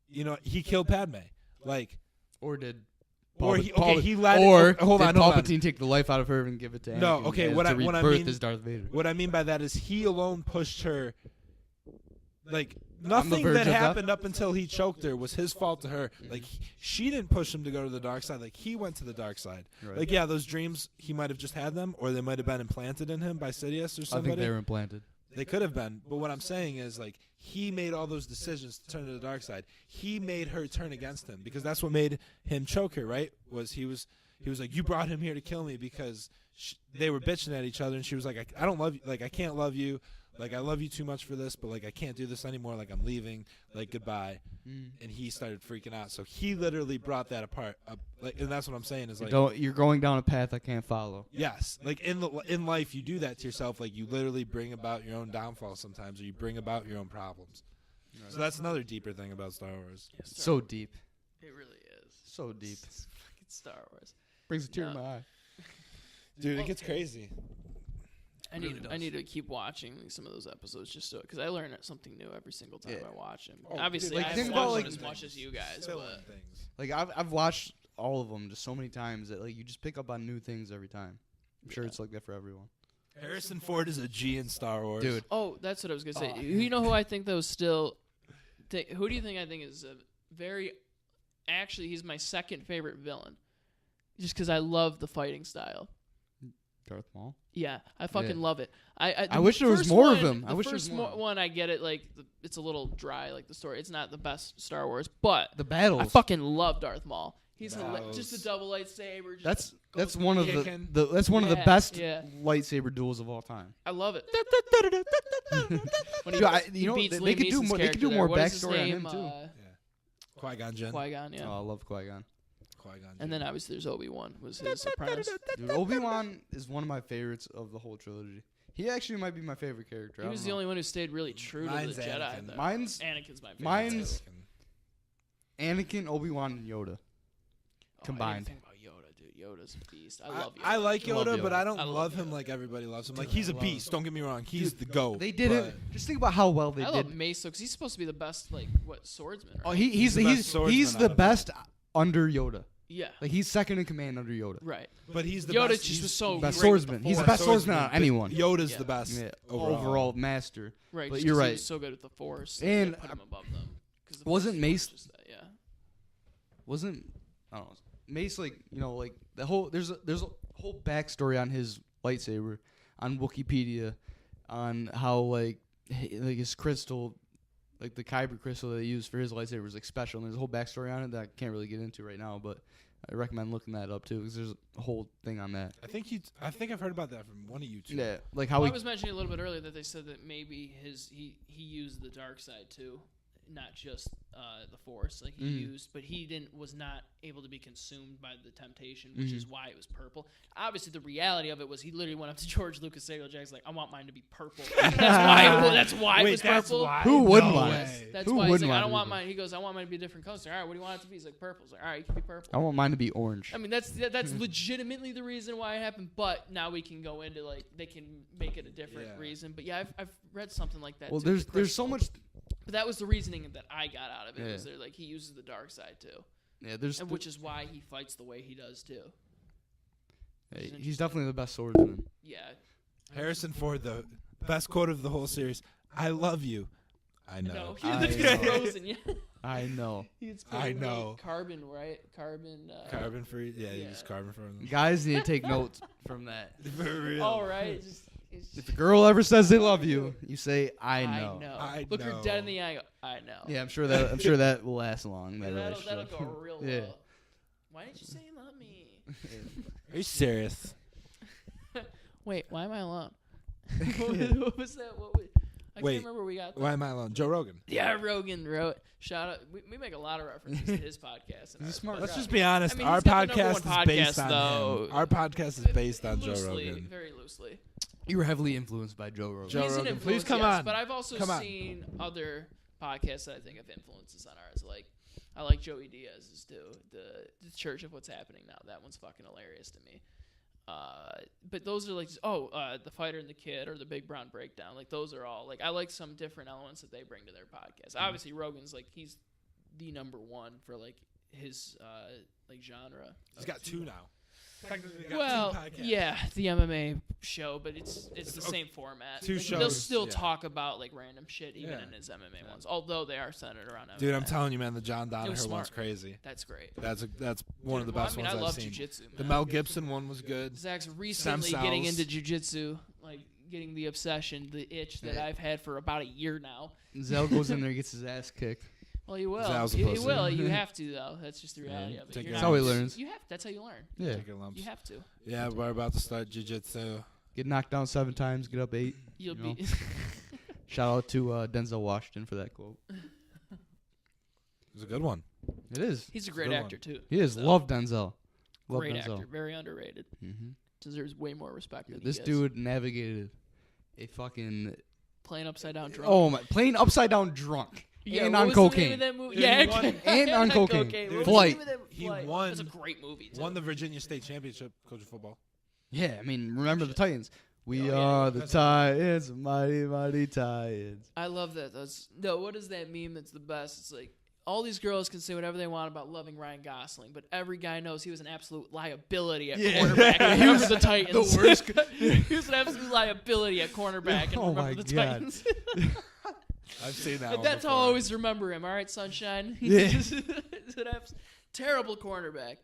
A: You know, he killed Padme. Like,
C: Or did
A: he let
C: or
A: it, hold
C: did
A: on,
C: Palpatine take the life out of her and give it to Anakin?
A: No, okay, what I mean
C: is Darth Vader.
A: What I mean by that is he alone pushed her. Like
C: On the
A: nothing
C: verge
A: that
C: of
A: happened up until he choked her was his fault to her. Like she didn't push him to go to the dark side. Like he went to the dark side.
C: Right.
A: Like yeah, those dreams he might have just had them, or they might have been implanted in him by Sidious or
C: I
A: somebody.
C: think they were implanted.
A: They could have been, but what I'm saying is like he made all those decisions to turn to the dark side. He made her turn against him because that's what made him choke her. Right? He was like, you brought him here to kill me because they were bitching at each other, and she was like, I don't love you. Like I can't love you. Like I love you too much for this, but like I can't do this anymore. Like I'm leaving. Like goodbye. And he started freaking out. So he literally brought that apart. Like, and that's what I'm saying is like,
C: You're going down a path I can't follow.
A: yes, like in life you do that to yourself. Like you literally bring about your own downfall sometimes, or you bring about your own problems. Right. So that's another deeper thing about Star Wars.
B: Yeah,
C: So deep.
B: It really is.
C: So deep.
B: It's fucking Star Wars.
C: Brings a tear in my eye.
A: Dude, it gets crazy.
B: I need to keep watching some of those episodes just so because I learn something new every single time I watch them.
A: Oh,
B: Obviously,
A: dude,
B: I
A: like,
B: haven't
A: think
B: watched
A: about,
B: them
A: like,
B: as much as you guys, but
A: Things.
C: Like I've watched all of them just so many times that like you just pick up on new things every time. I'm sure it's like that for everyone.
A: Harrison Ford is a G in Star Wars.
C: Dude.
B: Oh, that's what I was gonna say. You know who I think though still? Who do you think I think is a very? Actually, he's my second favorite villain, just because I love the fighting style.
C: Darth Maul.
B: Yeah, I fucking love it.
C: I wish there was more of him. I wish there was more.
B: One, I get it. Like it's a little dry. Like the story, it's not the best Star Wars, but
C: The battles.
B: I fucking love Darth Maul. He's
A: Battles.
B: just a double lightsaber.
C: That's one of
A: kicking.
C: that's one of the best
B: Yeah.
C: lightsaber duels of all time.
B: I love it. When
C: Dude, you know,
B: beats
C: they
B: Liam
C: could do
B: Neeson's
C: more. They could do
B: character
C: more
B: there. What is his
C: backstory on
B: name?
C: him too.
A: Qui-Gon Jinn.
B: Qui-Gon, yeah.
C: Oh, I love Qui-Gon.
A: Qui-Gon
B: And then obviously there's Obi-Wan was his apprentice.
C: Dude, Obi-Wan is one of my favorites of the whole trilogy. He actually might be my favorite character.
B: He was the only one who stayed really true
A: Mine's
B: to the Jedi.
A: Anakin.
B: Though.
C: Mine's
B: Anakin's my favorite.
C: mine's Anakin, Obi-Wan, and Yoda. Combined.
B: I didn't think about Yoda, dude. Yoda's a beast. I love Yoda.
A: I like Yoda,
C: Love Yoda.
A: but I don't
B: I love
A: love him
B: Yoda.
A: like everybody loves him. Like he's a beast. Don't get me wrong. He's the GOAT.
C: They did
A: but
C: it. Just think about how well they
B: I
C: did.
B: love Mace because he's supposed to be the best, swordsman. Right?
C: Oh, he's
A: the best swordsman
C: he's
A: out
C: the
A: of them.
C: best under Yoda.
B: Yeah.
C: Like he's second in command under Yoda.
B: Right.
A: But he's the
B: Yoda
A: best.
B: just was so
C: Best
B: great with
C: swordsman.
B: the
C: He's the
B: Force.
C: best swordsman out of
A: but
C: anyone.
A: Yoda's
B: Yeah.
A: the best
C: Yeah,
A: overall.
C: master.
B: Right.
C: But
B: just
C: you're
B: 'cause
C: right.
B: He was so good at the Force.
C: And
B: you put him above them. 'Cause the
C: wasn't
B: Force
C: Mace-
B: was just that, yeah.
C: Wasn't I don't know Mace like the whole there's a whole backstory on his lightsaber on Wikipedia on how like his crystal, like the kyber crystal that they use for his lightsaber is like special, and there's a whole backstory on it that I can't really get into right now, but I recommend looking that up too because there's a whole thing on that.
A: I think I've heard about that from one of you two.
C: Yeah, like how
B: Well,
C: he
B: I was mentioning a little bit earlier that they said that maybe he used the dark side too, not just the Force. Like he used, but he was not able to be consumed by the temptation, which is why it was purple. Obviously, the reality of it was he literally went up to George Lucas, Samuel Jackson's like, "I want mine to be purple." That's why it was purple.
C: Who wouldn't
A: No
C: want
A: way.
C: it?
B: That's
C: Who
B: why he's
C: wouldn't
B: like, I
C: want
B: don't
C: it
B: want
C: to be
B: mine. He goes, I want mine to be a different color. So, all right, what do you want it to be? He's like, purple. He's like, all right, you can be purple.
C: I want mine to be orange.
B: I mean, that's legitimately the reason why it happened. But now we can go into they can make it a different reason. But yeah, I've read something like that.
C: Well,
B: too,
C: there's so much.
B: But that was the reasoning that I got out of it.
C: Yeah.
B: Was there he uses the dark side too,
C: Yeah,
B: and which is why he fights the way he does too.
C: he's definitely the best swordsman.
B: Yeah.
A: Harrison Ford, the best quote of the whole series. I love you. I know.
B: No,
C: I
B: he's
C: know.
B: frozen. Yeah.
C: I know.
B: He's
A: I know.
B: Carbon, right? Carbon.
A: Carbon free. Yeah,
B: yeah.
A: he's carbon free.
C: Guys need to take notes from that.
A: For real.
B: All right. It's
C: If a girl ever says they love you, you say I know.
A: I
B: Look her
A: know.
B: dead in the eye. And go, I know.
C: Yeah, I'm sure that will last long. That
B: That'll
C: relationship.
B: go real
C: Yeah.
B: well. Why didn't you say you love me?
A: Are you serious?
B: Wait, why am I alone? What was that? I
A: Wait,
B: can't remember where we got that.
A: Why am I alone? Joe Rogan.
B: Yeah, Rogan wrote. Shout out. We make a lot of references to his podcast. And
C: He's
B: ours,
C: smart.
B: but
A: Let's
B: yeah.
A: just be honest.
B: I mean,
A: Our
B: he's got the
A: podcast
B: number
A: is
B: one
A: based
B: podcast,
A: on
B: though.
A: him. Our podcast is based on Joe
B: Loosely,
A: Rogan.
B: very loosely.
C: You were heavily influenced by Joe Rogan.
A: Joe
B: He's an
A: Rogan,
B: influence,
A: please come
B: yes,
A: on.
B: But I've also
A: Come on.
B: seen other podcasts that I think have influences on ours. Like, I like Joey Diaz's too. The Church of What's Happening Now. That one's fucking hilarious to me. But those are like, The Fighter and the Kid or the Big Brown Breakdown. Like, those are all, like, I like some different elements that they bring to their podcast. Obviously, Rogan's, like, he's the number one for, like, his, genre.
A: He's got two now. Technically got
B: Well,
A: two podcasts.
B: yeah, the MMA show, but it's the same format.
A: Two
B: They'll
A: shows,
B: still
A: yeah.
B: talk about, like, random shit even
A: Yeah.
B: in his MMA ones, although they are centered around MMA.
A: Dude, I'm telling you, man, the John
B: was
A: Danaher
B: smart.
A: one's crazy.
B: That's great.
A: That's one of the best ones
B: I
A: I've
B: love
A: seen.
B: jiu-jitsu, man.
A: The Mel Gibson one was good.
B: Zach's recently
A: Stem
B: getting
A: cells.
B: into jiu-jitsu, like getting the obsession, the itch that I've had for about a year now.
C: Zell goes in there and gets his ass kicked.
B: Well, you will.
A: Zal's a
B: You
A: pussy.
B: will. You have to, though. That's just the reality of it.
A: Take
B: You're
A: your
C: That's how he
B: not-
C: learns.
B: You have. That's how you learn.
C: Yeah.
A: Take your lumps.
B: You have to.
A: Yeah, we're about to start jiu-jitsu.
C: Get knocked down 7 times, get up 8.
B: You'll
C: You know?
B: be.
C: Shout out to Denzel Washington for that quote.
A: It was a good one.
C: It is.
B: He's a great
A: good
B: actor too.
C: He is.
B: So,
C: Love Denzel. Love
B: great
C: Denzel.
B: actor. Very underrated.
C: Mm-hmm.
B: Deserves way more respect than
C: This
B: he gets.
C: dude navigated a fucking
B: Playing upside down drunk.
C: oh my, playing upside down drunk
B: Yeah,
C: and
B: what
C: on
B: was the name
C: cocaine.
B: of that movie?
A: Yeah,
B: Yeah,
A: he won.
C: And on cocaine.
B: What
A: Dude,
B: was
C: Flight.
B: the name of that
A: He
B: Flight?
A: won-
B: That's a great movie. Too.
A: Won the Virginia State Championship, coach of football.
C: Yeah, I mean, remember the Titans. We
B: Oh, yeah.
C: are the Titans, mighty, mighty Titans.
B: I love that. What is that meme that's the best? It's like, all these girls can say whatever they want about loving Ryan Gosling, but every guy knows he was an absolute liability at quarterback. Remember the Titans?
C: The worst.
B: He was an absolute liability at cornerback. And remember the Titans?
A: I've seen that.
B: But
A: one
B: that's how
A: before.
B: I always remember him. All right, Sunshine.
C: Yeah.
B: He's an terrible cornerback.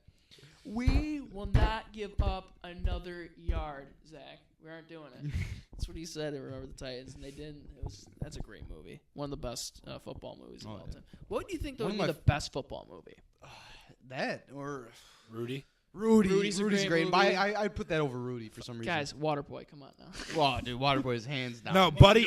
B: We will not give up another yard, Zach. We aren't doing it. That's what he said in Remember the Titans, and they didn't. That's a great movie. One of the best football movies of all time. What do you think would be the best football movie?
C: That or
A: Rudy.
B: Rudy's a
C: Rudy's
B: great
C: great.
B: movie.
C: I'd put that over Rudy for some reason.
B: Guys, Waterboy, come on now.
C: Wow, dude, Waterboy's hands down.
A: No, Buddy,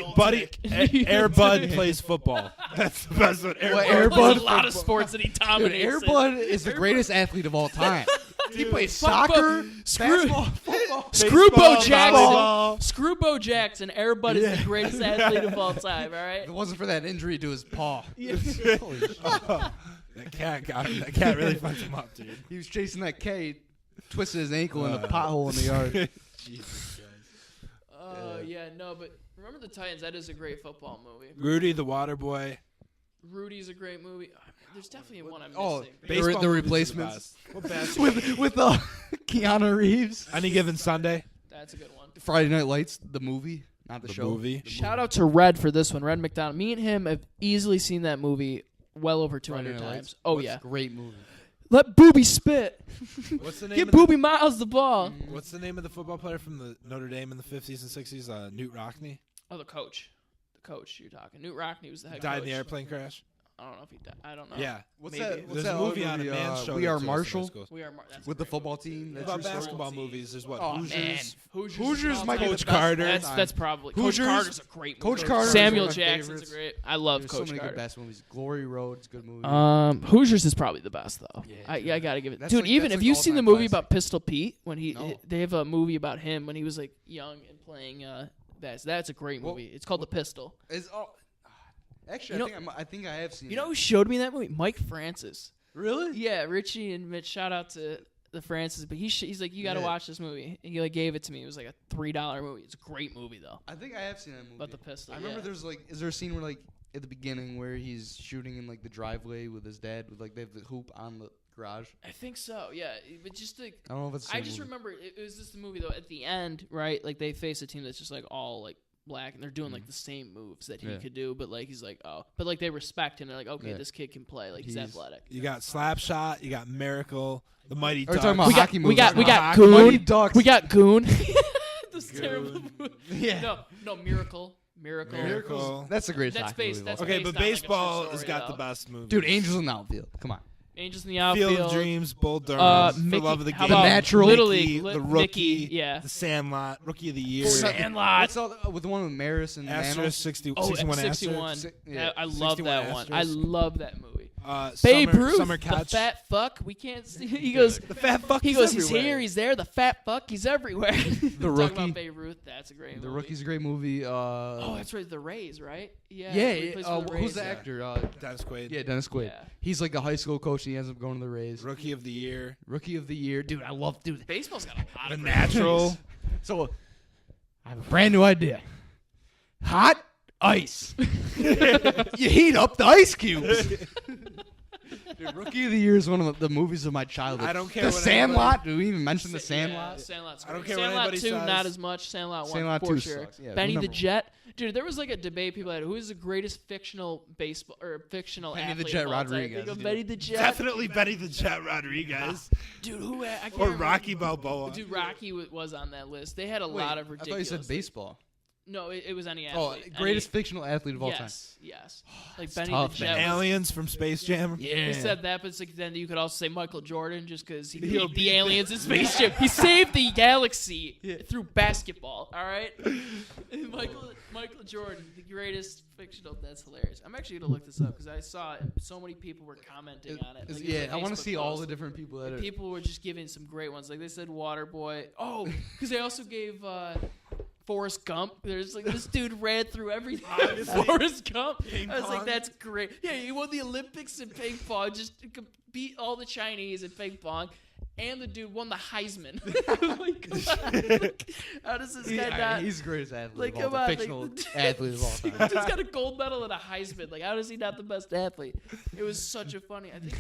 A: Air Bud plays football. That's the best one.
B: Air Bud, a lot of sports that he
C: Dude,
B: dominates.
C: Air Bud is the greatest athlete of all time. He plays soccer, basketball, football.
B: Screw Bo
A: Baseball,
B: Jackson.
A: volleyball.
B: Screw Bo Jackson. Air Bud is the greatest athlete of all time. All right.
C: If it wasn't for that injury to his paw. Holy shit.
A: That cat got him. That cat really fucked him up, dude.
C: He was chasing that K, twisted his ankle in a pothole in the yard.
A: Jesus Christ.
B: Oh yeah, no, but Remember the Titans. That is a great football movie.
A: Rudy the Water Boy.
B: Rudy's a great movie. There's definitely one I'm
C: Oh,
B: missing.
A: Baseball
C: the
A: movies are
C: replacements.
A: the best. What basketball?
C: with Keanu Reeves.
A: Any Given Sunday.
B: That's a good one.
C: Friday Night Lights, the movie, not the,
A: The
C: show.
A: movie.
B: Shout out to Red for this one. Red McDonald. Me and him have easily seen that movie well over
C: Friday
B: 200
C: Night
B: times.
C: Lights.
B: Oh
C: What's
B: yeah.
C: a great movie.
B: Let Booby spit.
A: What's the name?
B: Give
A: of the,
B: Booby Miles the ball.
A: What's the name of the football player from the Notre Dame in the 50s and 60s? Newt Rockne.
B: Oh, the coach. The coach you're talking. Newt Rockne was the head
A: Died
B: coach.
A: in the airplane crash.
B: I don't know if he died. I don't know.
A: Yeah.
C: What's
B: Maybe.
C: that? What's
A: There's
C: that
A: a movie
C: other
A: on a
C: movie,
A: man's show.
C: We Are Marshall
B: We are that's
C: with
B: a
C: the
B: great
C: football
B: movie.
C: team.
A: What
C: That's
A: about
C: true story.
A: basketball movies? There's what?
B: Oh
A: Hoosiers.
B: man,
C: Hoosiers might be
A: Coach
C: the best.
A: Carter.
B: That's probably
C: Hoosiers-
B: Coach Carter's a great movie.
C: Coach Carter is
B: Samuel
C: one of my
B: Jackson's
C: favorites.
B: a great. I love
C: There's
B: Coach
C: so many
B: Carter.
C: good best movies. Glory Road's a good movie.
B: Hoosiers is probably the best though.
C: Yeah,
B: I gotta give it.
C: That's
B: Dude,
C: like-
B: even
C: that's
B: if
C: like
B: you've seen the
C: all-time
B: movie
C: classic.
B: about Pistol Pete when
C: No.
B: they have a movie about him when he was like young and playing that's a great
C: Well,
B: movie. It's called The Pistol.
C: Actually,
B: You know-
C: I think I have seen.
B: You know
C: it.
B: who showed me that movie? Mike Francis.
C: Really?
B: Yeah, Richie and Mitch. Shout out to the Francis, but he's like, you got to
C: Yeah.
B: watch this movie. And he like gave it to me. It was like a $3 movie. It's a great movie though.
C: I think I have seen that movie.
B: About the pistol.
C: I remember
B: yeah.
C: there's like, is there a scene where like at the beginning where he's shooting in like the driveway with his dad with like they have the hoop on the garage?
B: I think so. Yeah, but just like
C: I don't know if it's. The
B: I
C: same
B: just
C: movie.
B: remember it was just the movie though. At the end, right? Like they face a team that's just like all like black, and they're doing like the same moves that he
C: Yeah.
B: could do. But like he's like, oh, but like they respect him. They're like, okay,
C: Yeah.
B: this kid can play. Like he's
C: He's-
B: athletic.
A: You got Slapshot. You got Miracle. The Mighty
C: Are you
A: Ducks.
C: talking about
B: We got
C: hockey
B: we
C: movies?
B: got
A: Hockey.
B: Goon.
C: Mighty Ducks.
B: We got Goon. This
A: Goon.
B: terrible movie.
C: Yeah.
B: No, Miracle.
A: Miracle.
C: That's the greatest
B: That's
C: hockey
B: based-
C: movie of
B: that's
C: all
A: Okay,
C: time.
B: based
A: but
B: on, like, a
A: baseball
B: true
A: has
B: story,
A: got
B: though.
A: the best movie.
C: Dude, Angels in the Outfield. Come on.
B: Angels in the
A: Field
B: Outfield.
A: of Dreams, Bull Durham, For
B: Mickey,
A: Love of the
B: how
A: Game,
B: about
C: Natural,
B: Little
A: Mickey,
B: League,
A: The
B: Mickey,
A: Rookie,
B: yeah.
A: The Sandlot, Rookie of the Year,
B: Sandlot.
C: What's all with the one with Maris and
A: Asterisk
C: Manos?
A: 61
B: 61.
A: Asterisk.
C: Yeah.
B: I love
A: 61
B: that one. I
A: Asterisk.
B: love that movie.
A: Babe
B: Babe Ruth,
A: Summer
B: the
A: Catch.
B: fat fuck. We can't see. He goes.
A: The fat fuck.
B: He
A: is
B: goes. He's
A: everywhere.
B: here. He's there. The fat fuck. He's everywhere.
C: The
B: Talking
C: Rookie.
B: about Babe Ruth. That's a great
C: The
B: movie.
C: Rookie's a great movie.
B: Oh, that's right. The Rays, right? Yeah.
C: yeah.
B: he plays for the
C: Who's
B: Rays.
C: the
A: yeah.
C: actor?
A: Dennis Quaid.
C: Yeah, Dennis Quaid.
B: Yeah.
C: He's like a high school coach. And he ends up going to the Rays.
A: Rookie of the Year.
C: Rookie of the Year, dude. I love dude.
B: Baseball's got a lot
A: The
B: of great
A: Natural.
B: movies.
C: So I have a brand new idea. Hot ice. You heat up the ice cubes. Dude, Rookie of the Year is one of the movies of my childhood.
A: I don't care
C: The
A: what
C: Sandlot. Do we even mention the
B: Yeah,
C: Sandlot?
B: Sandlot's
A: I don't
B: great.
A: care what
B: Sandlot
A: anybody
B: 2,
A: says.
B: not as much. Sandlot 1
C: Sandlot
B: for
C: 2
B: sure.
C: sucks. Yeah,
B: Benny the
C: number one.
B: Jet. Dude, there was like a debate people had. Who is the greatest fictional baseball or fictional
C: Benny the
B: athlete
C: Jet
B: of all time?
C: Rodriguez,
B: Think of
C: dude.
B: Benny the Jet.
A: Definitely Benny the Jet Rodriguez.
B: Dude, who? I can't
A: Or
B: remember.
A: Rocky Balboa.
B: Dude, Rocky was on that list. They had a
C: Wait,
B: lot of
C: I
B: ridiculous.
C: thought you said baseball.
B: No, it was any
C: Oh,
B: athlete.
C: greatest fictional athlete of all time.
B: Yes. Like Benny
C: tough,
B: the Jet.
C: man.
B: was-
A: Aliens from Space Jam.
C: Yeah.
B: He said that, but it's like then you could also say Michael Jordan just because he
A: He'll
B: beat
A: beat
B: the aliens in Space Jam. He saved the galaxy through basketball. All right, Michael Jordan, the greatest fictional. That's hilarious. I'm actually gonna look this up because I saw it. So many people were commenting on it. Like, it was
C: Yeah,
B: a
C: I want to
B: Facebook
C: see all
B: post.
C: the different people that are.
B: People were just giving some great ones. Like they said, Waterboy. Oh, because they also gave Forrest Gump. There's like this dude ran through everything. Forrest Gump.
A: Ping
B: I was like,
A: pong.
B: that's great. Yeah, he won the Olympics in ping pong. Just beat all the Chinese in ping pong. and the dude won the Heisman. How does this guy not?
C: He's the greatest athlete
B: Like,
C: of all
B: come
C: time.
B: on,
C: Fictional
B: like,
C: athlete of all time.
B: He's got a gold medal and a Heisman. Like, how is he not the best athlete? It was such a funny. I think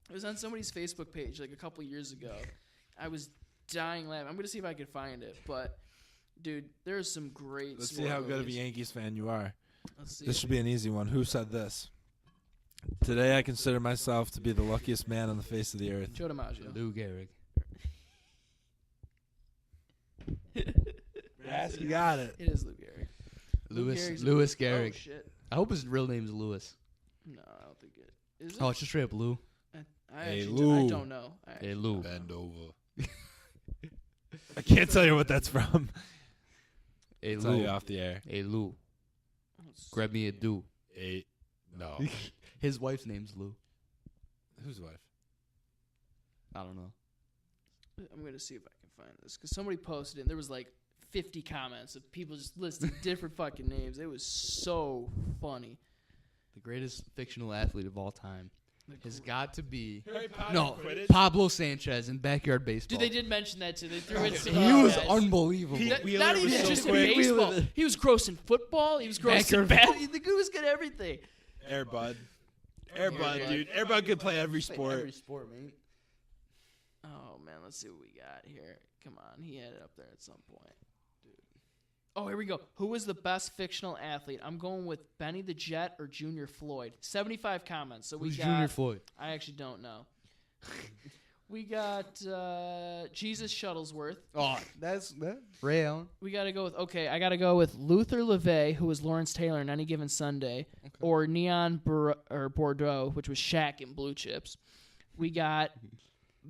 B: it was on somebody's Facebook page like a couple years ago. I was dying laughing. I'm gonna see if I can find it, but dude, there's some great.
A: Let's see how good of a
B: movies.
A: Yankees fan you are.
B: Let's see.
A: This should be an easy one. Who said this? Today I consider myself to be the luckiest man on the face of the earth.
B: Joe DiMaggio.
C: Lou Gehrig.
A: You got it.
B: It is Lou Gehrig.
C: Louis
B: Oh
C: Gehrig.
B: shit.
C: I hope his real name's Louis.
B: No, I don't think it is. It?
C: Oh, it's just straight up Lou.
B: I
A: Hey,
B: actually
A: Lou.
B: I don't know.
C: Hey, Lou.
A: Bend over. I can't tell you what that's from.
C: Hey,
A: I'll tell you
C: Lou.
A: off the air.
C: Hey, Lou. Grab me a do.
A: No.
C: His wife's name's Lou.
A: Whose wife?
C: I don't know.
B: I'm gonna see if I can find this because somebody posted it. And there was like 50 comments of people just listing different fucking names. It was so funny.
C: The greatest fictional athlete of all time has got to be
A: No.
C: Pablo Sanchez in backyard baseball.
B: Dude, they did mention that too. They threw in some.
C: He was
B: guys.
C: unbelievable.
A: Pete
B: Not
A: Wheeler
B: even
A: was so
B: just in
A: quick.
B: baseball.
C: Wheeler.
B: He was gross in football. He was gross in
C: Backyard
B: bat. The dude was good at everything.
A: Air Bud, dude. Air Bud could play every sport.
C: Every sport, mate.
B: Oh man, let's see what we got here. Come on, he had it up there at some point. Dude. Oh, here we go. Who was the best fictional athlete? I'm going with Benny the Jet or Junior Floyd. 75 comments. So we
C: Who's
B: got
C: Junior Floyd?
B: I actually don't know. We got Jesus Shuttlesworth.
C: Oh, that's Ray Allen.
B: We got to go with, okay, I got to go with Luther LeVay, who was Lawrence Taylor in Any Given Sunday, or Neon Bordeaux, which was Shaq in Blue Chips. We got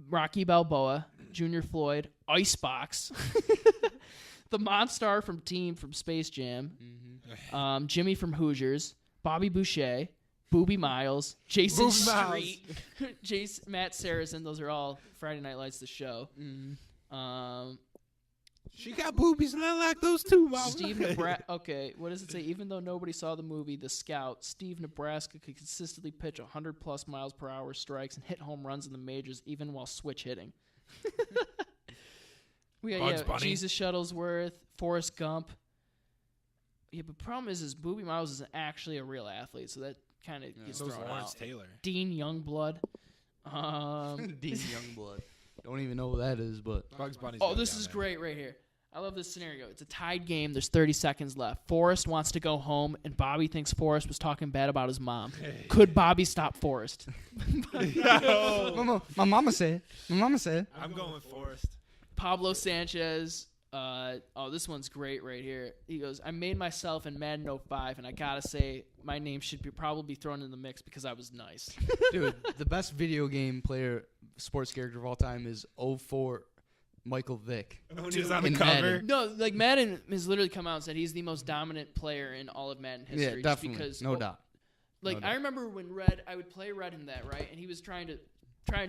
B: Rocky Balboa, Junior Floyd, Icebox, the Monstar from Space Jam, Jimmy from Hoosiers, Bobby Boucher, Booby Miles, Jason Street, Matt Saracen. Those are all Friday Night Lights, the show.
A: She got boobies, and I like those too, mama.
B: Steve Nebraska. Okay, what does it say? Even though nobody saw the movie The Scout, Steve Nebraska could consistently pitch 100+ miles per hour strikes and hit home runs in the majors, even while switch hitting. We got
A: Bugs Bunny.
B: Jesus Shuttlesworth, Forrest Gump. Yeah, but problem is Booby Miles isn't actually a real athlete, so that kind of gets
A: So was
B: thrown
A: Lawrence
B: out.
A: Taylor.
B: Dean Youngblood.
C: Dean Youngblood. Don't even know who that is, but
A: Bugs Bunny's
B: Oh,
A: going
B: this
A: down
B: is
A: there.
B: great right here. I love this scenario. It's a tied game. There's 30 seconds left. Forrest wants to go home, and Bobby thinks Forrest was talking bad about his mom. Could Bobby stop Forrest?
C: my mama said.
A: I'm going with Forrest.
B: Pablo Sanchez. This one's great right here. He goes, I made myself in Madden 05, and I got to say, my name should probably be thrown in the mix because I was nice.
C: Dude, the best video game player, sports character of all time is 04 Michael Vick.
A: When he was on the
C: In
A: cover.
C: Madden.
B: No, like Madden has literally come out and said he's the most dominant player in all of Madden history.
C: Yeah,
B: just
C: definitely.
B: Because,
C: No doubt.
B: Like,
C: No
B: I
C: doubt.
B: remember when I would play Red in that, right? And he was trying to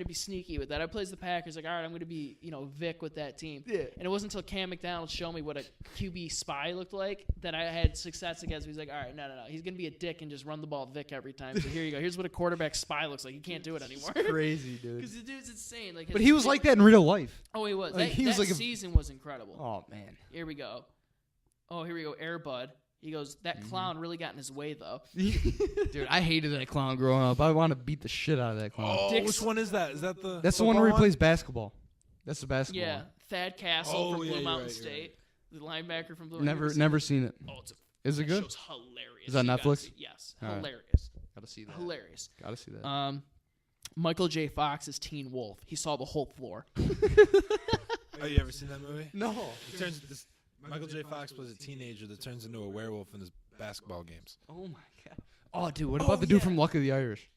B: be sneaky with that. I plays the Packers, like, all right, I'm going to be, Vic with that team.
C: Yeah.
B: And it wasn't until Cam McDonald showed me what a QB spy looked like that I had success against him. He's like, all right, no. He's going to be a dick and just run the ball Vic every time. So here you go. Here's what a quarterback spy looks like. You can't do it anymore.
C: Crazy, dude.
B: Because the dude's insane. Like,
C: But he was like that in real life.
B: Oh, he was.
C: Like,
B: That,
C: he was
B: that
C: like a-
B: season was incredible.
C: Oh, man.
B: Here we go. Oh, here we go. Air Bud. He goes, that clown really got in his way, though.
C: Dude, I hated that clown growing up. I want to beat the shit out of that clown.
A: Oh,
B: Dick's-
A: which one is that? Is that the?
C: That's the one where he plays basketball. That's the basketball
B: Yeah.
C: one.
B: Thad Castle
A: Oh,
B: from
A: yeah,
B: Blue
A: you're
B: Mountain
A: right, you're
B: State. The linebacker from Blue
C: Never seen it.
B: Oh, it's
C: Is it
B: that
C: good?
B: show's hilarious.
C: Is that
B: You gotta
C: Netflix?
B: see it. Yes.
C: All right.
B: Hilarious.
C: Gotta see that.
B: Hilarious.
C: Gotta see that.
B: Michael J. Fox is Teen Wolf. He saw the whole floor.
A: Oh, you ever seen that movie?
C: No.
A: Michael J. Fox plays a teenager that turns into a werewolf in his basketball games.
C: Oh, my God. Oh, dude, what about the dude from Luck of the Irish?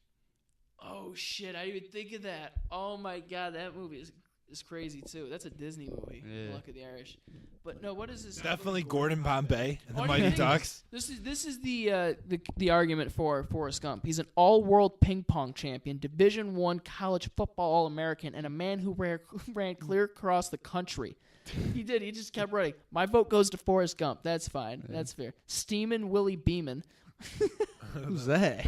B: Oh, shit. I didn't even think of that. Oh, my God. That movie is crazy, too. That's a Disney movie.
C: Yeah.
B: Luck of the Irish. But, no, what is this?
A: Definitely Gordon Bombay and the
B: Oh,
A: Mighty
B: you think-
A: Ducks.
B: This is the argument for Forrest Gump. He's an all-world ping pong champion, Division I college football All-American, and a man who ran clear across the country. He did. He just kept running. My vote goes to Forrest Gump. That's fine. Yeah. That's fair. Steamin' Willie Beeman.
C: Who's that?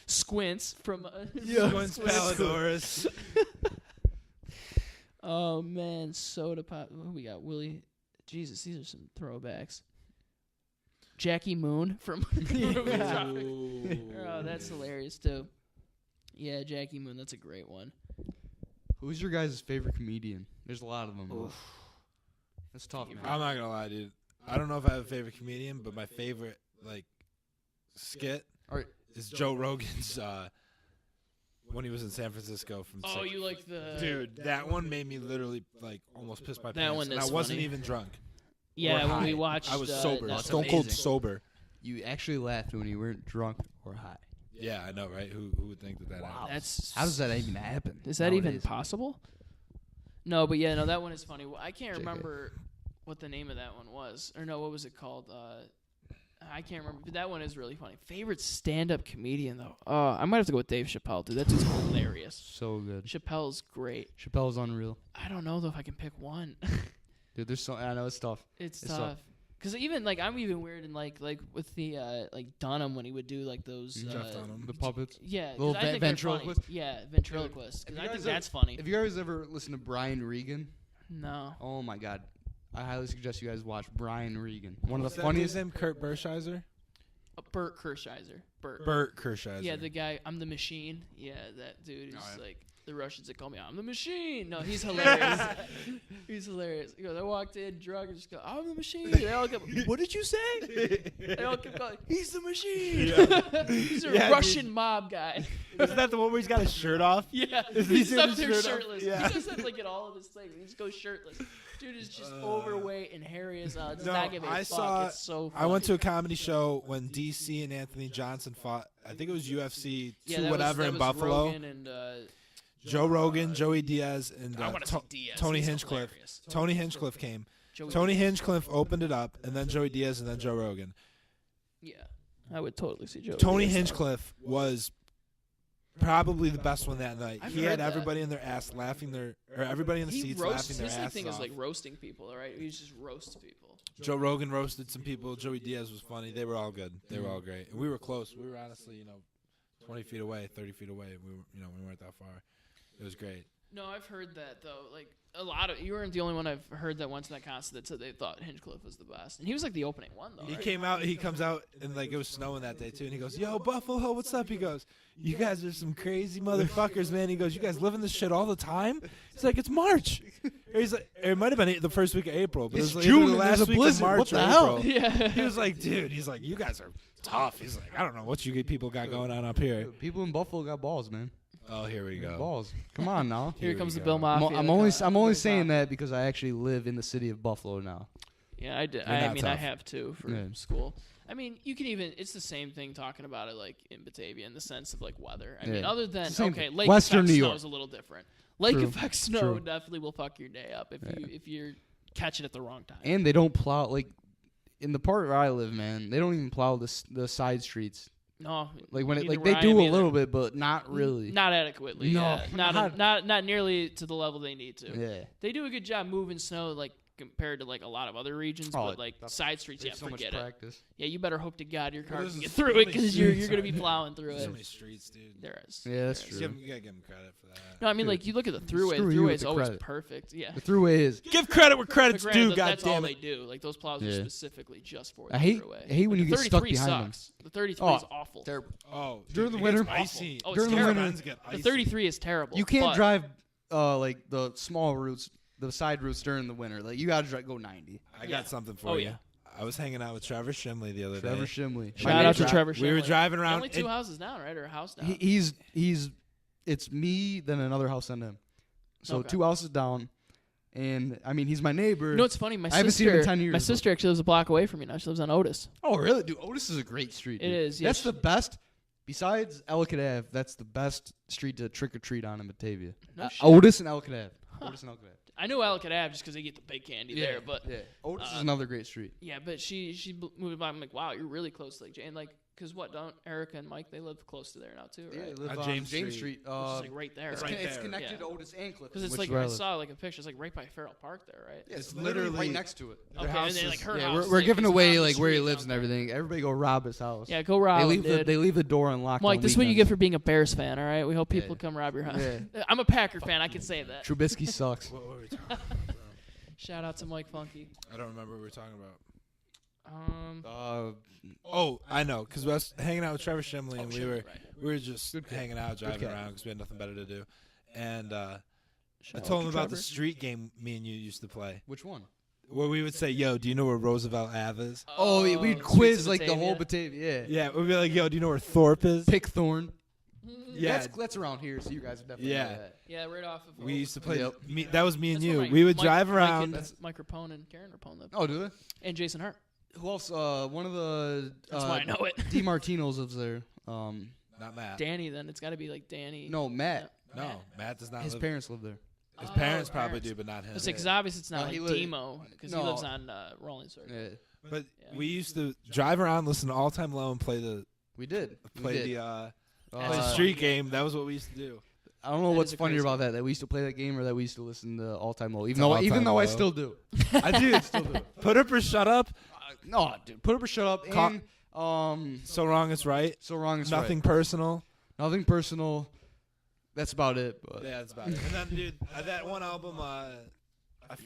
B: Squints from
A: Squints Palidorus.
B: Oh man, soda pop. What we got? Willie. Jesus, these are some throwbacks. Jackie Moon from Movie Tropic. Oh, that's hilarious too. Yeah, Jackie Moon. That's a great one.
C: Who's your guys' favorite comedian? There's a lot of them. That's tough, man.
A: I'm not gonna lie, dude. I don't know if I have a favorite comedian, but my favorite skit is Joe Rogan's when he was in San Francisco from.
B: Oh, you like the
A: dude? That one made me literally almost piss my pants.
B: That one
A: and
B: is
A: I wasn't
B: funny.
A: even drunk.
B: Yeah, when
A: high.
B: we watched.
A: I was sober,
B: that's
A: stone cold
B: amazing.
A: sober.
C: You actually laughed when you weren't drunk or high.
A: Yeah, I know, right? Who would think that happened?
B: That's
C: How does that even happen?
B: Is that even
C: nowadays?
B: possible? No, but yeah, no, that one is funny. I can't remember what the name of that one was, or no, what was it called? I can't remember, but that one is really funny. Favorite stand-up comedian though? I might have to go with Dave Chappelle, dude. That's just hilarious.
C: So good.
B: Chappelle's great.
C: Chappelle's unreal.
B: I don't know though if I can pick one.
C: Dude, there's so I know it's tough.
B: It's tough. Cause even I'm even weird in like with the Dunham when he would do like those
A: Jeff Dunham.
C: The puppets.
B: yeah, 'cause
C: Little
B: I think they're
C: ventriloquist?
B: funny. Yeah, ventriloquist. 'Cause
C: Have
B: I
C: you
B: think
C: guys
B: that's funny.
C: Have you guys ever listened to Brian Regan?
B: No.
C: Oh my God, I highly suggest you guys watch Brian Regan. One of
A: What's
C: the
A: that
C: funniest.
A: dude's name? Kurt Bersheiser?
B: Bert Kershiser.
A: Bert Kershiser.
B: Yeah, the guy. I'm the machine. Yeah, that dude is like the Russians that call me. I'm the machine. No, he's hilarious. He's hilarious. He goes, I walked in drunk and just go, I'm the machine. They all go, what did you say? They all kept going, he's the machine. He's a Russian mob guy.
E: Isn't that the one where he's got his shirt off?
B: Yeah,
E: Isn't
B: he's
E: he
B: up
E: his
B: there
E: shirt off?
B: shirtless.
E: Yeah.
B: He does that like in all of his things. He just goes shirtless. Dude is just overweight and hairy as hell. Does not give a fuck. It's so funny.
A: I went to a comedy show when DC and Anthony Johnson fought. I think it was UFC
B: that
A: whatever
B: was
A: in Buffalo.
B: Rogan and,
A: Joe Rogan, Joey Diaz, and
B: I want to see Diaz.
A: Tony
B: He's
A: Hinchcliffe.
B: hilarious.
A: Tony Hinchcliffe came.
B: Joey
A: Tony
B: Diaz.
A: Hinchcliffe opened it up, and then Joey Diaz, and then Joe Rogan.
B: Yeah, I would totally see Joe.
A: Tony
B: Diaz.
A: Hinchcliffe was probably the best one that night.
B: I've
A: He
B: heard
A: had
B: that.
A: everybody in their ass laughing or everybody in the
B: He
A: seats
B: roasts.
A: laughing their
B: His
A: asses
B: thing is
A: off.
B: like roasting people, right? He just roasts people.
A: Joe Rogan roasted some people. Joey Diaz was funny. They were all good. They were all great. And we were close. We were honestly, 20 feet away, 30 feet away. We were, we weren't that far. It was great.
B: No, I've heard that though. Like a lot of you weren't the only one I've heard that went to that concert that said they thought Hinchcliffe was the best, and he was like the opening one though.
A: He
B: Right?
A: came out. He comes out, and it was snowing that day too. And he goes, "Yo, Buffalo, what's up?" He goes, "You guys are some crazy motherfuckers, man." He goes, "You guys living this shit all the time?" He's like, "It's March." Or he's like, it might have been the first week of April, but
C: It's
A: it was
C: June
A: either the
C: and
A: last
C: there's a
A: week of
C: blizzard.
A: March
C: What the
A: or
C: hell?
A: April.
B: Yeah.
A: He was like, "Dude," he's like, "You guys are tough." He's like, "I don't know what you people got going on up here."
C: People in Buffalo got balls, man.
A: Oh, here we go.
C: Balls. Come on now.
B: Here
A: Here
B: comes
A: we
B: the
A: go.
B: Bill
C: I'm,
B: Mafia.
C: I'm only saying that because I actually live in the city of Buffalo now.
B: Yeah, I did.
A: You're
B: I
A: not
B: mean, I
A: tough.
B: have too for
C: Yeah.
B: school. I mean, you can even. It's the same thing talking about it like in Batavia in the sense of like weather. I mean,
C: Yeah.
B: other than
C: It's the same
B: okay,
C: thing.
B: lake
C: Western
B: effect
C: New
B: snow
C: York.
B: is a little different. Lake
C: True.
B: effect snow
C: True.
B: definitely will fuck your day up if you're catching it at the wrong time.
C: And they don't plow like in the part where I live, man. They don't even plow the side streets.
B: No,
C: Like when it
B: neither
C: like they
B: where I
C: do
B: am
C: a
B: either.
C: little bit, but not really.
B: Not adequately.
C: No,
B: yeah. Not nearly to the level they need to.
C: Yeah.
B: They do a good job moving snow, like compared to like a lot of other regions,
C: Oh,
B: but like side streets, yeah,
C: There's so much
B: forget it.
C: practice.
B: Yeah, you better hope to God your car
A: there's
B: can get
A: so
B: through it
A: many
B: because you're
A: streets,
B: gonna be
A: right?
B: plowing through
A: There's
B: it.
A: so many streets, dude.
B: There is.
C: Yeah, that's
B: There is.
C: true.
A: You gotta give him credit for that.
B: No, I mean
C: Dude,
B: like you look at the throughway.
C: screw
B: The
C: you
B: throughway
C: with
B: is
C: the
B: always
C: credit.
B: perfect. Yeah.
C: The throughway is.
A: Give credit where
B: But
A: credit's
B: granted,
A: due.
B: that's all
A: Goddamn
B: they
A: it.
B: do. Like those plows are
C: Yeah.
B: specifically just for the
C: I hate
B: throughway.
C: when you
B: the
C: get stuck
B: 33
C: behind them.
B: sucks. The 33
C: Oh,
B: is awful.
C: Terrible.
A: Oh,
C: During
A: dude,
C: the
A: it gets
C: winter?
A: icy.
B: Oh, it's
C: During the
B: terrible.
C: winter.
A: Friends get
B: The
A: icy.
B: 33 is terrible.
C: You can't
B: but
C: drive like the small routes, the side routes during the winter. Like you gotta go 90.
A: I got something for
B: Oh,
A: you.
B: yeah.
A: I was hanging out with Trevor Shimley the other
C: Trevor
A: day.
C: Shimley.
B: Shout out to Trevor.
A: We were
B: Shimley.
A: driving around.
B: Only two
A: and-
B: houses down, right, or a house down.
C: He's it's me then another house on him. So
B: Okay.
C: 2 houses down, and I mean he's my neighbor.
B: You know what's funny? My
C: I haven't seen him in
B: sister,
C: 10 years,
B: my
C: but-
B: sister actually lives a block away from me now. She lives on Otis.
C: Oh really, dude? Otis is a great street.
B: It
C: Dude.
B: is, yeah.
C: That's the best. Besides Ellicott Ave, that's the best street to trick or treat on in Batavia.
B: No shit.
C: Otis and Ellicott Ave. Otis and Ellicott Ave.
B: I knew Ellicott Ave just because they get the big candy there, but
C: yeah, Otis is another great street.
B: yeah, but she moved by. I'm like, wow, you're really close to like Jay. And like, Because don't Erica and Mike, they live close to there now too, right?
C: Yeah, they live
A: On
C: on
A: James
C: James
A: Street.
C: Street.
B: Which is like right there.
A: it's
B: right?
A: right
C: It's
A: there.
C: connected
B: Yeah.
C: to Otis and Clifton.
B: Because it's
C: which
B: like,
C: is where
B: I
C: live.
B: saw like a picture. It's like right by Farrell Park there, right?
C: Yeah, it's
A: literally
C: literally right next to it.
B: Okay, and
A: house
B: then like
A: is-
B: her
C: Yeah,
B: house.
C: we're
B: like,
C: giving
B: is
C: away
B: on the
C: like where he
B: street
C: lives
B: down
C: and everything. Everybody go rob his house.
B: Yeah, go rob him, dude.
C: They leave the door unlocked.
B: Mike,
C: on
B: this is what you get
C: weekends.
B: for being a Bears fan, all right? We hope people
C: Yeah.
B: come rob your house.
C: Yeah.
B: I'm a Packer fan. I can say that.
C: Trubisky sucks.
A: What were we talking about?
B: Shout out to Mike Funky.
A: I don't remember what we were talking about.
B: Um,
A: I know, because I was hanging out with Trevor Shimley, and
B: Shimley, right.
A: we were just
C: Good kid.
A: hanging out, driving
C: kid.
A: around because we had nothing better to do. And I
B: Shout
A: told
B: out
A: him
B: to
A: about the
B: Trevor.
A: street game me and you used to play,
C: Which one?
A: where we would say, "Yo, do you know where Roosevelt Ave is?"
C: Oh, yeah, we'd
B: Streets
C: quiz
B: of
C: like the whole
B: Batavia.
C: Batavia.
A: Yeah, we'd be like, "Yo, do you know where Thorpe is?"
C: Pickthorn.
A: Yeah,
C: That's around here, so you guys would definitely
A: Yeah.
C: know that.
B: Yeah, right off of.
A: we used to play.
C: Yep.
A: That was me and
B: That's
A: you.
B: where Mike-
A: We would
B: Mike-
A: drive
B: Mike
A: around.
B: and Mike Rapone and Karen Rapone live.
C: Oh, do they?
B: And Jason Hart.
C: Who else? One of the
B: That's why I know it.
C: DiMartinos lives there.
A: Not Matt.
B: Danny, then it's got to be like Danny.
C: No, Matt.
A: No, Matt does not.
C: His
A: live.
C: parents live there.
A: His
B: Oh,
A: parents
B: his
A: probably
B: parents.
A: do, but not him.
B: It's because obviously it's not
C: No,
B: like
C: he li-
B: Demo because
C: no.
B: he lives on Rolling Circle.
C: Yeah,
A: But
B: Yeah.
A: we used to drive around, listen to All Time Low, and play the
C: we did.
A: street game. That was what we used to do.
C: I don't know
B: That
C: what's
B: is a
C: funnier
B: crazy-
C: about that we used to play that game or that we used to listen to All Time Low. Even
A: To
C: though
A: All Time
C: I
A: Low.
C: still do.
A: I do. Still do. Put up or shut up.
C: No, dude. Put up or shut up.
A: Ca-
C: And
A: So wrong, it's right.
C: so wrong is
A: Nothing
C: right.
A: personal.
C: Nothing personal. That's about it. But
A: Yeah, that's about it. And then, dude, that one album,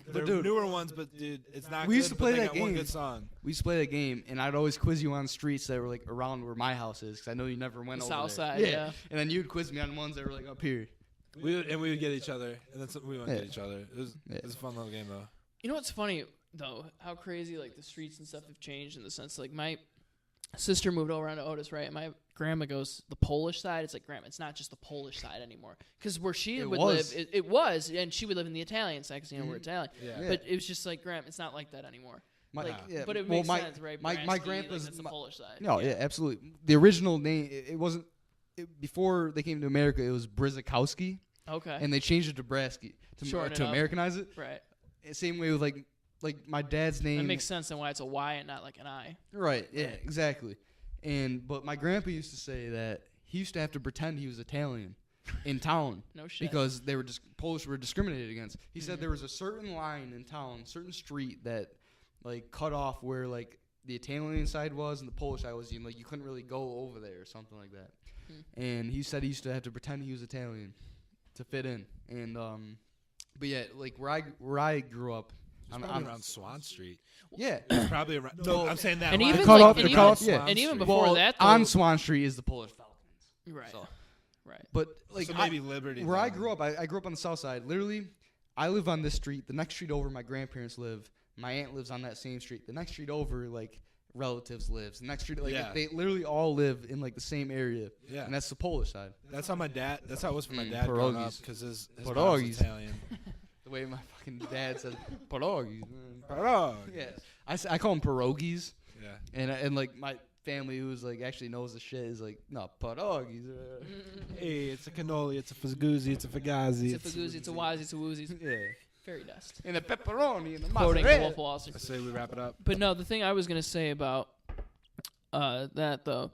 A: they're
C: dude,
A: newer ones, but dude, it's not.
C: we
A: good,
C: used to
A: but
C: play
A: they
C: that
A: got one
C: game.
A: good song.
C: we used to play that game, and I'd always quiz you on streets that were like around where my house is, because I know you never went
B: The
C: over
B: south
C: there.
B: side, yeah.
C: And then you'd quiz me on ones that were like up here.
A: We would get each other, and then we wouldn't
C: Yeah.
A: get each other. It was a fun little game though.
B: You know what's funny though? How crazy like the streets and stuff have changed in the sense like my sister moved over onto Otis, right? And my grandma goes the Polish side. It's like grandma, it's not just the Polish side anymore. Because where she
C: It
B: would
C: was.
B: live, it was, and she would live in the Italian side because we're Italian.
A: Yeah.
C: Yeah.
B: But it was just like grandma, it's not like that anymore.
C: My,
B: Like,
C: yeah,
B: but it
C: well,
B: makes
C: my,
B: sense, right?
C: My
B: Brasky,
C: grandpa's
B: like, that's the
C: my-
B: Polish side.
C: No, yeah, absolutely. The original name, it wasn't. Before they came to America, it was Brzezikowski,
B: Okay.
C: and they changed it to Brasky
B: Shorten it
C: to
B: up.
C: Americanize it.
B: right.
C: Same way with like my dad's name.
B: That makes sense then why it's a Y and not like an I.
C: Right. Yeah. Exactly. But my grandpa used to say that he used to have to pretend he was Italian in town
B: No shit.
C: because they were just Polish were discriminated against. He said there was a certain line in town, certain street that like cut off where like the Italian side was and the Polish side was. Like you couldn't really go over there or something like that. And he said he used to have to pretend he was Italian to fit in. And but yeah, like where I grew up.
A: It's probably around Swan Street.
C: Yeah.
A: It's probably around. No, I'm saying that.
B: And
A: line.
B: even
C: cut
B: like,
C: off-
B: and
C: the
B: even,
C: cut off, yeah.
B: and even
A: Street.
B: before
C: Well,
B: that, though,
C: on Swan Street is the Polish Falcons.
B: right,
C: So.
B: right.
C: But like
A: So maybe Liberty.
C: where I
A: then.
C: grew up, I grew up on the south side. Literally, I live on this street. The next street over, my grandparents live. My aunt lives on that same street. The next street over, like relatives lives. The next street, like
A: Yeah.
C: they literally all live in like the same area.
A: Yeah.
C: And that's the Polish side.
A: That's how my dad. That's how it was for my dad growing up
C: pierogies.
A: because his
C: Pierogies.
A: mom's Italian.
C: The way my fucking dad says pierogies.
A: Pierogi.
C: Yeah, I call them pierogies.
A: Yeah.
C: And like my family who's like actually knows the shit is like no pierogies.
A: Hey, it's a cannoli. It's a fazguzzi. It's a fagazi.
B: It's a fagoozy, it's a wazzy, it's a woozy.
C: Yeah.
B: Fairy dust.
C: And the pepperoni and the
B: Quoting
C: mozzarella.
B: Wolf of Wall Street.
A: I say we wrap it up.
B: But no, the thing I was gonna say about that though,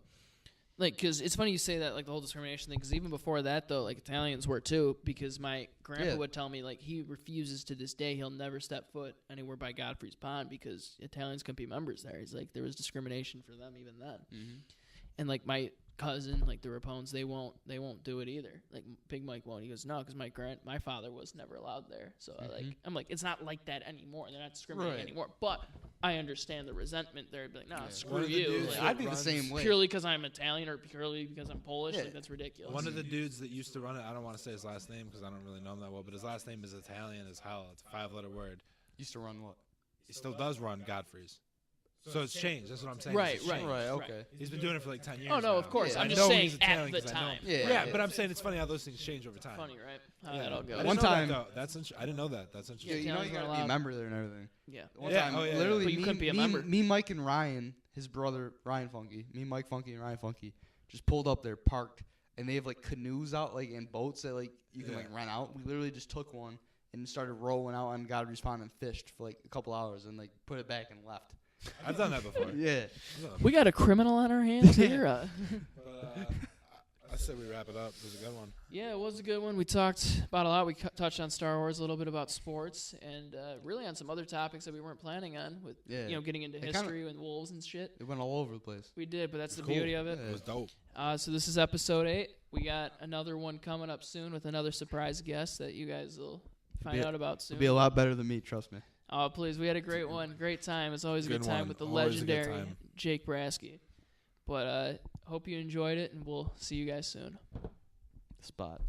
B: like, cause it's funny you say that, like the whole discrimination thing. Cause even before that though, like Italians were too. Because my grandpa
C: Yeah.
B: would tell me like he refuses to this day. He'll never step foot anywhere by Godfrey's Pond because Italians couldn't be members there. He's like there was discrimination for them even then.
C: Mm-hmm.
B: And like my cousin, like the Rapones, they won't do it either. Like Big Mike won't. He goes no, because my father was never allowed there. So I'm like it's not like that anymore. They're not discriminating
C: Right.
B: anymore. But I understand the resentment there. Be like, nah,
C: Yeah.
B: screw
A: One of the
B: you.
A: dudes
B: Like,
A: that
C: I'd be the
A: runs-
C: same way.
B: purely because I'm Italian or purely because I'm Polish.
C: Yeah.
B: Like that's ridiculous.
A: One of the dudes that used to run it, I don't want to say his last name because I don't really know him that well, but his last name is Italian as hell. It's a 5-letter word.
C: Used to run what?
A: He still does run Godfrey's. So it's changed. That's what I'm saying.
B: Right,
A: It's
B: right.
A: changed.
C: Right. Okay.
A: He's been doing it for like 10 years.
B: Oh no,
A: now.
B: of course.
C: Yeah.
B: I'm
A: I
B: just
A: know
B: saying
A: he's Italian
B: at the
A: 'cause I know
B: time.
A: him.
C: Yeah.
A: Yeah, but I'm saying it's funny how those things change over time.
B: Funny, right? How
A: Yeah.
B: that all
A: I
B: goes.
A: didn't
C: One
A: know that,
C: time-
A: though. I didn't know that. That's
C: Yeah,
A: interesting.
C: you know you
B: Italians
C: gotta
B: are
C: be a
B: allowed.
C: member there and everything.
B: Yeah.
C: One
A: Yeah,
C: time,
A: oh, yeah,
C: literally,
B: But you couldn't be a member.
C: Me, Mike, and Ryan, his brother Ryan Funky, me, Mike Funky, and Ryan Funky, just pulled up there, parked, and they have like canoes out, like and boats that like you can
A: Yeah.
C: like rent out. We literally just took one and started rolling out on God Respond and fished for like a couple hours and like put it back and left.
A: I've done that before.
C: Yeah.
B: We got a criminal on our hands here.
A: But, I said we wrap it up. It was a good one.
B: Yeah, it was a good one. We talked about a lot. We touched on Star Wars, a little bit about sports, and really on some other topics that we weren't planning on, with getting into history and wolves and shit.
C: It went all over the place.
B: We did, but that's the beauty of it.
A: It was dope.
B: So this is episode 8. We got another one coming up soon with another surprise guest that you guys will find out about soon.
C: It'll be a lot better than me, trust me.
B: Oh, please. We had a great one. Great time. It's always a good time with the legendary Jake Brasky. But hope you enjoyed it, and we'll see you guys soon.
C: Spot.